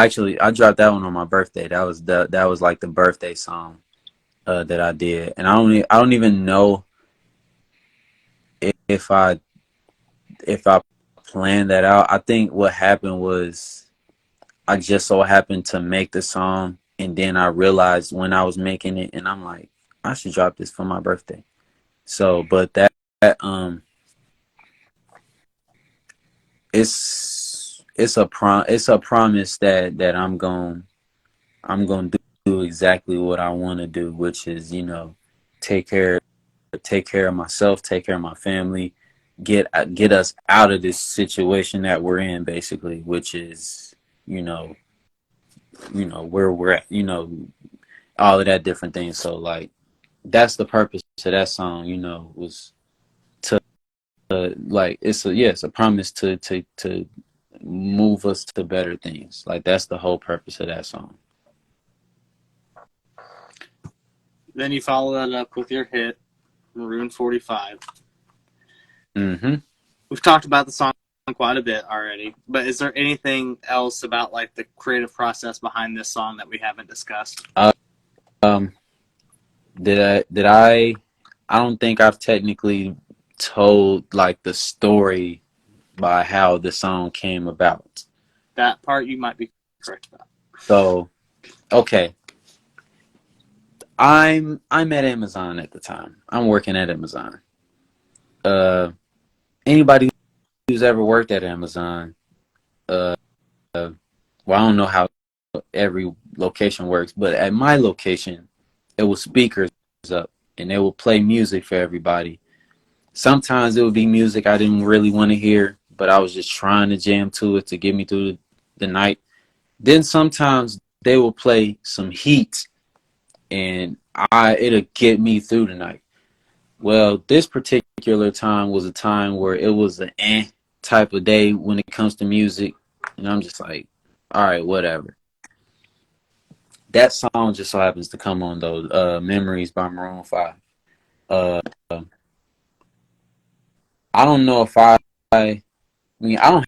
dropped that one on my birthday. That was like the birthday song that I did, and I don't even know if I planned that out. I think what happened was I just so happened to make the song, and then I realized when I was making it, and I'm like, I should drop this for my birthday. So, but that it's a promise that I'm going to do exactly what I want to do, which is, you know, take care of myself, take care of my family, get us out of this situation that we're in, basically, which is, you know, where we're at, you know, all of that different things. So like that's the purpose of that song, you know, was to like it's a promise to move us to better things. Like that's the whole purpose of that song. Then you follow that up with your hit, Maroon 45. Mm-hmm. We've talked about the song quite a bit already, but is there anything else about like the creative process behind this song that we haven't discussed? Did I don't think I've technically told like the story by how the song came about. That part you might be correct about. So, okay. I'm at Amazon at the time. I'm working at Amazon. Anybody who's ever worked at Amazon, uh, well, I don't know how every location works, but at my location, it was speakers up and they would play music for everybody. Sometimes it would be music I didn't really want to hear, but I was just trying to jam to it to get me through the night. Then sometimes they will play some heat and it'll get me through the night. Well, this particular time was a time where it was an type of day when it comes to music. And I'm just like, all right, whatever. That song just so happens to come on though, Memories by Maroon 5. Uh, I don't know if I mean, I don't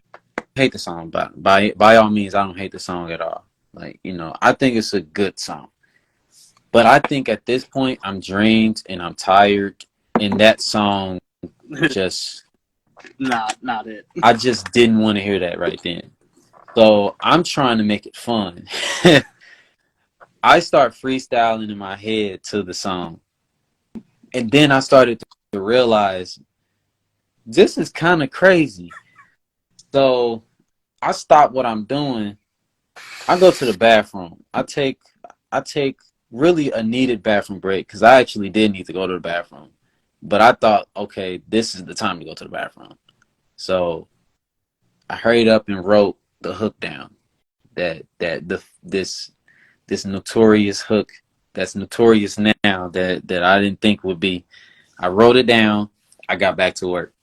hate the song, but by all means, I don't hate the song at all. Like, you know, I think it's a good song. But I think at this point, I'm drained and I'm tired. And that song just not it. I just didn't want to hear that right then. So I'm trying to make it fun. I start freestyling in my head to the song. And then I started to realize this is kind of crazy. So I stop what I'm doing. I go to the bathroom. I take really a needed bathroom break because I actually did need to go to the bathroom. But I thought, okay, this is the time to go to the bathroom. So I hurried up and wrote the hook down. This notorious hook that's notorious now that I didn't think would be. I wrote it down. I got back to work.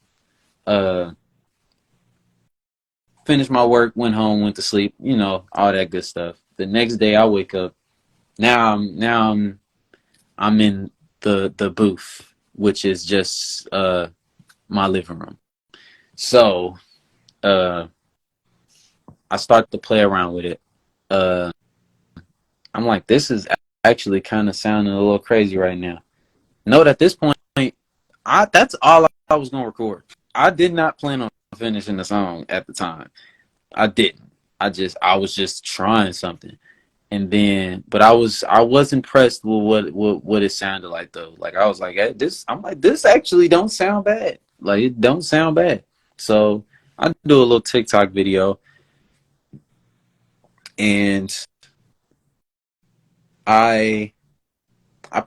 Finished my work, went home, went to sleep, all that good stuff. The next day I wake up. Now I'm in the booth, which is just my living room. So I start to play around with it. I'm like, this is actually kind of sounding a little crazy right now. Note at this point, that's all I was gonna record. I did not plan on finishing the song at the time. I didn't. I was just trying something. And then, but I was impressed with what it sounded like though. Like I was like, hey, this actually don't sound bad. Like it don't sound bad. So I do a little TikTok video, and I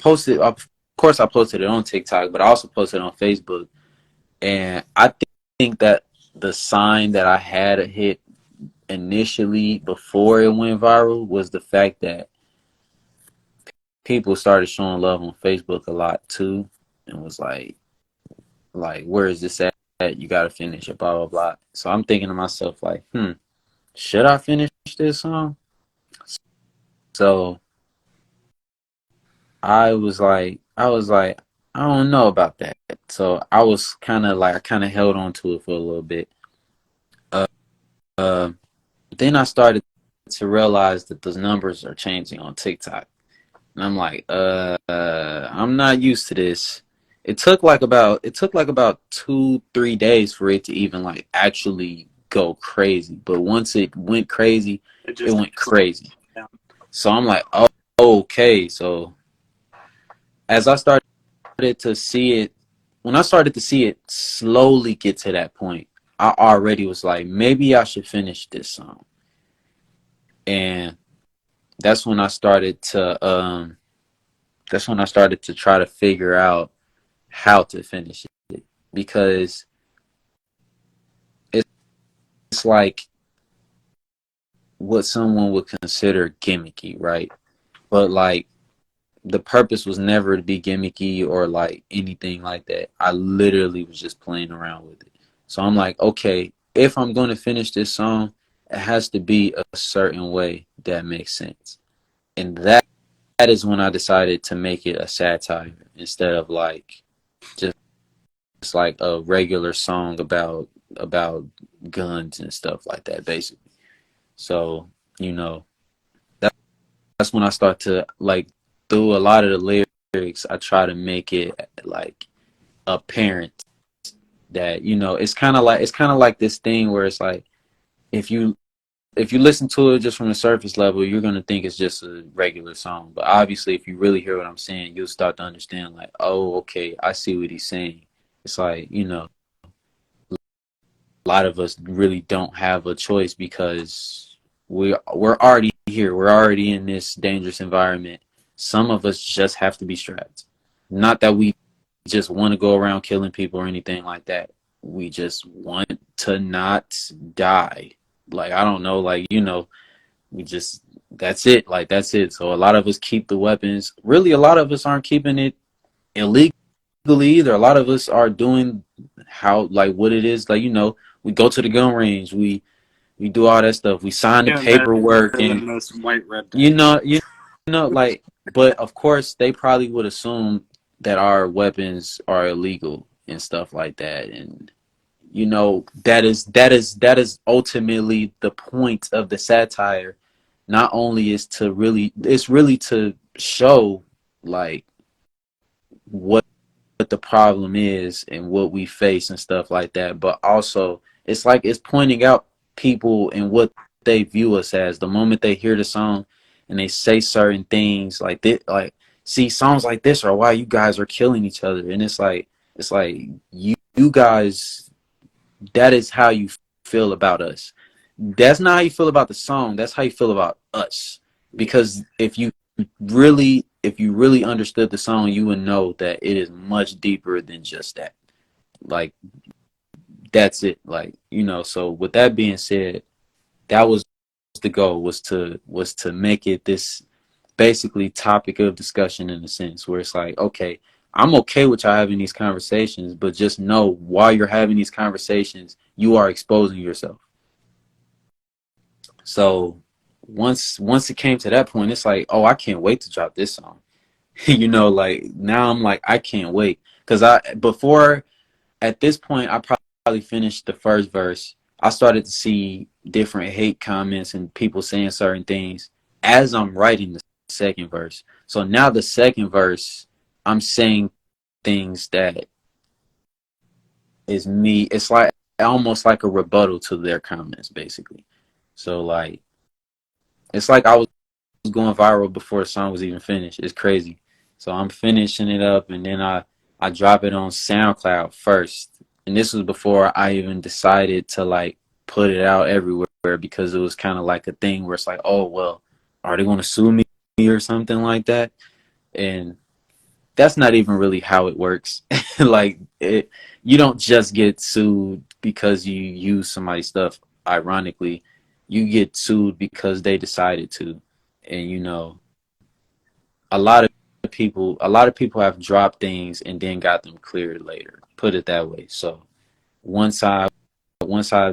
posted. Of course, I posted it on TikTok, but I also posted it on Facebook. And I think that the sign that I had a hit initially before it went viral was the fact that people started showing love on Facebook a lot too, and was like where is this at? You gotta finish it, blah blah blah. So I'm thinking to myself like, should I finish this song? So I was like, I don't know about that. So I was kind of held on to it for a little bit. Uh, then I started to realize that those numbers are changing on TikTok. And I'm like, I'm not used to this. It took like about 2-3 days for it to even like actually go crazy. But once it went crazy, it went crazy. So I'm like, oh, okay. So as I started to see it, when I started to see it slowly get to that point, I already was like, maybe I should finish this song. And that's when I started to try to figure out how to finish it, because it's like what someone would consider gimmicky, right? But like the purpose was never to be gimmicky or like anything like that. I literally was just playing around with it. So I'm like, okay, if I'm going to finish this song, it has to be a certain way that makes sense. And that is when I decided to make it a satire instead of like just like a regular song about guns and stuff like that, basically. So, that's when I start to like through a lot of the lyrics, I try to make it like apparent that, it's kind of like this thing where it's like if you listen to it just from the surface level, you're going to think it's just a regular song. But obviously, if you really hear what I'm saying, you'll start to understand like, oh, okay, I see what he's saying. It's like, a lot of us really don't have a choice because we're already here. We're already in this dangerous environment. Some of us just have to be strapped. Not that we just want to go around killing people or anything like that. We just want to not die. Like, I don't know, like, we just, that's it. Like, that's it. So a lot of us keep the weapons. Really, a lot of us aren't keeping it illegally either. A lot of us are doing what it is. Like, we go to the gun range. We do all that stuff. We sign the paperwork and, white red. like, but of course they probably would assume that our weapons are illegal and stuff like that. And, that is ultimately the point of the satire. Not only it's really to show like what the problem is and what we face and stuff like that. But also, it's like it's pointing out people and what they view us as. The moment they hear the song and they say certain things like this, like, see, songs like this are why you guys are killing each other. And it's like you guys, that is how you feel about us. That's not how you feel about the song. That's how you feel about us. Because if you really understood the song, you would know that it is much deeper than just that. Like, that's it. Like, you know, so with that being said, that was the goal, was to make it this basically topic of discussion, in a sense where it's like, okay, I'm okay with y'all having these conversations, but just know while you're having these conversations, you are exposing yourself. So once it came to that point, it's like, oh, I can't wait to drop this song. You know, like now I'm like, I can't wait. Because at this point, I probably finished the first verse. I started to see different hate comments and people saying certain things as I'm writing the second verse. So now the second verse, I'm saying things that is me. It's like almost like a rebuttal to their comments, basically. So like, it's like I was going viral before the song was even finished. It's crazy. So I'm finishing it up, and then I drop it on SoundCloud first. And this was before I even decided to like put it out everywhere, because it was kind of like a thing where it's like, oh, well, are they going to sue me or something like that? And that's not even really how it works. Like, you don't just get sued because you use somebody's stuff. Ironically, you get sued because they decided to. And you know, a lot of people have dropped things and then got them cleared later. Put it that way. So once I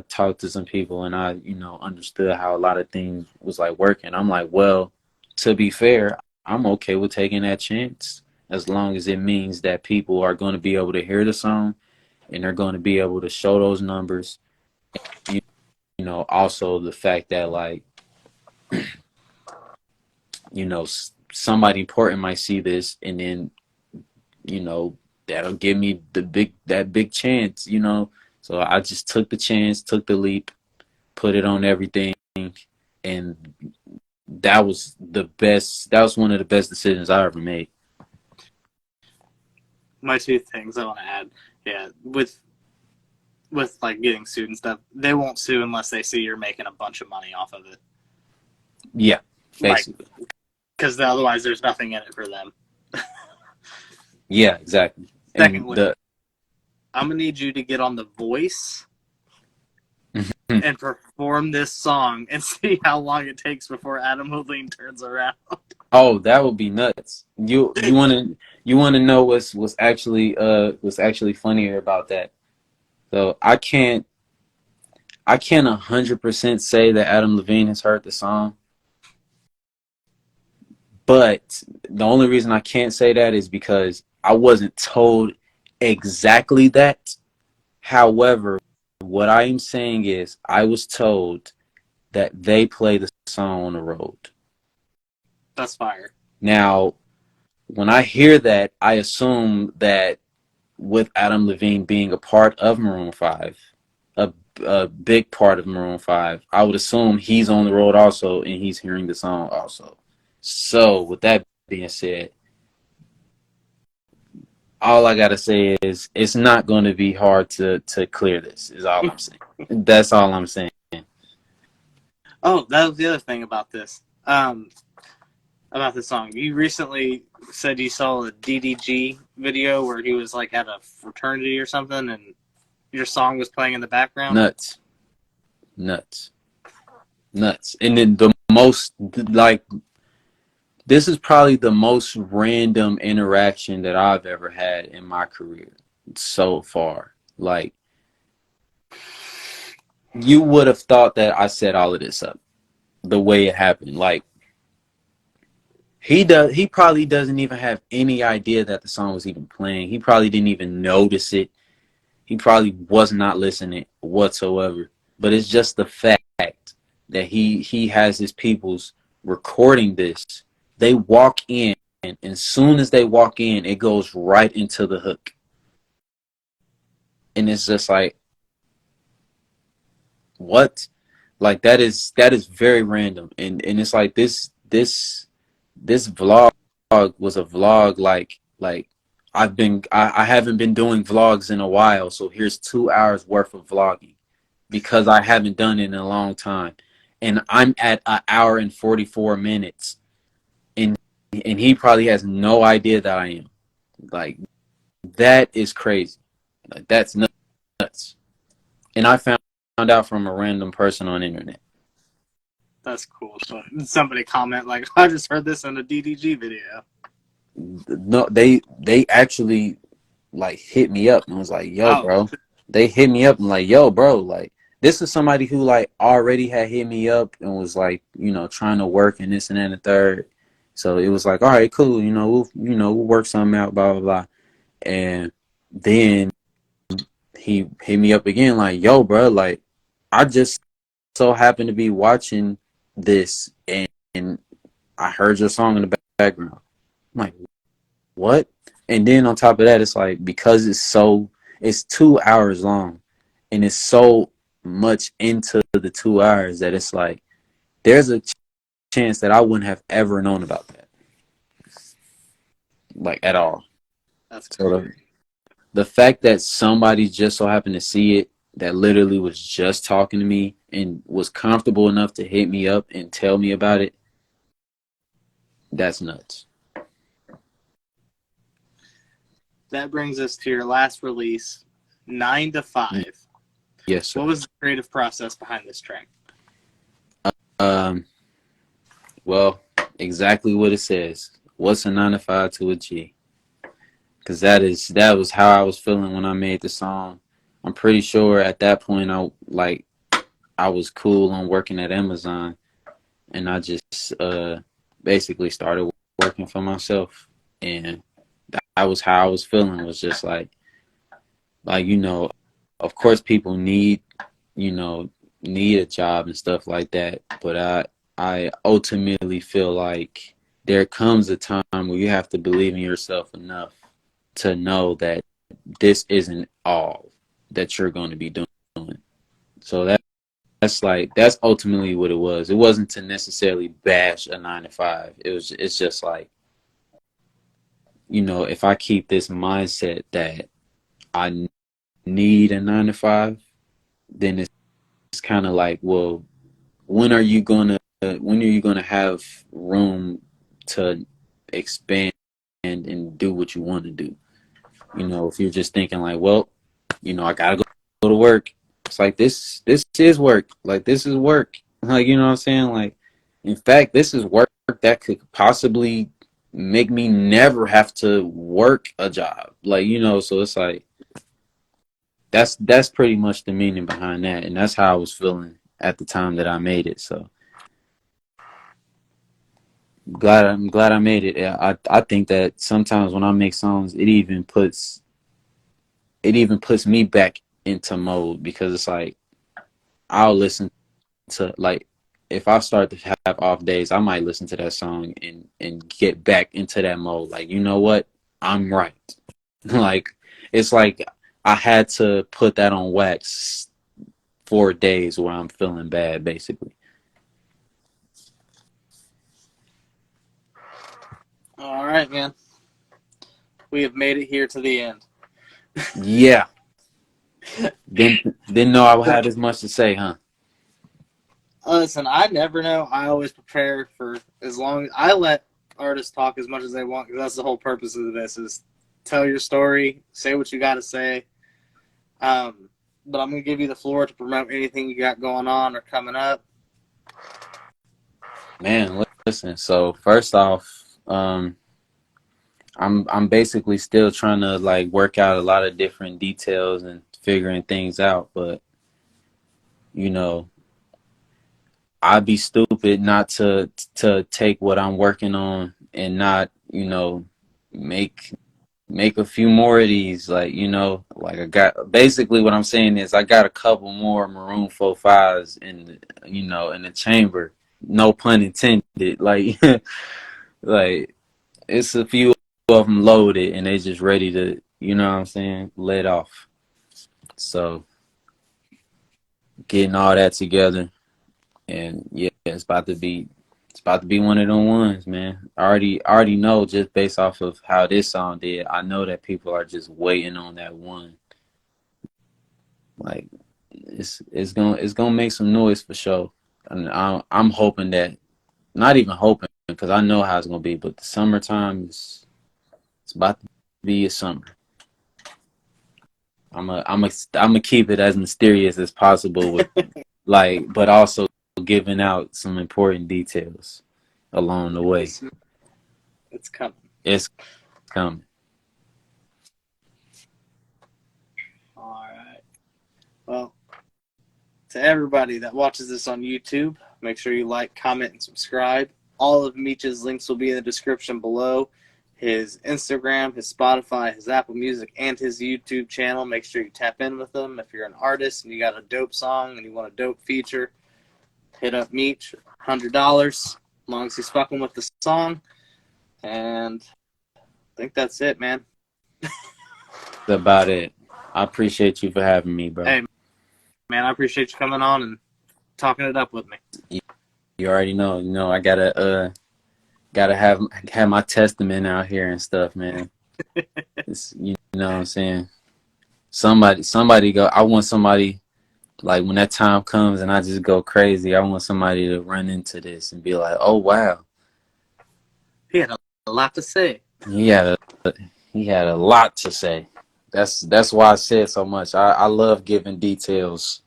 talked to some people and I, you know, understood how a lot of things was like working, I'm like, well, to be fair, I'm okay with taking that chance, as long as it means that people are going to be able to hear the song and they're going to be able to show those numbers. You know, also the fact that, like, you know, somebody important might see this, and then, you know, that'll give me that big chance, you know. So I just took the chance, took the leap, put it on everything, and that was one of the best decisions I ever made. My two things I want to add, yeah, with like getting sued and stuff, they won't sue unless they see you're making a bunch of money off of it. Yeah, basically. Because otherwise there's nothing in it for them. Yeah, exactly. Secondly, I'm going to need you to get on The Voice and perform this song and see how long it takes before Adam Levine turns around. Oh, that would be nuts. You want to know what's actually funnier about that? So I can't 100% say that Adam Levine has heard the song, but the only reason I can't say that is because I wasn't told exactly that. However, what I am saying is I was told that they play the song on the road. That's fire. Now, when I hear that, I assume that with Adam Levine being a part of Maroon 5, a big part of Maroon 5, I would assume he's on the road also and he's hearing the song also. So with that being said, all I gotta say is it's not going to be hard to clear this, is all I'm saying. That's all I'm saying. Oh, that was the other thing about this. About the song. You recently said you saw a DDG video where he was like at a fraternity or something and your song was playing in the background. Nuts. And then the most, like, this is probably the most random interaction that I've ever had in my career so far. Like, you would have thought that I set all of this up the way it happened. Like, he probably doesn't even have any idea that the song was even playing. He probably didn't even notice it. He probably was not listening whatsoever. But it's just the fact that he has his peoples recording this. They walk in, and as soon as they walk in, it goes right into the hook. and it's just like, what? Like that is very random, and it's like this vlog was a vlog like I haven't been doing vlogs in a while, so here's 2 hours worth of vlogging because I haven't done it in a long time, and I'm at an hour and 44 minutes, and he probably has no idea that I am. Like that is crazy. Like that's nuts. And I found out from a random person on the internet. That's cool. So somebody comment like, I just heard this in a DDG video. No, they actually like hit me up and was like, yo, Oh, bro. They hit me up and like, yo, bro, like this is somebody who like already had hit me up and was like, trying to work and this and that and the third. So it was like, all right, cool, we'll work something out, blah blah blah. And then he hit me up again, like, yo, bro, like I just so happened to be watching this and I heard your song in the background. I'm like, what? And then on top of that, it's like, because it's 2 hours long and it's so much into the 2 hours that it's like, there's a chance that I wouldn't have ever known about that. Like at all. that's So the fact that somebody just so happened to see it, that literally was just talking to me and was comfortable enough to hit me up and tell me about it, that's nuts. That brings us to your last release, 9 to 5. Yes, sir. What was the creative process behind this track? Well, exactly what it says. What's a 9 to 5 to a G? Because that was how I was feeling when I made the song. I'm pretty sure at that point I was cool on working at Amazon, and I just basically started working for myself, and that was how I was feeling. Was just like of course people need a job and stuff like that, but I ultimately feel like there comes a time where you have to believe in yourself enough to know that this isn't all that you're going to be doing. So that's ultimately what it was. It wasn't to necessarily bash a 9 to 5. It's just like, if I keep this mindset that I need a 9 to 5, then it's kind of like, well, when are you gonna have room to expand and do what you want to do? If you're just thinking like, well, I gotta go to work. It's like this is work. Like this is work. Like, you know what I'm saying? Like, in fact, this is work that could possibly make me never have to work a job. Like, so it's like that's pretty much the meaning behind that, and that's how I was feeling at the time that I made it. So I'm glad I made it. Yeah, I think that sometimes when I make songs, it even puts me back into mode, because it's like I'll listen to, like, if I start to have off days, I might listen to that song and get back into that mode. Like, you know what? I'm right. Like, it's like I had to put that on wax 4 days where I'm feeling bad, basically. All right, man. We have made it here to the end. Yeah. Didn't know I had as much to say, huh? Listen, I never know. I always prepare for as long as I let artists talk as much as they want, because that's the whole purpose of this, is tell your story, say what you got to say. But I'm going to give you the floor to promote anything you got going on or coming up. Man, listen. So first off, I'm basically still trying to like work out a lot of different details and figuring things out, but I'd be stupid not to take what I'm working on and not, make a few more of these. Like, like I got, basically what I'm saying is I got a couple more Maroon 45s in in the chamber. No pun intended. Like like it's a few of them loaded and they just ready to, you know what I'm saying, let off. So getting all that together, and yeah, it's about to be one of them ones, man. I already know, just based off of how this song did. I know that people are just waiting on that one. Like it's gonna make some noise for sure. And I'm hoping that, not even hoping, because I know how it's gonna be. But the summertime is it's about to be a summer. I'm a keep it as mysterious as possible with like, but also giving out some important details along the way. It's coming. It's coming. All right. Well, to everybody that watches this on YouTube, make sure you like, comment, and subscribe. All of Me3ch's links will be in the description below. His Instagram, his Spotify, his Apple Music, and his YouTube channel. Make sure you tap in with them. If you're an artist and you got a dope song and you want a dope feature, hit up Meech, $100, as long as he's fucking with the song. And I think that's it, man. That's about it. I appreciate you for having me, bro. Hey, man, I appreciate you coming on and talking it up with me. You already know. You know, I gotta have my testament out here and stuff, man. You know what I'm saying? Somebody go. I want somebody, like, when that time comes and I just go crazy, I want somebody to run into this and be like, "Oh wow, He had a lot to say." he had a lot to say." That's why I said so much. I love giving details.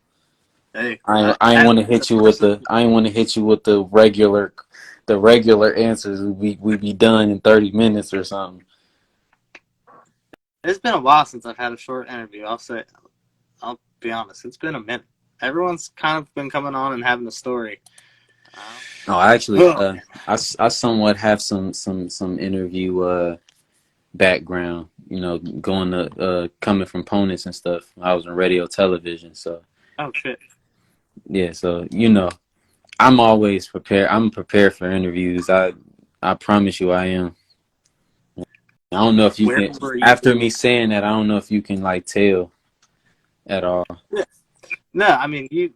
Hey, I ain't want to hit you with the regular answers. We be done in 30 minutes or something. It's been a while since I've had a short interview. I'll be honest. It's been a minute. Everyone's kind of been coming on and having a story. No, actually, I somewhat have some interview background. You know, going to coming from Ponus and stuff. I was in radio, television, so Oh shit. yeah. So you know, I'm always prepared. I'm prepared for interviews. I promise you, I am. I don't know if you Where can. were you? After me saying that, I don't know if you can like tell at all. No, I mean you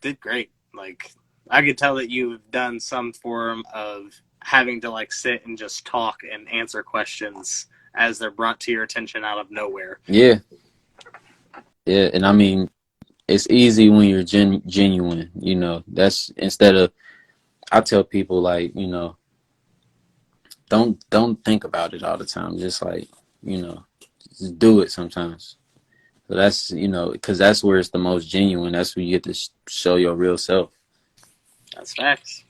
did great. Like I could tell that you've done some form of having to like sit and just talk and answer questions as they're brought to your attention out of nowhere. Yeah, yeah, and I mean, it's easy when you're genuine. You know, that's instead of. I tell people, like, you know, don't think about it all the time. Just like, you know, just do it sometimes. So that's, you know, because that's where it's the most genuine. That's where you get to show your real self. That's facts.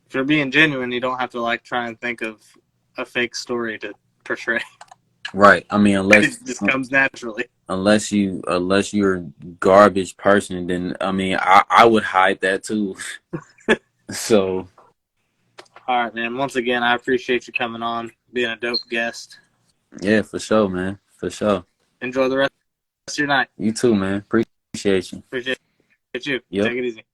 If you're being genuine, you don't have to like try and think of a fake story to portray. Right. I mean, It just comes naturally. unless you're a garbage person, then I mean, I would hide that too. So All right, man. Once again, I appreciate you coming on, being a dope guest. yeah, for sure, man. For sure. Enjoy the rest of your night. You too, man. Appreciate you. Appreciate you. Yep. Take it easy.